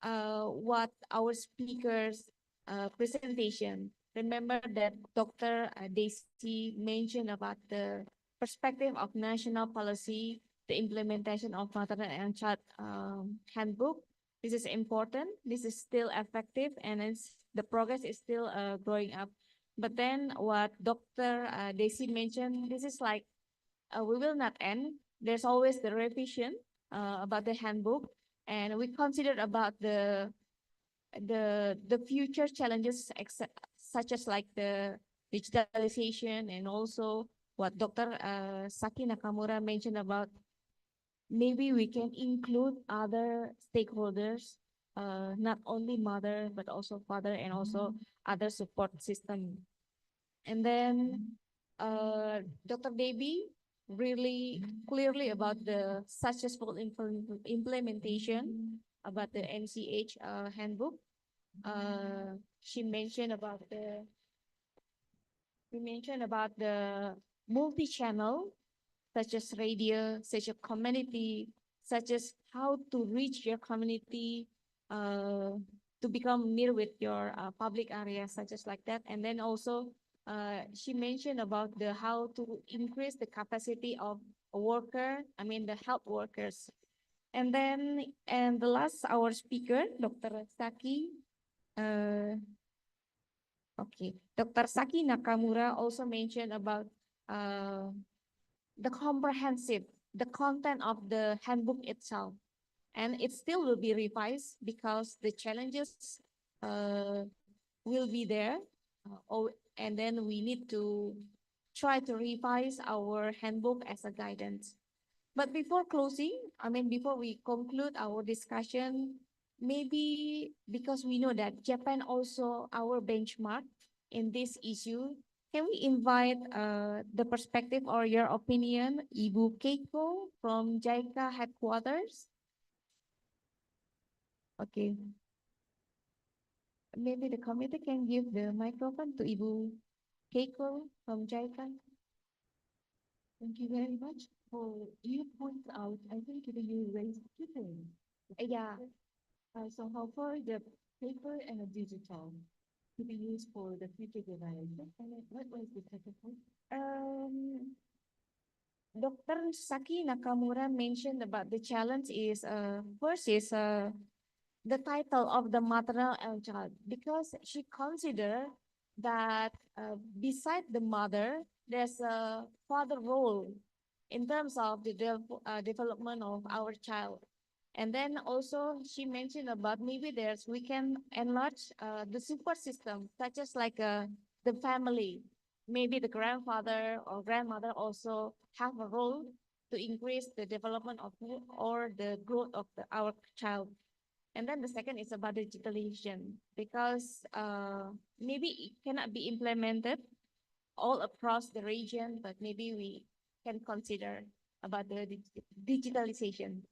what our speakers presentation. Remember that Dr. Desi mentioned about the perspective of national policy, the implementation of maternal and child handbook. This is important. This is still effective, and the progress is still growing up. But then what Dr. Desi mentioned, this is like we will not end. There's always the revision about the handbook, and we considered about the future challenges such as like the digitalization, and also what Dr. Saki Nakamura mentioned about maybe we can include other stakeholders, not only mother but also father and also other support system. And then Dr. Debbie really clearly about the successful implementation about the MCH handbook. She mentioned about the multi-channel, such as radio, such a community, such as how to reach your community, to become near with your public area, such as like that. And then also she mentioned about the how to increase the capacity of a worker, the health workers. And then, and the last, our speaker, Dr. Saki, Dr. Saki Nakamura also mentioned about the comprehensive, the content of the handbook itself. And it still will be revised because the challenges will be there. And then we need to try to revise our handbook as a guidance. But before closing, before we conclude our discussion, maybe because we know that Japan also our benchmark in this issue, can we invite the perspective or your opinion, Ibu Keiko from JICA headquarters? Okay. Maybe the committee can give the microphone to Ibu Keiko from JICA. Thank you very much. You point out, I think you raised two things. Yeah. So how far the paper and the digital to be used for the future generation? And then what was the second point? Dr. Saki Nakamura mentioned about the challenge is first is the title of the maternal and child, because she consider that beside the mother there's a father role in terms of the development of our child. And then also she mentioned about maybe there's we can enlarge the support system, such as like the family. Maybe the grandfather or grandmother also have a role to increase the development of or the growth of our child. And then the second is about digitalization, because maybe it cannot be implemented all across the region, but maybe we can consider about the digitalization.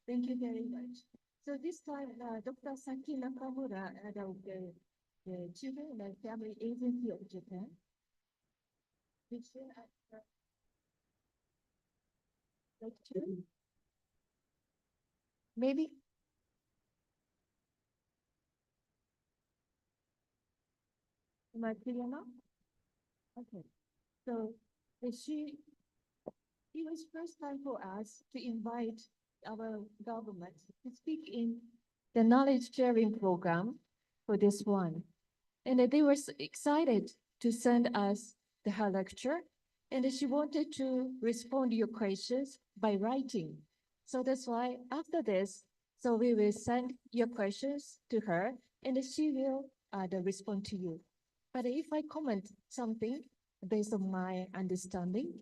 Thank you very much. So this time, Dr. Saki Nakamura, the Children and Family Agency of Japan, which lecture. Maybe. Am I clear now? Okay. So she, it was first time for us to invite our government to speak in the knowledge sharing program for this one. And they were excited to send us her lecture. And she wanted to respond to your questions by writing. So that's why after this, so we will send your questions to her and she will respond to you. But if I comment something based on my understanding,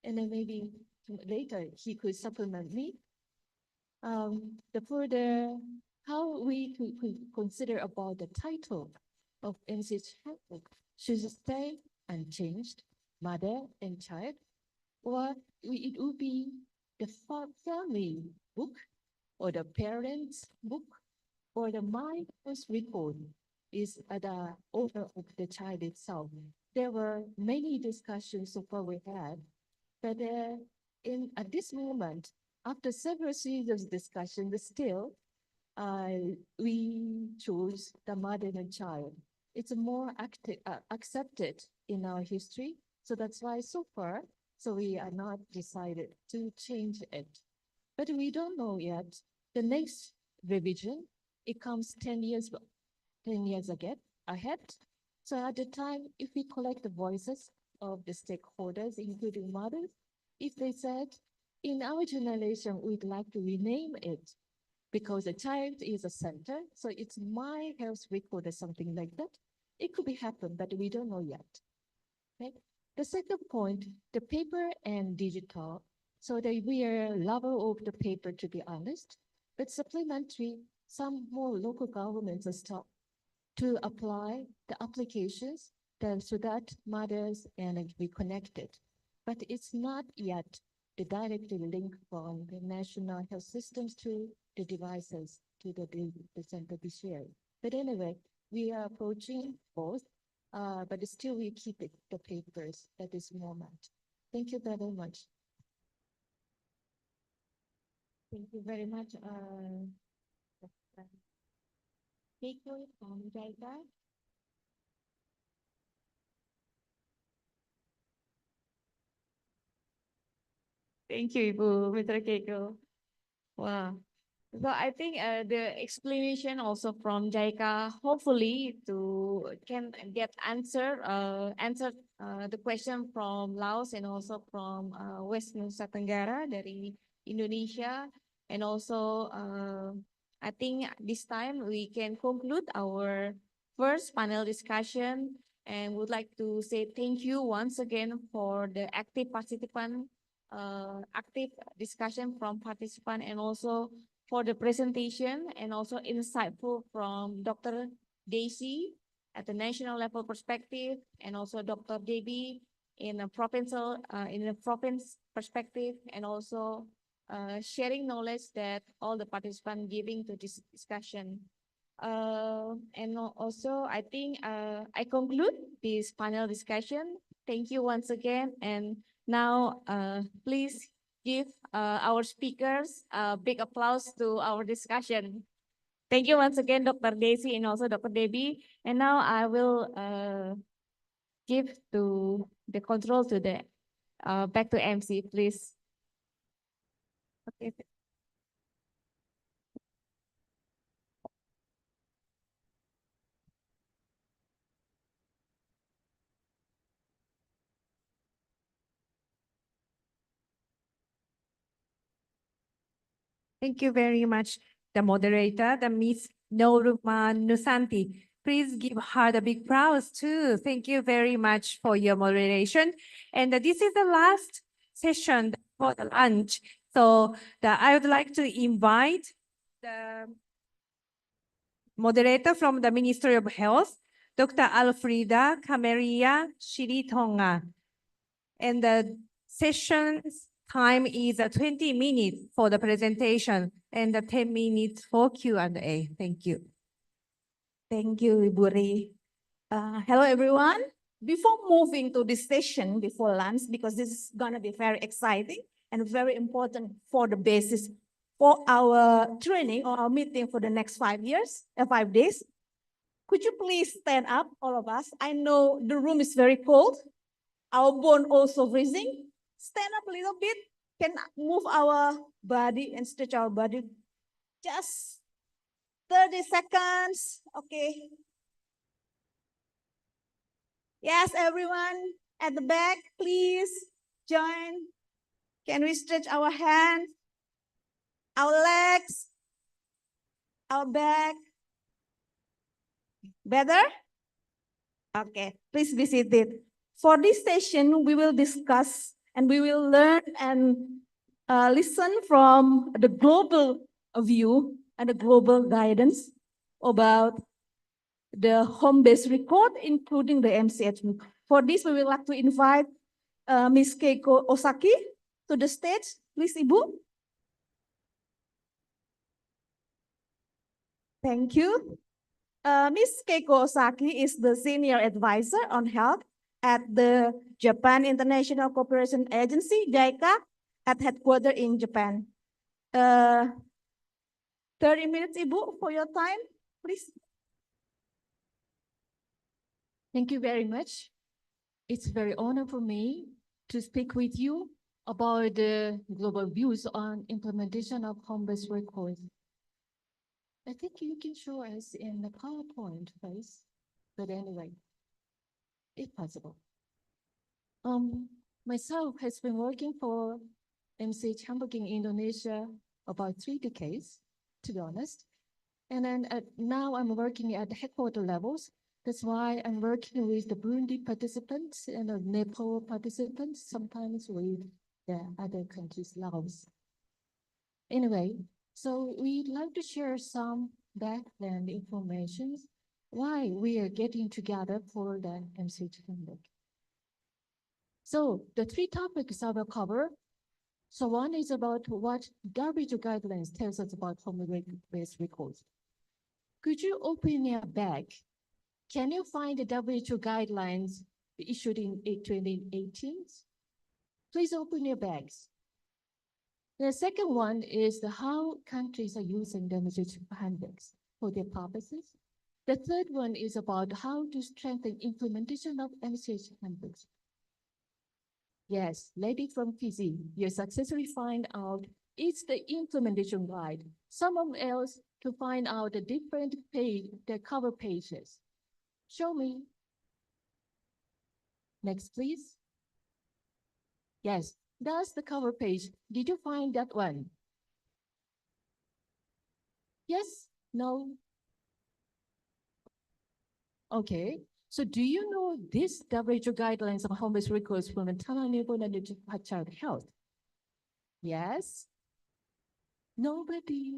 and then maybe later he could supplement me, the further how we could consider about the title of NCH Handbook should stay unchanged, mother and child, or it would be the family book or the parents book or the my first report is the owner of the child itself. There were many discussions so far we had, but at this moment, after several series of discussion, still we chose the mother and child. It's more accepted in our history. So that's why so far, so we are not decided to change it. But we don't know yet. The next revision, it comes 10 years ahead. So at the time, if we collect the voices of the stakeholders, including mothers, if they said, in our generation, we'd like to rename it because the child is a center, so it's my health record or something like that. It could be happen, but we don't know yet. Okay? The second point, the paper and digital. So that we are level of the paper, to be honest, but supplementary, some more local governments are start to apply the applications so that mothers and be connected. But it's not yet the direct link from the national health systems to the devices to the center be shared. But anyway, we are approaching both, but still we keep the papers at this moment. Thank you very much. Thank you very much, Keiko from JICA. Thank you, Ibu, Mr. Keiko. Wow. So I think the explanation also from JICA hopefully can get answered the question from Laos and also from West Nusa Tenggara dari Indonesia, and also I think this time we can conclude our first panel discussion, and would like to say thank you once again for the active discussion from participant, and also for the presentation and also insightful from Dr. Daisy at the national level perspective, and also Dr. Debbie in a province perspective, and also sharing knowledge that all the participants giving to this discussion. And also I think I conclude this panel discussion. Thank you once again, and now please give our speakers a big applause to our discussion. Thank you once again, Dr. Desi and also Dr. Debbie. And now I will give to the control to the back to MC, please. Okay. Thank you very much, the moderator, the Miss Noruma Nusanti. Please give her the big applause too. Thank you very much for your moderation. And this is the last session for the lunch. So I would like to invite the moderator from the Ministry of Health, Dr. Alfreda Cameria Shiritonga. And the session's time is 20 minutes for the presentation and 10 minutes for Q&A. Thank you. Thank you, Ibu Ri. Hello, everyone. Before moving to this session before lunch, because this is going to be very exciting and very important for the basis for our training or our meeting for the next 5 days, could you please stand up, all of us? I know the room is very cold. Our bone also freezing. Stand up a little bit. Can move our body and stretch our body. Just 30 seconds. Okay. Yes, everyone at the back, please join. Can we stretch our hands, our legs, our back? Better? Okay, please be seated. For this session, we will discuss and we will learn and listen from the global view and the global guidance about the home-based record, including the MCH. For this, we would like to invite Ms. Keiko Osaki to the stage. Please, Ibu. Thank you. Ms. Keiko Osaki is the Senior Advisor on Health at the Japan International Cooperation Agency, JICA, at headquarters in Japan. 30 minutes, Ibu, for your time, please. Thank you very much. It's a very honor for me to speak with you about the global views on implementation of home-based records. I think you can show us in the PowerPoint, please. But anyway, if possible. Myself has been working for MCH Handbook in Indonesia about 3 decades, to be honest. And then now I'm working at the headquarter levels. That's why I'm working with the Burundi participants and the Nepal participants, sometimes with the other countries' Laos. Anyway, so we'd like to share some background information why we are getting together for the MCH Handbook. So the 3 topics I will cover. So one is about what WHO guidelines tells us about home-based records. Could you open your bag? Can you find the WHO guidelines issued in 2018? Please open your bags. The second one is how countries are using the MCH handbooks for their purposes. The third one is about how to strengthen implementation of MCH handbooks. Yes, lady from Fiji, you successfully find out it's the implementation guide. Someone else to find out the different page, the cover pages. Show me. Next, please. Yes, that's the cover page. Did you find that one? Yes? No? Okay. So do you know this WHO guidelines on home-based records for maternal, newborn, and child health? Yes? Nobody.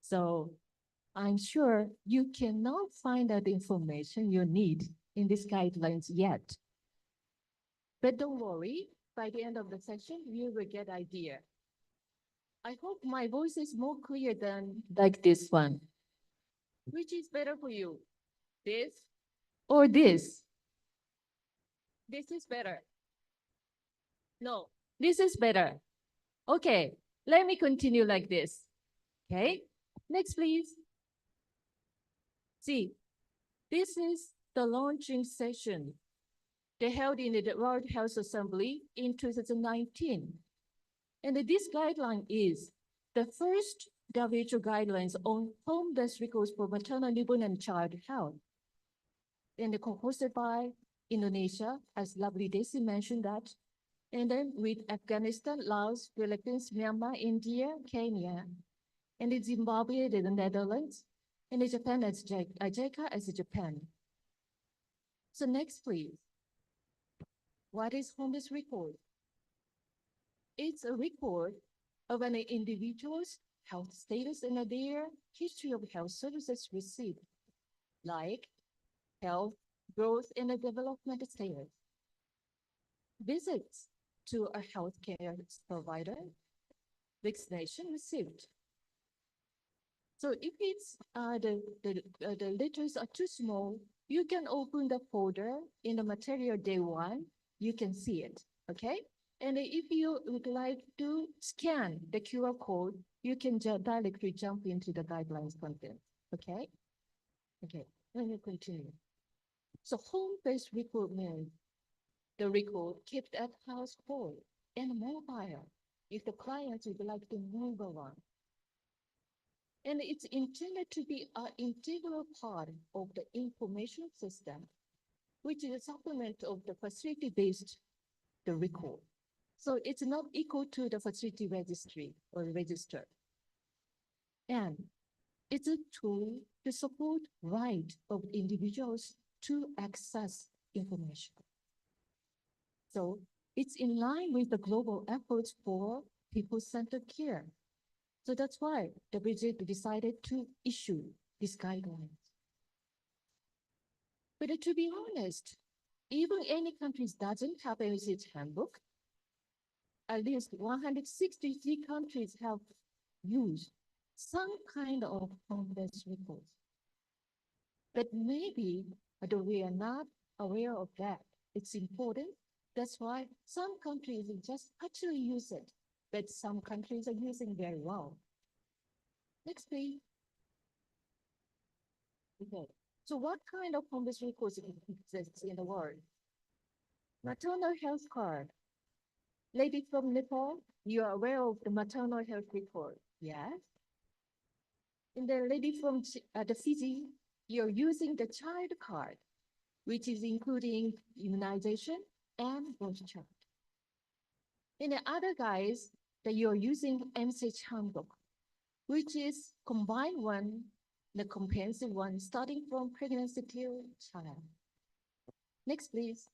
So I'm sure you cannot find out the information you need in these guidelines yet. But don't worry, by the end of the session, you will get idea. I hope my voice is more clear than like this one. Which is better for you? This or this? This is better. No, this is better. Okay, let me continue like this. Okay, next please. See, this is the launching session they held in the World Health Assembly in 2019. And this guideline is the first WHO guidelines on home-based records for maternal, newborn, and child health. And co-hosted by Indonesia, as lovely Daisy mentioned that, and then with Afghanistan, Laos, Philippines, Myanmar, India, Kenya, and in Zimbabwe, the Netherlands, and in Japan as JICA as Japan. So next, please. What is home-based record? It's a record of an individual's health status and their history of health services received, like health, growth, and development status, visits to a healthcare provider, vaccination received. So if it's the letters are too small, you can open the folder in the material day one, you can see it, okay? And if you would like to scan the QR code, you can directly jump into the guidelines content, okay? Okay, let me continue. So home-based record means the record kept at household and mobile if the client would like to move around. And it's intended to be an integral part of the information system, which is a supplement of the facility-based the record. So it's not equal to the facility registry or register. And it's a tool to support right of individuals to access information. So it's in line with the global efforts for people-centered care. So that's why WJ decided to issue these guidelines. But to be honest, even any countries doesn't have a usage handbook, at least 163 countries have used some kind of home-based records. But maybe, although we are not aware of that, it's important. That's why some countries just actually use it, but some countries are using very well. Next please. Okay, so what kind of home-based records exists in the world? Maternal health card. Lady from Nepal, you are aware of the maternal health record, yes? And the lady from the Fiji, you're using the child card, which is including immunization and birth chart. And the other guys that you're using MCH Handbook, which is combined one, the comprehensive one, starting from pregnancy till child. Next, please.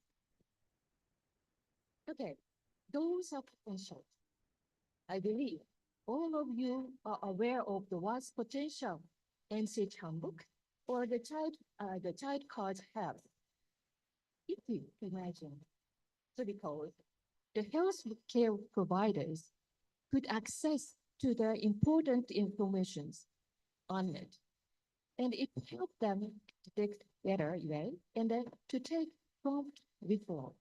Okay, those are potentials. I believe all of you are aware of the what's potential MCH Handbook or the child cards have. If you imagine, so because the health care providers could access to the important information on it, and it helped them detect better, right? And then to take prompt referral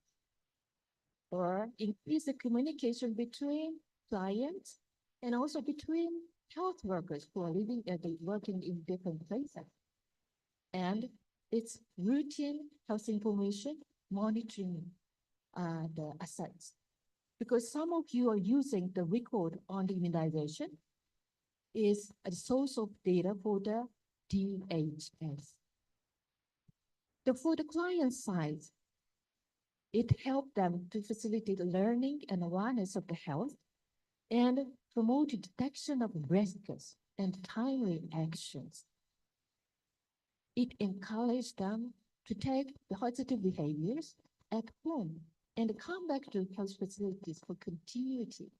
or increase the communication between clients and also between health workers who are living and working in different places. And it's routine health information monitoring the assets. Because some of you are using the record on the immunization is a source of data for the DHS. For the client side, it helped them to facilitate learning and awareness of the health and promote detection of risks and timely actions. It encouraged them to take positive behaviors at home and come back to health facilities for continuity.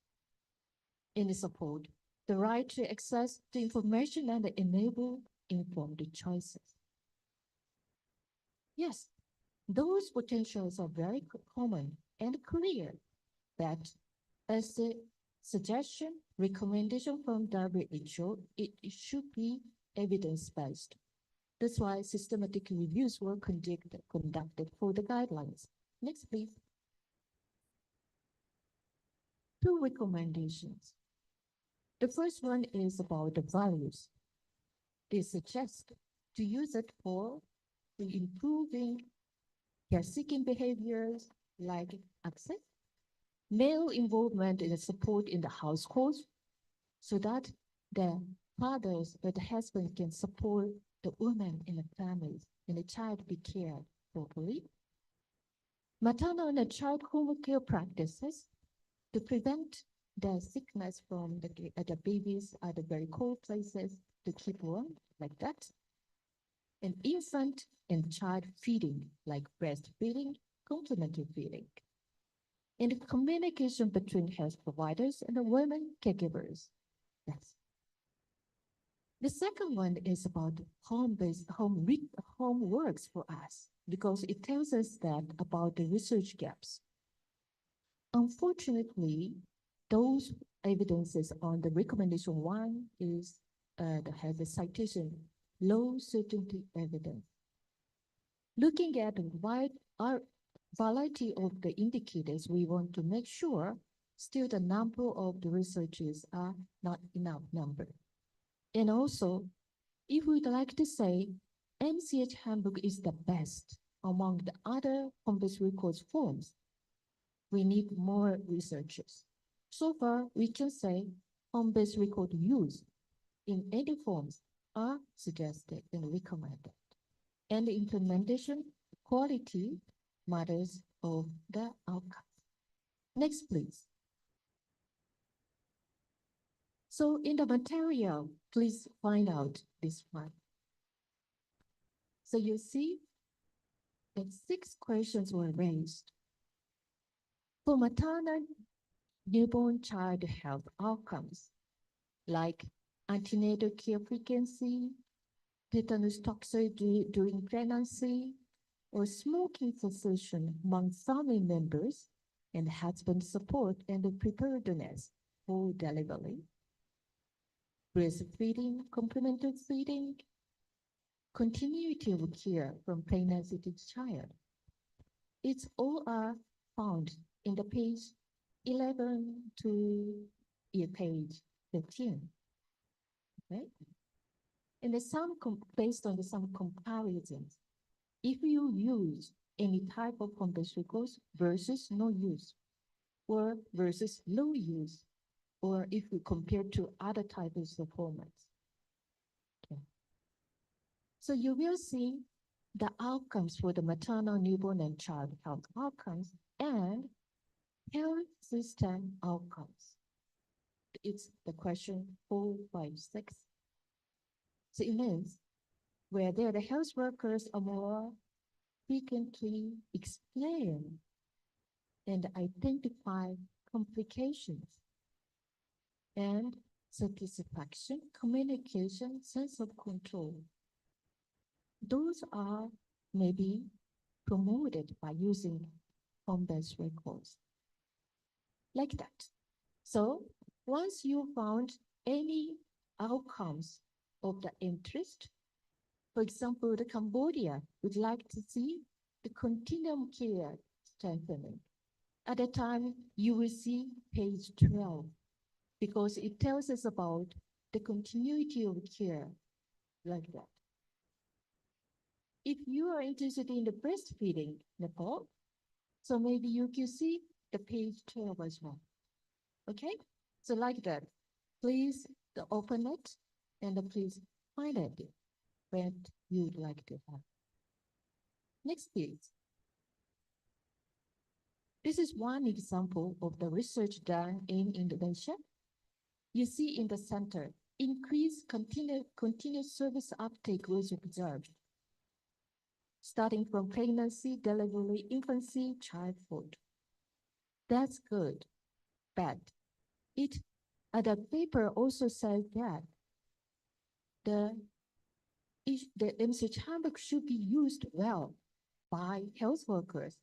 And support the right to access to information and enable informed choices. Yes, those potentials are very common and clear that as a suggestion, recommendation from WHO, it should be evidence-based. That's why systematic reviews were conducted for the guidelines. Next, please. two recommendations. The first one is about the values. They suggest to use it for improving care-seeking behaviors like access, male involvement and support in the households, so that the fathers or the husband can support the woman in the families and the child be cared properly. Maternal and child home care practices to prevent the sickness from the babies at the very cold places to keep warm like that. And infant and child feeding like breastfeeding, complementary feeding. And the communication between health providers and the women caregivers. Yes. The second one is about home-based home works for us because it tells us that about the research gaps. Unfortunately, those evidences on the recommendation one is has a citation, low certainty evidence. Looking at our variety of the indicators, we want to make sure still the number of the researchers are not enough number. And also, if we'd like to say MCH Handbook is the best among the other home-based records forms, we need more researchers. So far, we can say home-based record use in any forms are suggested and recommended. And the implementation quality matters of the outcome. Next, please. So in the material, please find out this one. So you see that 6 questions were raised. For maternal newborn child health outcomes, like antenatal care frequency, tetanus toxoid during pregnancy, or smoking cessation among family members, and husband support and the preparedness for delivery, breastfeeding, complementary feeding, continuity of care from pregnancy to child. It's all are found in the page 11 to page 15. Okay? And the based on some comparisons, if you use any type of home-based records versus no use, or versus low use, or if we compare to other types of formats. Okay. So you will see the outcomes for the maternal, newborn, and child health outcomes and health system outcomes. It's the question 4, 5, 6. So it means where there the health workers are more frequently explain and identify complications and satisfaction, communication, sense of control. Those are maybe promoted by using home-based records. Like that. So once you found any outcomes of the interest, for example, the Cambodia would like to see the continuum care strengthening. At that time, you will see page 12, because it tells us about the continuity of care, like that. If you are interested in the breastfeeding, Nepal, so maybe you can see the page 12 as well. Okay? So like that, please open it and please find it what you'd like to have. Next please. This is one example of the research done in Indonesia. You see in the center, increased continuous service uptake was observed, starting from pregnancy, delivery, infancy, childhood. That's good, but the paper also said that the MCH handbook should be used well by health workers,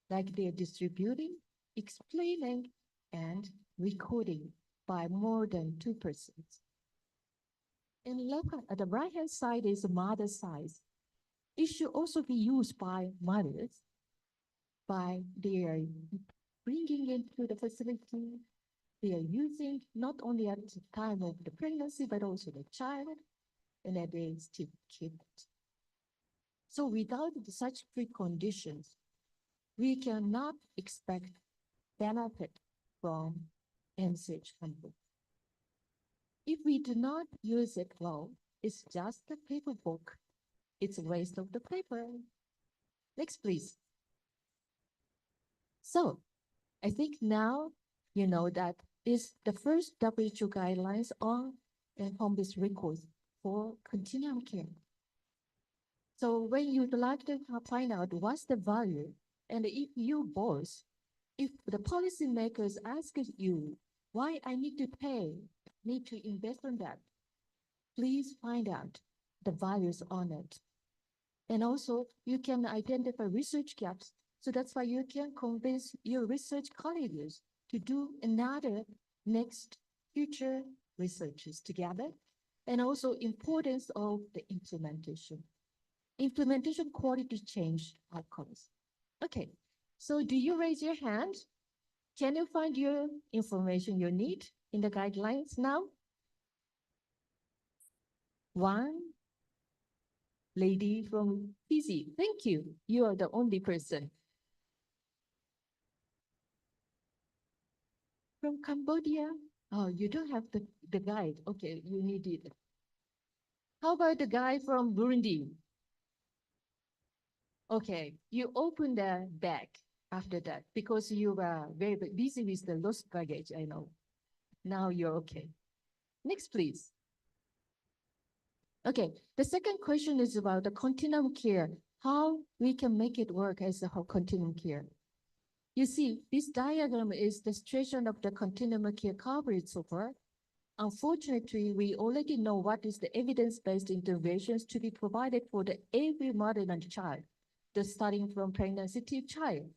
like they're distributing, explaining, and recording by more than 2 persons. And look at the right-hand side is the mother size. It should also be used by mothers by their bringing into the facility they are using not only at the time of the pregnancy, but also the child, and that they still keep it. So without such preconditions, we cannot expect benefit from MCH Handbook. If we do not use it well, it's just a paper book. It's a waste of the paper. Next, please. So I think now you know that is the first WHO guidelines on home-based records for continuum care. So when you'd like to find out what's the value, and if you both, if the policymakers ask you why I need to pay, need to invest on that, please find out the values on it. And also you can identify research gaps. So that's why you can convince your research colleagues to do another next future researches together. And also importance of the implementation. Implementation quality change outcomes. Okay, so do you raise your hand? Can you find your information you need in the guidelines now? One lady from Fiji, thank you. You are the only person. From Cambodia, oh, you don't have the guide. Okay, you need it. How about the guy from Burundi? Okay, you open the bag after that because you were very busy with the lost baggage, I know. Now you're okay. Next, please. Okay, the second question is about the continuum care, how we can make it work as a whole continuum care. You see, this diagram is the situation of the continuum care coverage so far. Unfortunately, we already know what is the evidence-based interventions to be provided for the every mother and child, the starting from pregnancy to child.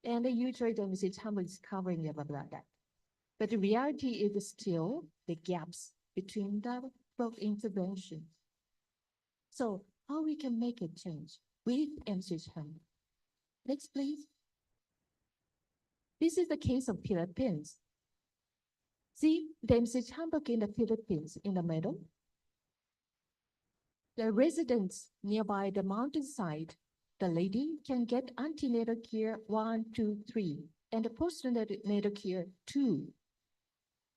And the usually the message is covering about that. But the reality is still the gaps between the both interventions. So how we can make a change with MCH Handbook? Next, please. This is the case of Philippines. See the MCH Handbook in the Philippines in the middle. The residents nearby the mountainside, the lady can get antenatal care 1, 2, 3, and the postnatal care 2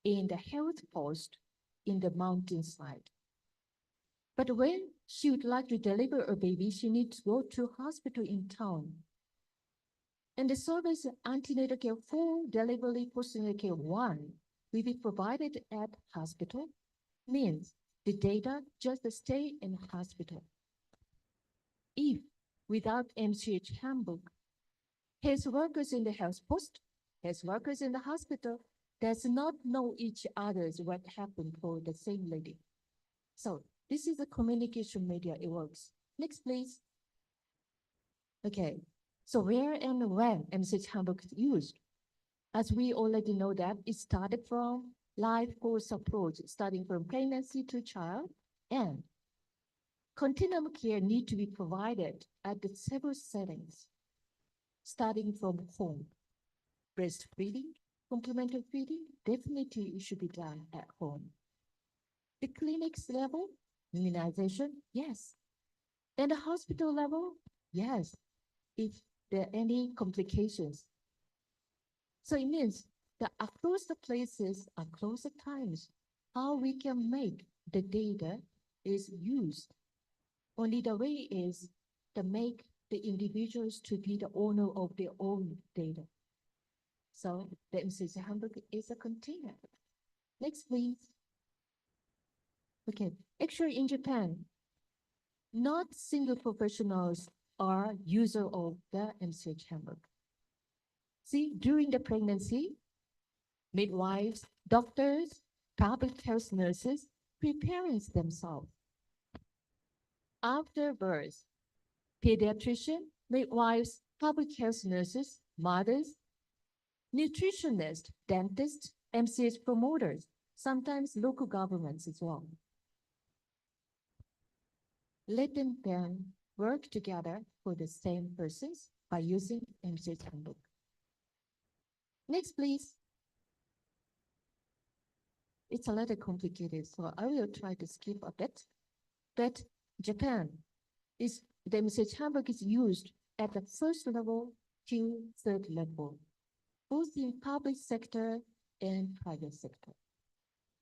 in the health post in the mountainside. But when she would like to deliver a baby, she needs to go to hospital in town. And the service antenatal care 4, delivery postnatal care 1 will be provided at hospital, means the data just stay in hospital. If without MCH Handbook, health workers in the health post, health workers in the hospital does not know each other's what happened for the same lady. So this is the communication media, it works. Next, please. Okay, so where and when MCH Handbook is used? As we already know that it started from life course approach, starting from pregnancy to child, and continuum care need to be provided at the several settings, starting from home. Breastfeeding, complementary feeding, definitely it should be done at home. The clinics level, immunization, yes. And the hospital level, yes, if there are any complications. So it means that across the places, across the times, how we can make the data is used. Only the way is to make the individuals to be the owner of their own data. So the MCH Handbook is a container. Next, please. Okay, actually in Japan, not single professionals are user of the MCH Handbook. See, during the pregnancy, midwives, doctors, public health nurses preparing themselves. After birth, pediatrician, midwives, public health nurses, mothers, nutritionists, dentists, MCH promoters, sometimes local governments as well. Let them then work together for the same persons by using MCH Handbook. Next, please. It's a little complicated, so I will try to skip a bit. But Japan is the message handbook is used at the first level to third level, both in public sector and private sector.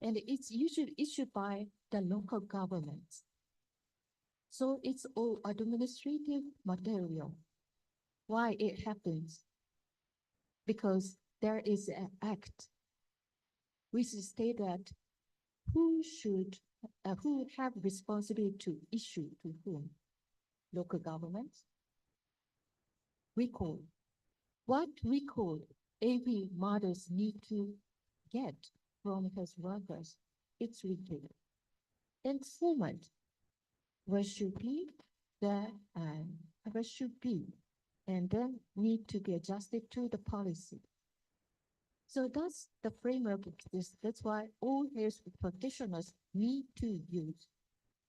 And it's usually issued by the local governments. So it's all administrative material. Why it happens? Because there is an act which states that who have responsibility to issue to whom? Local governments. Record. What record every mothers need to get from his workers? It's written. And format. What should be there and what should be, and then need to be adjusted to the policy. So that's the framework exists. That's why all health practitioners need to use,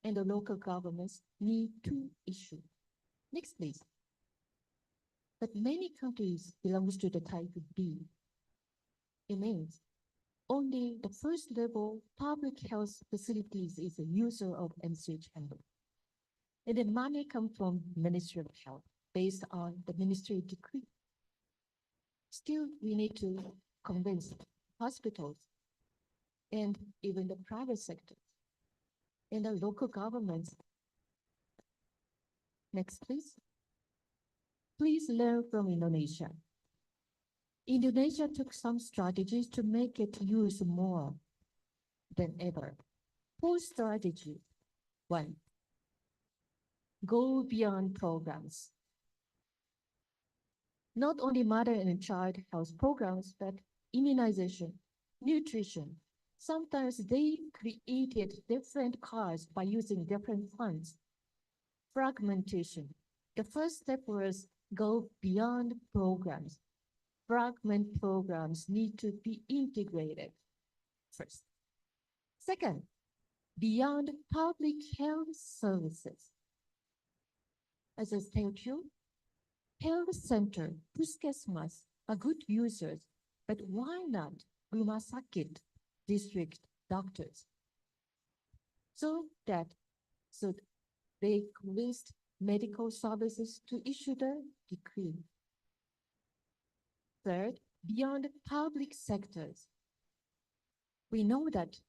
and the local governments need to issue. Next, please. But many countries belongs to the type B. It means only the first level public health facilities is a user of MCH handbook. And the money comes from Ministry of Health based on the ministry decree. Still, we need to convince hospitals and even the private sector and the local governments. Next, please. Please learn from Indonesia. Indonesia took some strategies to make it use more than ever. 4 strategies. 1. Go beyond programs. Not only mother and child health programs, but immunization, nutrition. Sometimes they created different cards by using different funds. Fragmentation. The first step was go beyond programs. Fragment programs need to be integrated first. Second, beyond public health services. As I told you, health center, puskesmas are good users, but why not rumah sakit district doctors? So they convinced medical services to issue the decree. Third, beyond public sectors. We know that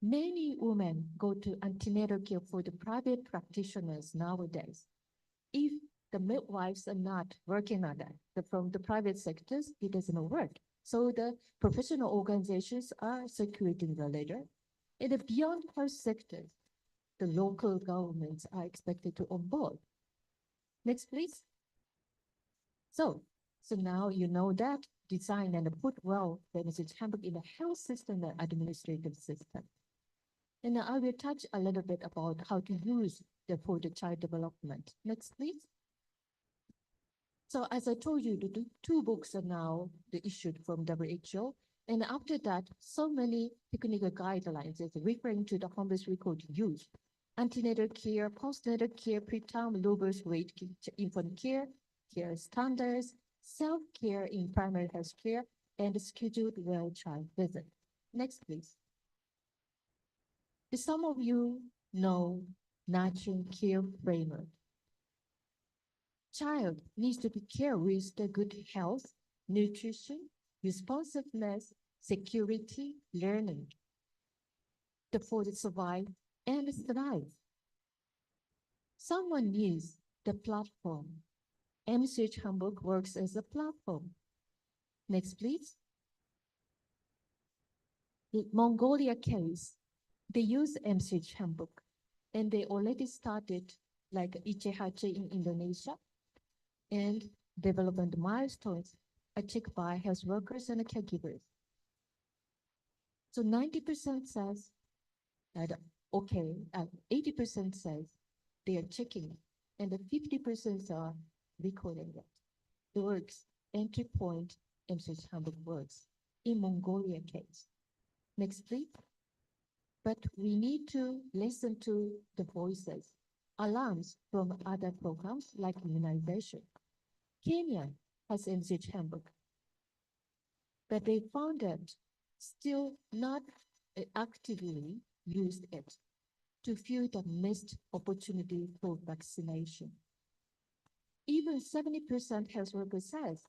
many women go to antenatal care for the private practitioners nowadays. If the midwives are not working on that, from the private sectors, it doesn't work. So the professional organizations are circulating the letter. In the beyond health sectors, the local governments are expected to onboard. Next, please. So now you know that design and put well the message handbook in the health system and administrative system. And I will touch a little bit about how to use for the child development. Next, please. So as I told you, the 2 books are now issued from WHO. And after that, so many technical guidelines is referring to the homeless record use. Antenatal care, postnatal care, preterm low birth weight infant care, care standards, self-care in primary health care, and scheduled well child visit. Next, please. Some of you know nurturing care framework. Child needs to be cared with the good health, nutrition, responsiveness, security, learning. For the survive and thrive. Someone needs the platform. MCH Handbook works as a platform. Next, please. The Mongolia case, they use MCH Handbook, and they already started like ICHC in Indonesia, and development milestones are checked by health workers and caregivers. So 90% says that okay, 80% says they are checking, and the 50% are recording it. The works, entry point, MCH Handbook works in Mongolia case. Next, please. But we need to listen to the voices, alarms from other programs like immunization. Kenya has MCH Handbook, but they found that still not actively used it to fill the missed opportunity for vaccination. Even 70% health workers says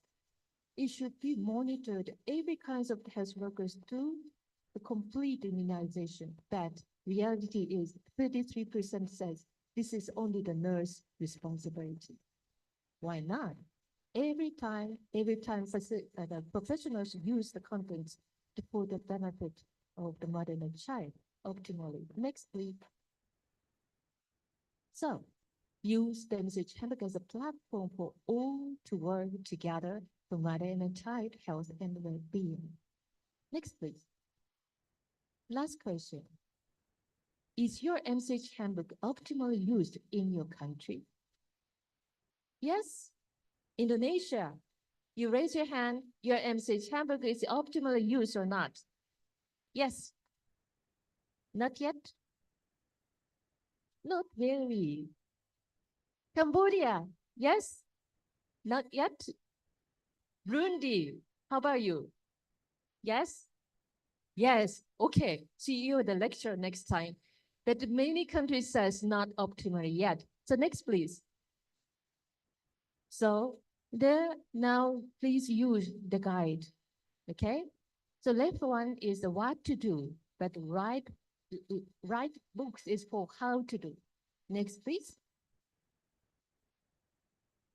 it should be monitored every kinds of health workers to the complete immunization. But reality is 33% says this is only the nurse responsibility. Why not? Every time the professionals use the contents for the benefit of the mother and child optimally. Next, please. So, use the message handbook as a platform for all to work together for mother and child health and well-being. Next, please. Last question. Is your message handbook optimally used in your country? Yes? Indonesia, you raise your hand, your message handbook is optimally used or not? Yes? Not yet? Not very. Cambodia, yes? Not yet? Burundi, how about you? Yes? Yes, okay. See you at the lecture next time. But many countries says not optimally yet. So next, please. So there now, please use the guide, okay? So left one is the what to do, but right books is for how to do. Next, please.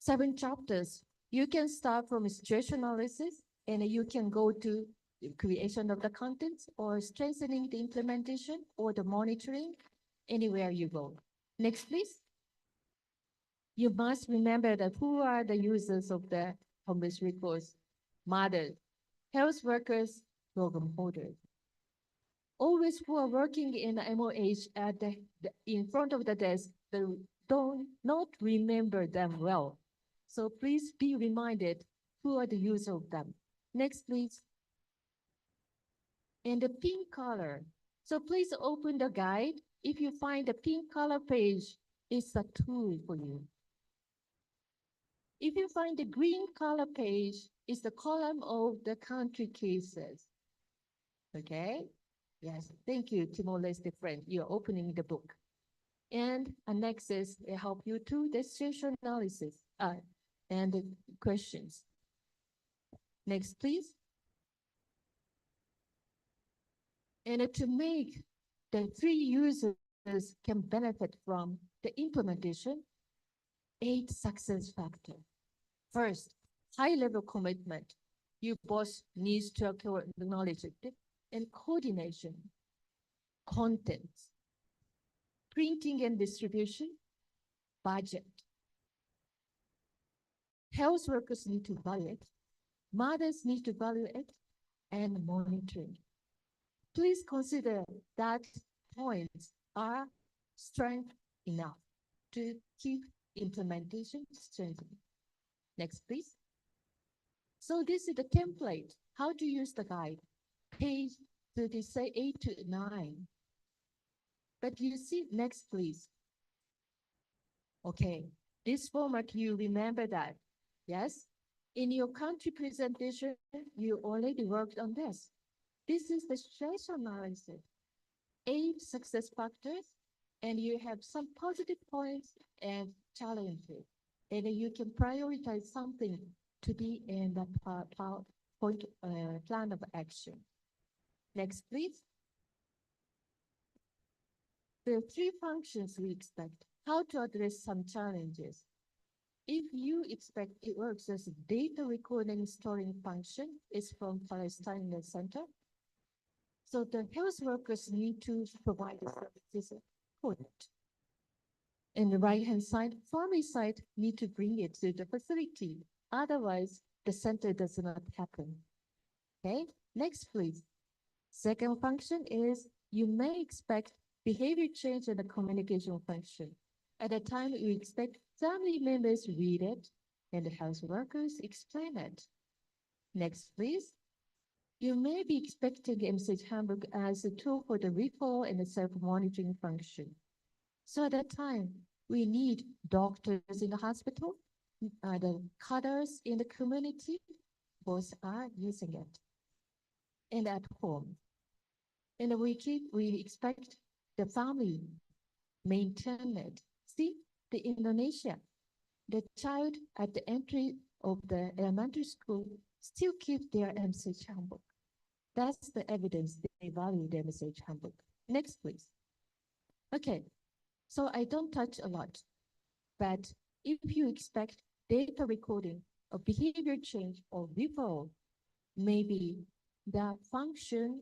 7 chapters. You can start from situation analysis and you can go to creation of the contents or strengthening the implementation or the monitoring anywhere you go. Next, please. You must remember that who are the users of the homeless records? Mothers, health workers, program holders. Always who are working in the MOH at in front of the desk, they don't not remember them well. So please be reminded who are the users of them. Next, please. And the pink color. So please open the guide. If you find the pink color page, it's a tool for you. If you find the green color page, it's the column of the country cases. Okay? Yes, thank you, Timor-Leste friend. You're opening the book. And annexes help you to the situation analysis and the questions. Next, please. And to make the 3 users can benefit from the implementation, 8 success factors. First, high-level commitment. You both need to acknowledge it and coordination, content, printing and distribution, budget. Health workers need to value it, mothers need to value it, and monitoring. Please consider that points are strength enough to keep implementation strengthening. Next, please. So this is the template. How to use the guide. Page 38 to 9. But you see, next, please. Okay, this format, you remember that, yes? In your country presentation, you already worked on this. This is the stress analysis. 8 success factors, and you have some positive points and challenges. And you can prioritize something to be in the plan of action. Next, please. There are 3 functions we expect. How to address some challenges. If you expect it works as a data recording storing function is from Palestine Center. So the health workers need to provide the services for it. In the right-hand side, family side need to bring it to the facility. Otherwise, the center does not happen. Okay, next, please. Second function is you may expect behavior change in the communication function. At the time, you expect family members read it and the health workers explain it. Next, please. You may be expecting MSH Handbook as a tool for the recall and the self-monitoring function. So at that time, we need doctors in the hospital, the cutters in the community, both are using it. And at home. And we expect the family maintain it. See, the Indonesia, the child at the entry of the elementary school still keep their message handbook. That's the evidence they value their message handbook. Next, please. Okay, so I don't touch a lot, but if you expect data recording of behavior change or referral, maybe the function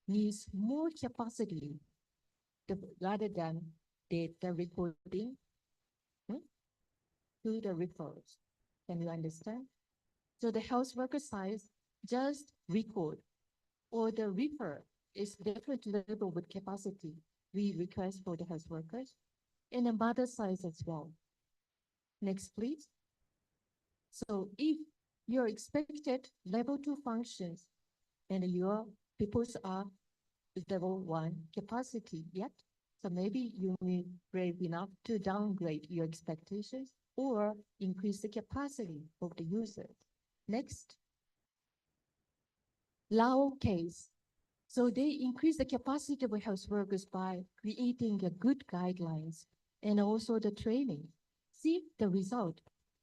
needs more capacity rather than data recording to the referrals. Can you understand? So the health worker size just record or the refer is different level with capacity we request for the health workers and the mother size as well. Next, please. So if your expected level 2 functions and your peoples are level 1 capacity yet, so maybe you may be brave enough to downgrade your expectations or increase the capacity of the users. Next, Lao case. So they increase the capacity of health workers by creating a good guidelines and also the training. See the result.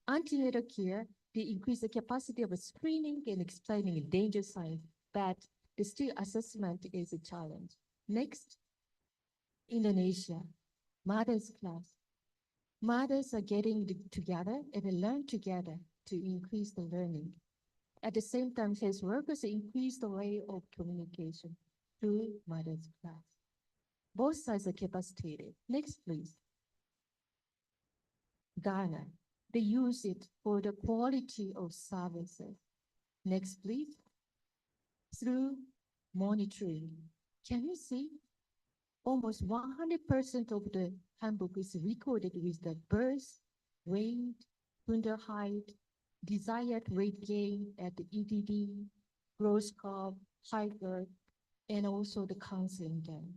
Antenatal care, they increase the capacity of screening and explaining danger signs, but the still assessment is a challenge. Next, Indonesia, mothers class. Mothers are getting together and learn together to increase the learning. At the same time, health workers increase the way of communication through mothers class. Both sides are capacitated. Next, please. Ghana, they use it for the quality of services. Next, please. Through monitoring. Can you see? Almost 100% of the handbook is recorded with the birth, weight, gender height, desired weight gain at the EDD, growth curve, height birth, and also the counseling done.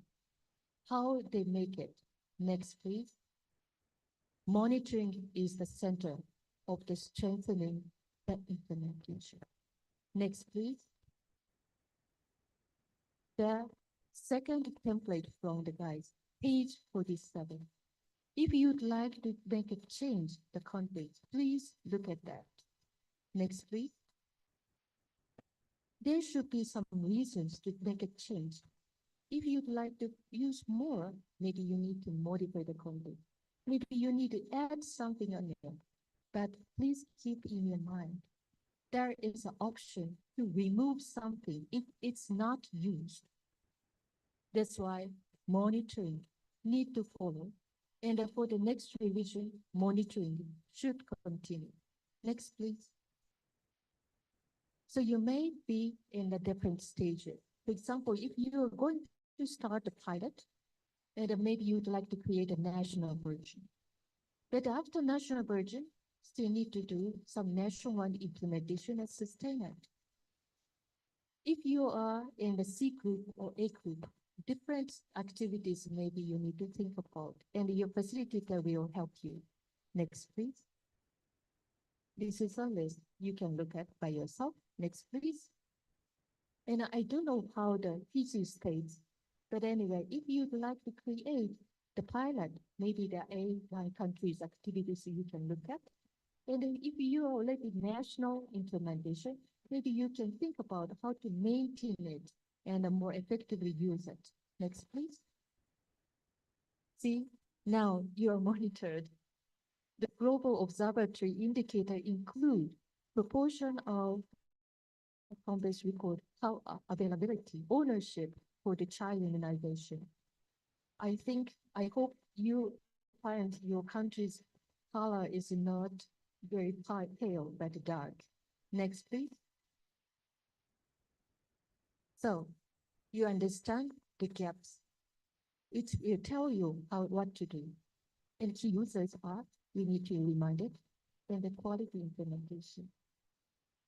How they make it. Next, please. Monitoring is the center of the strengthening the implementation. Next, please. The second template from the guides, page 47. If you'd like to make a change the content, please look at that. Next, please. There should be some reasons to make a change. If you'd like to use more, maybe you need to modify the content. Maybe you need to add something on it. But please keep in your mind, there is an option to remove something if it's not used. That's why monitoring need to follow. And for the next revision, monitoring should continue. Next, please. So you may be in the different stages. For example, if you are going to start a pilot, and maybe you'd like to create a national version. But after national version, still need to do some nationwide implementation and sustain it. If you are in the C group or A group, different activities maybe you need to think about, and your facilitator will help you. Next, please. This is a list you can look at by yourself. Next, please. And I don't know how the PC states, but anyway, if you'd like to create the pilot, maybe there are one country's activities you can look at. And then if you are already national implementation, maybe you can think about how to maintain it and more effectively use it. Next, please. See, now you are monitored. The global observatory indicator include proportion of home-based record, how availability, ownership for the child immunization. I hope you find your country's color is not very pale, but dark. Next, please. So you understand the gaps. It will tell you what to do. And key users are, we need to remind it, and the quality implementation.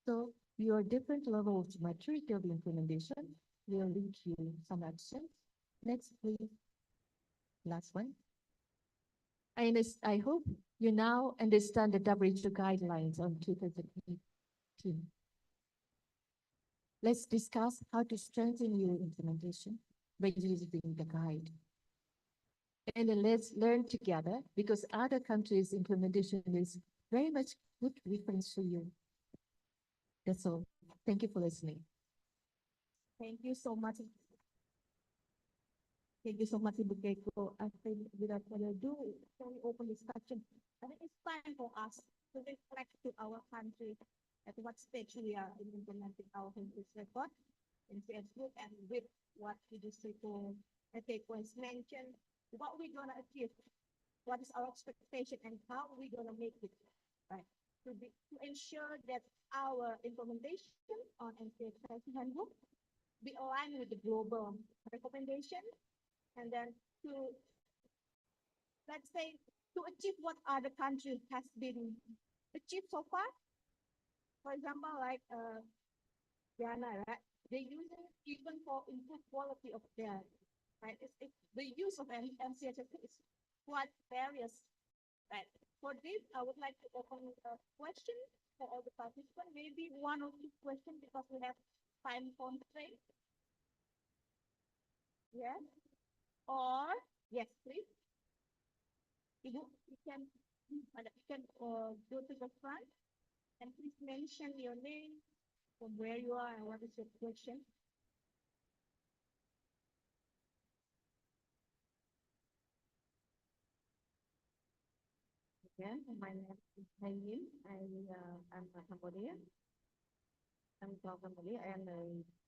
So your different levels of maturity of implementation will lead you some actions. Next, please. Last one. I hope you now understand the WHO guidelines on 2018. Let's discuss how to strengthen your implementation. by using the guide. And then let's learn together because other countries' implementation is very much good reference for you. That's all. Thank you for listening. Thank you so much. Thank you so much, Ibu Keiko. I think without further ado, very open discussion. I think it's time for us to reflect to our country at what stage we are in implementing our country's record in Facebook and with what the district Keiko has mentioned, what we're gonna achieve, what is our expectation, and how we're gonna make it, right? To ensure that our implementation on NCH handbook be aligned with the global recommendation, and then to, let's say, to achieve what other countries has been achieved so far. For example, like Ghana, right? They use it even for improved quality of their, right? It's the use of MCH is quite various, right? For this, I would like to open a question for all the participants, maybe 1 or 2 questions because we have time constraint. Yes? Or, yes, please. You can go to the front and please mention your name, from where you are, and what is your question. Again, my name is Hayin. I'm from Cambodia. I'm from Cambodia, and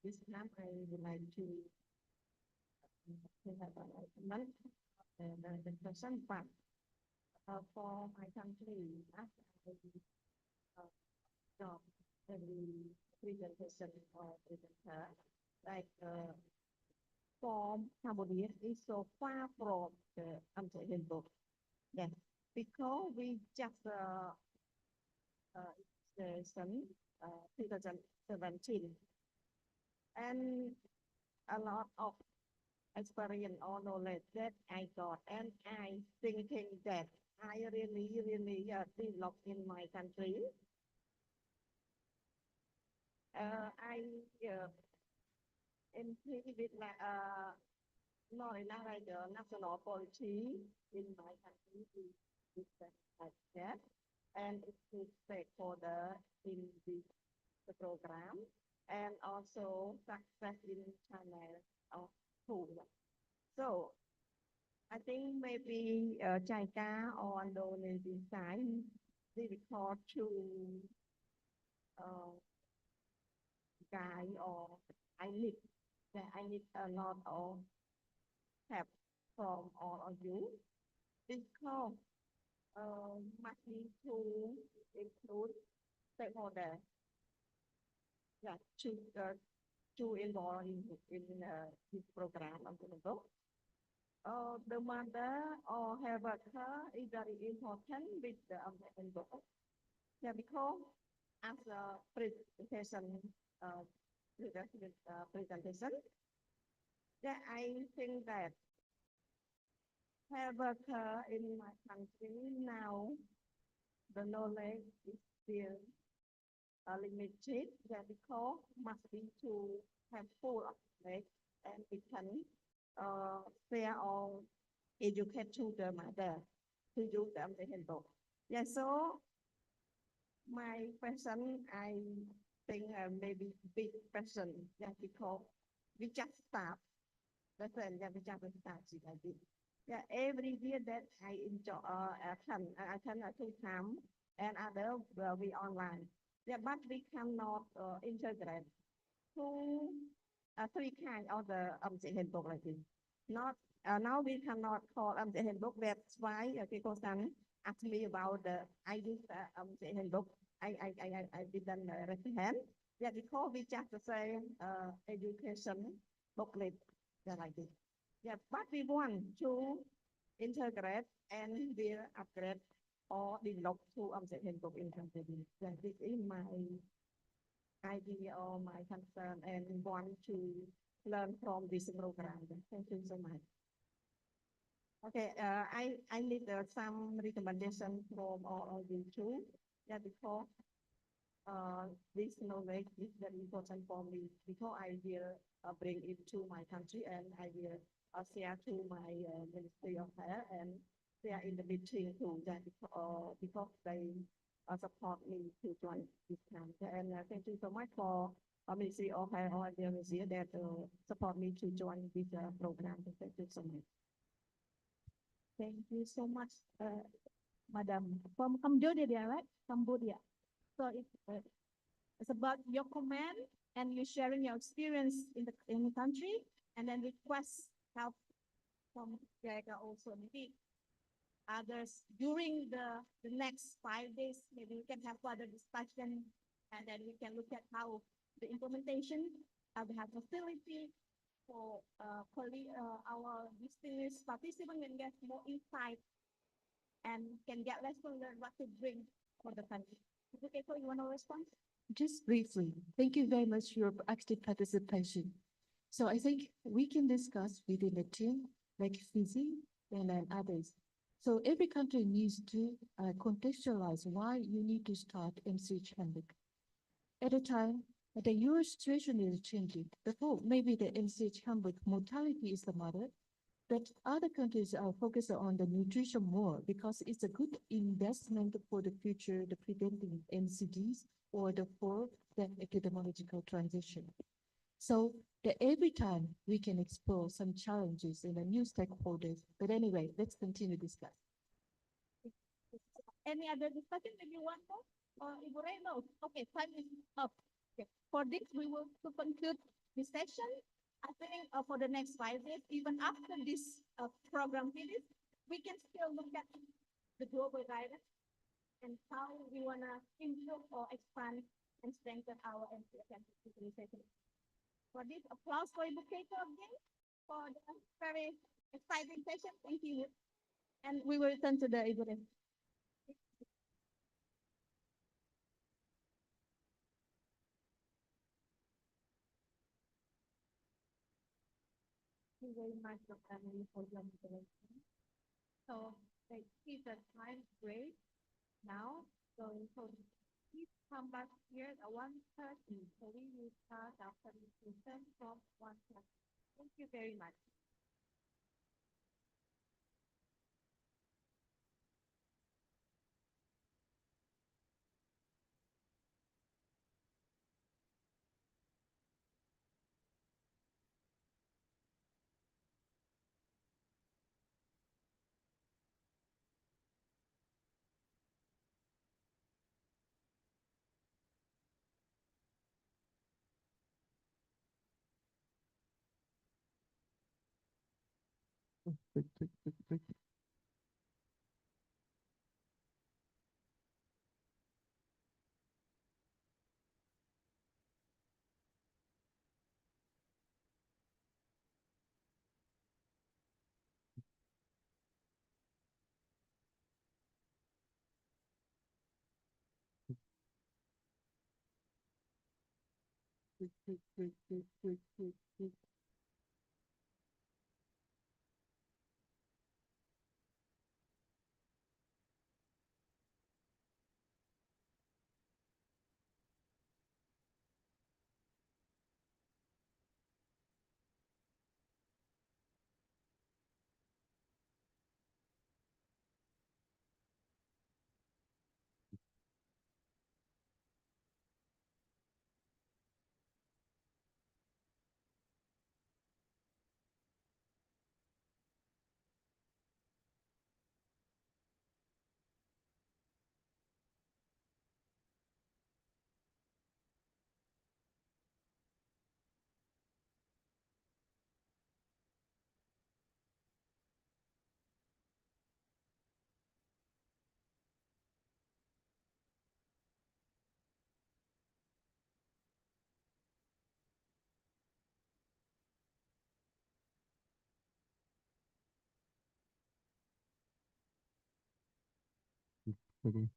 this time I would like to have a comment and the question part for my country. After I job the presentation or presenter, like from Cambodia is so far from the handbook. Yes, because we just session 2017, and a lot of experience or knowledge that I got, and I thinking that I really develop in my country. I with not like the national policy in my country is like that, and it's stakeholder in the program, and also success in China or tool. So I think maybe JICA or the design difficult to guide, or I need a lot of help from all of you because must need to include stakeholder, yeah, to involve in this program of the book. The mother or her worker is very important with the book. Yeah, because as a presentation, yeah, I think that her worker in my country now, the knowledge is still limited, yeah, because must be to have full of knowledge, and we can share or educate to the mother to use the handbook. Yeah, so my question, I think maybe big question, yeah, because we just start. That's when we just start. Yeah, every year that I enjoy attend 2 times, and other will be online. Yeah, but we cannot integrate 2, 3 kinds of the handbook like this. Not now we cannot call the handbook. That's why people ask me about the I use handbook. I didn't raise hand. Yeah, because we just say education booklet, yeah, like this. Yeah, but we want to integrate and we upgrade or develop to handbook in country. Yeah, this is my idea or my concern, and want to learn from this program. Thank you so much. Okay, I need some recommendation from all of you too. Yeah, because This knowledge is very important for me because I will bring it to my country and I will share to my Ministry of Health and share in the meeting too that because they support me to join this camp. And thank you so much for Ministry of Health or the Ministry that support me to join this program. Thank you so much. Thank you so much, Madam, from Cambodia, right? Cambodia. So it's about your comment and you sharing your experience in the country, and then request help from JICA also. Maybe others during the next 5 days, maybe we can have further discussion, and then we can look at how the implementation. We have facility for our distinguished participants and get more insight and can get lesson learned what to bring for the country. Okay, so you want to respond? Just briefly, thank you very much for your active participation. So I think we can discuss within the team, like Fizzy and then others. So every country needs to contextualize why you need to start MCH Handbook. At a time, the your situation is changing. Before, maybe the MCH Handbook mortality is the mother, but other countries are focused on the nutrition more because it's a good investment for the future, the preventing NCDs or for the epidemiological transition. So every time we can explore some challenges in the new stakeholders. But anyway, let's continue discuss. Any other discussion that you want more? Or Ibu Ray? No. Okay, time is up. Okay. For this, we will conclude this session. I think for the next 5 days, even after this program finishes, we can still look at the global guidance and how we want to improve or expand and strengthen our MCFM utilization. For this, applause for Ibu Keiko again for the very exciting session. Thank you. And we will return to the Ibu Ray. Thank you very much, Dr. Emily, for your intervention. So, let's keep the time break now. So please come back here at 1:30. So we will start our presentation from 1:30. Thank you very much. Okay.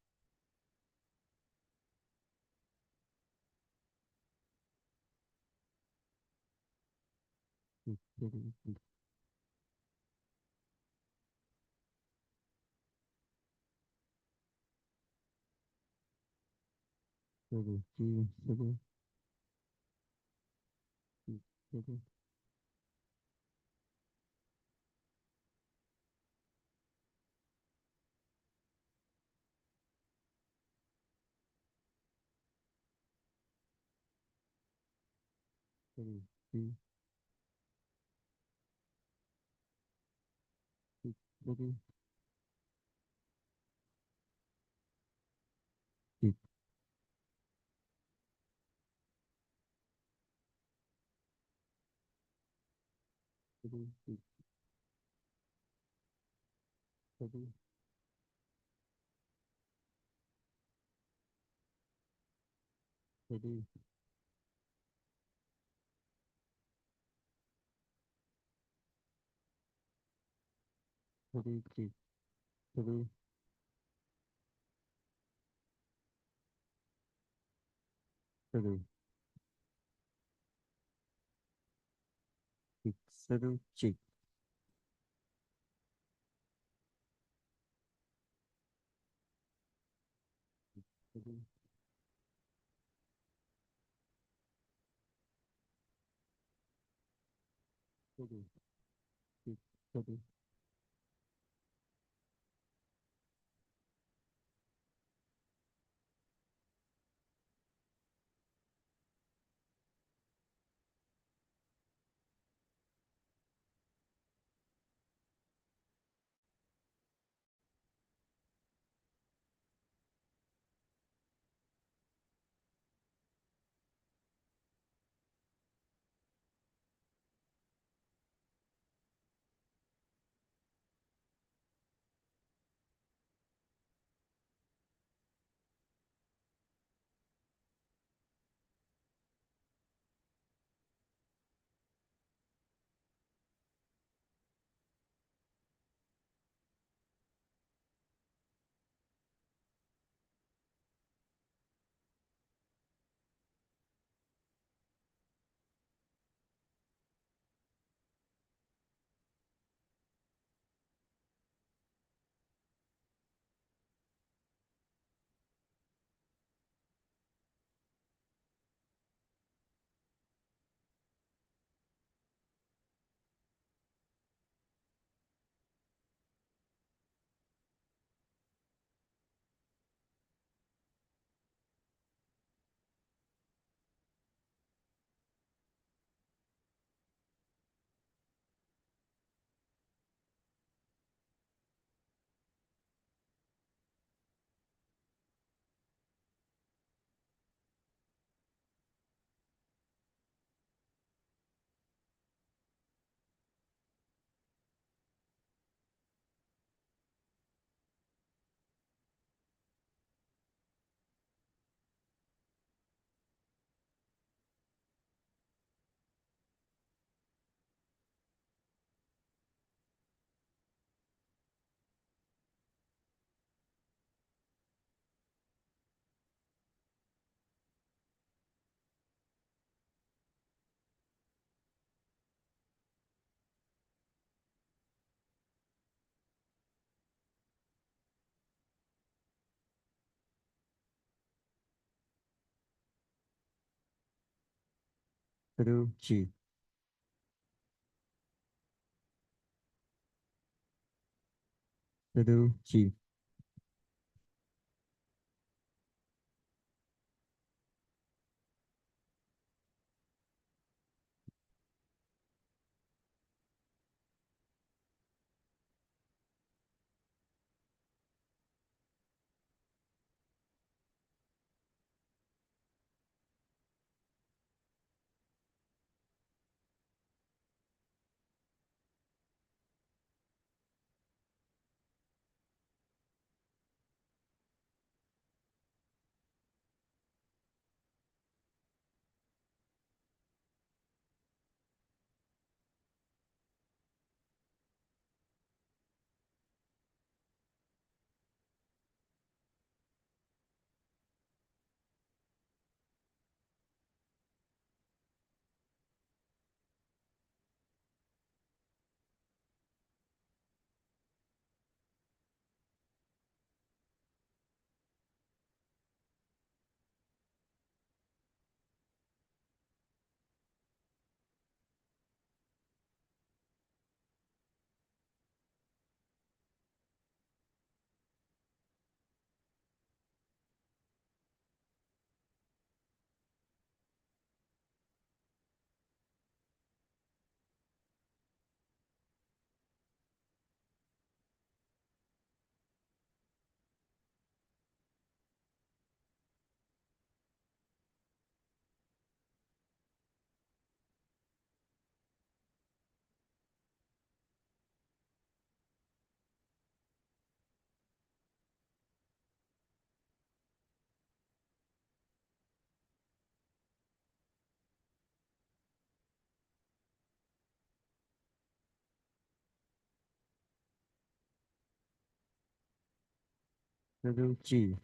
Sadu, Chi.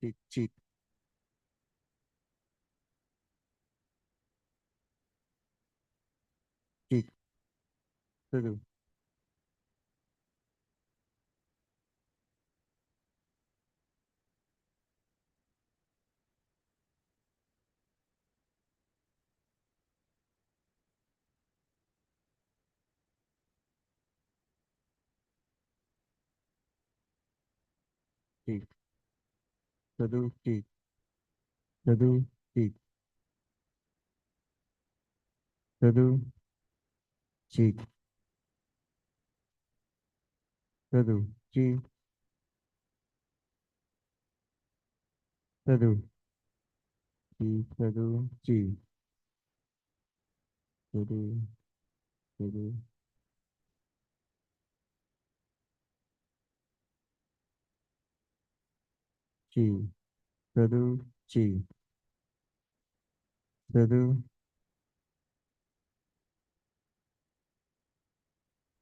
Chi, Chi. Chi. Sadu. Chi. Sadu, Chi. Sadu, Chi. Sadu, Chi. Sadu, Chi. Sadu, Chi. Sadu, Chi. Sadu, Sadu. Chi. Sadu, Chi. Sadu,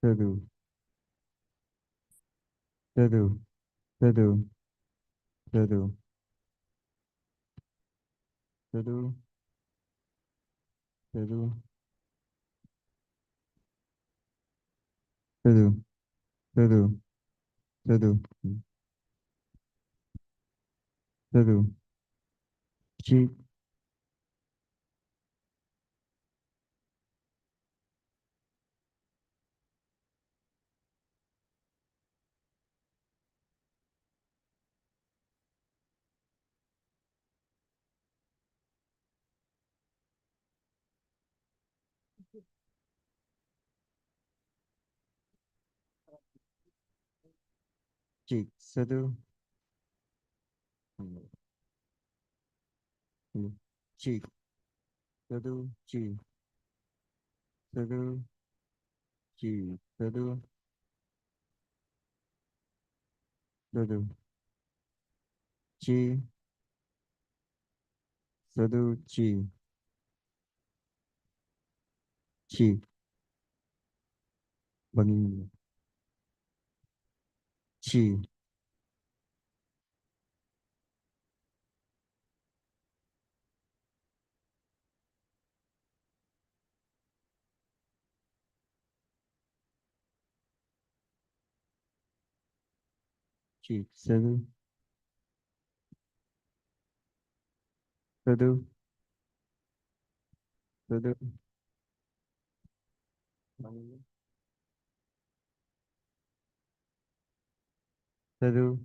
Sadu. Sadu, Sadu. Sadu, Sadu. Sadu, Sadu. Sadu, Sadu. Sadu. Chi. Chi. Sadu. Chi. Sadu, Chi. Sadu, Chi. Sadu. Sadu. Chi. Sadu, Chi. Chi. Bagi. Chi. Chi. Sadu. Sadu. Sadu. Bagi. Sadu.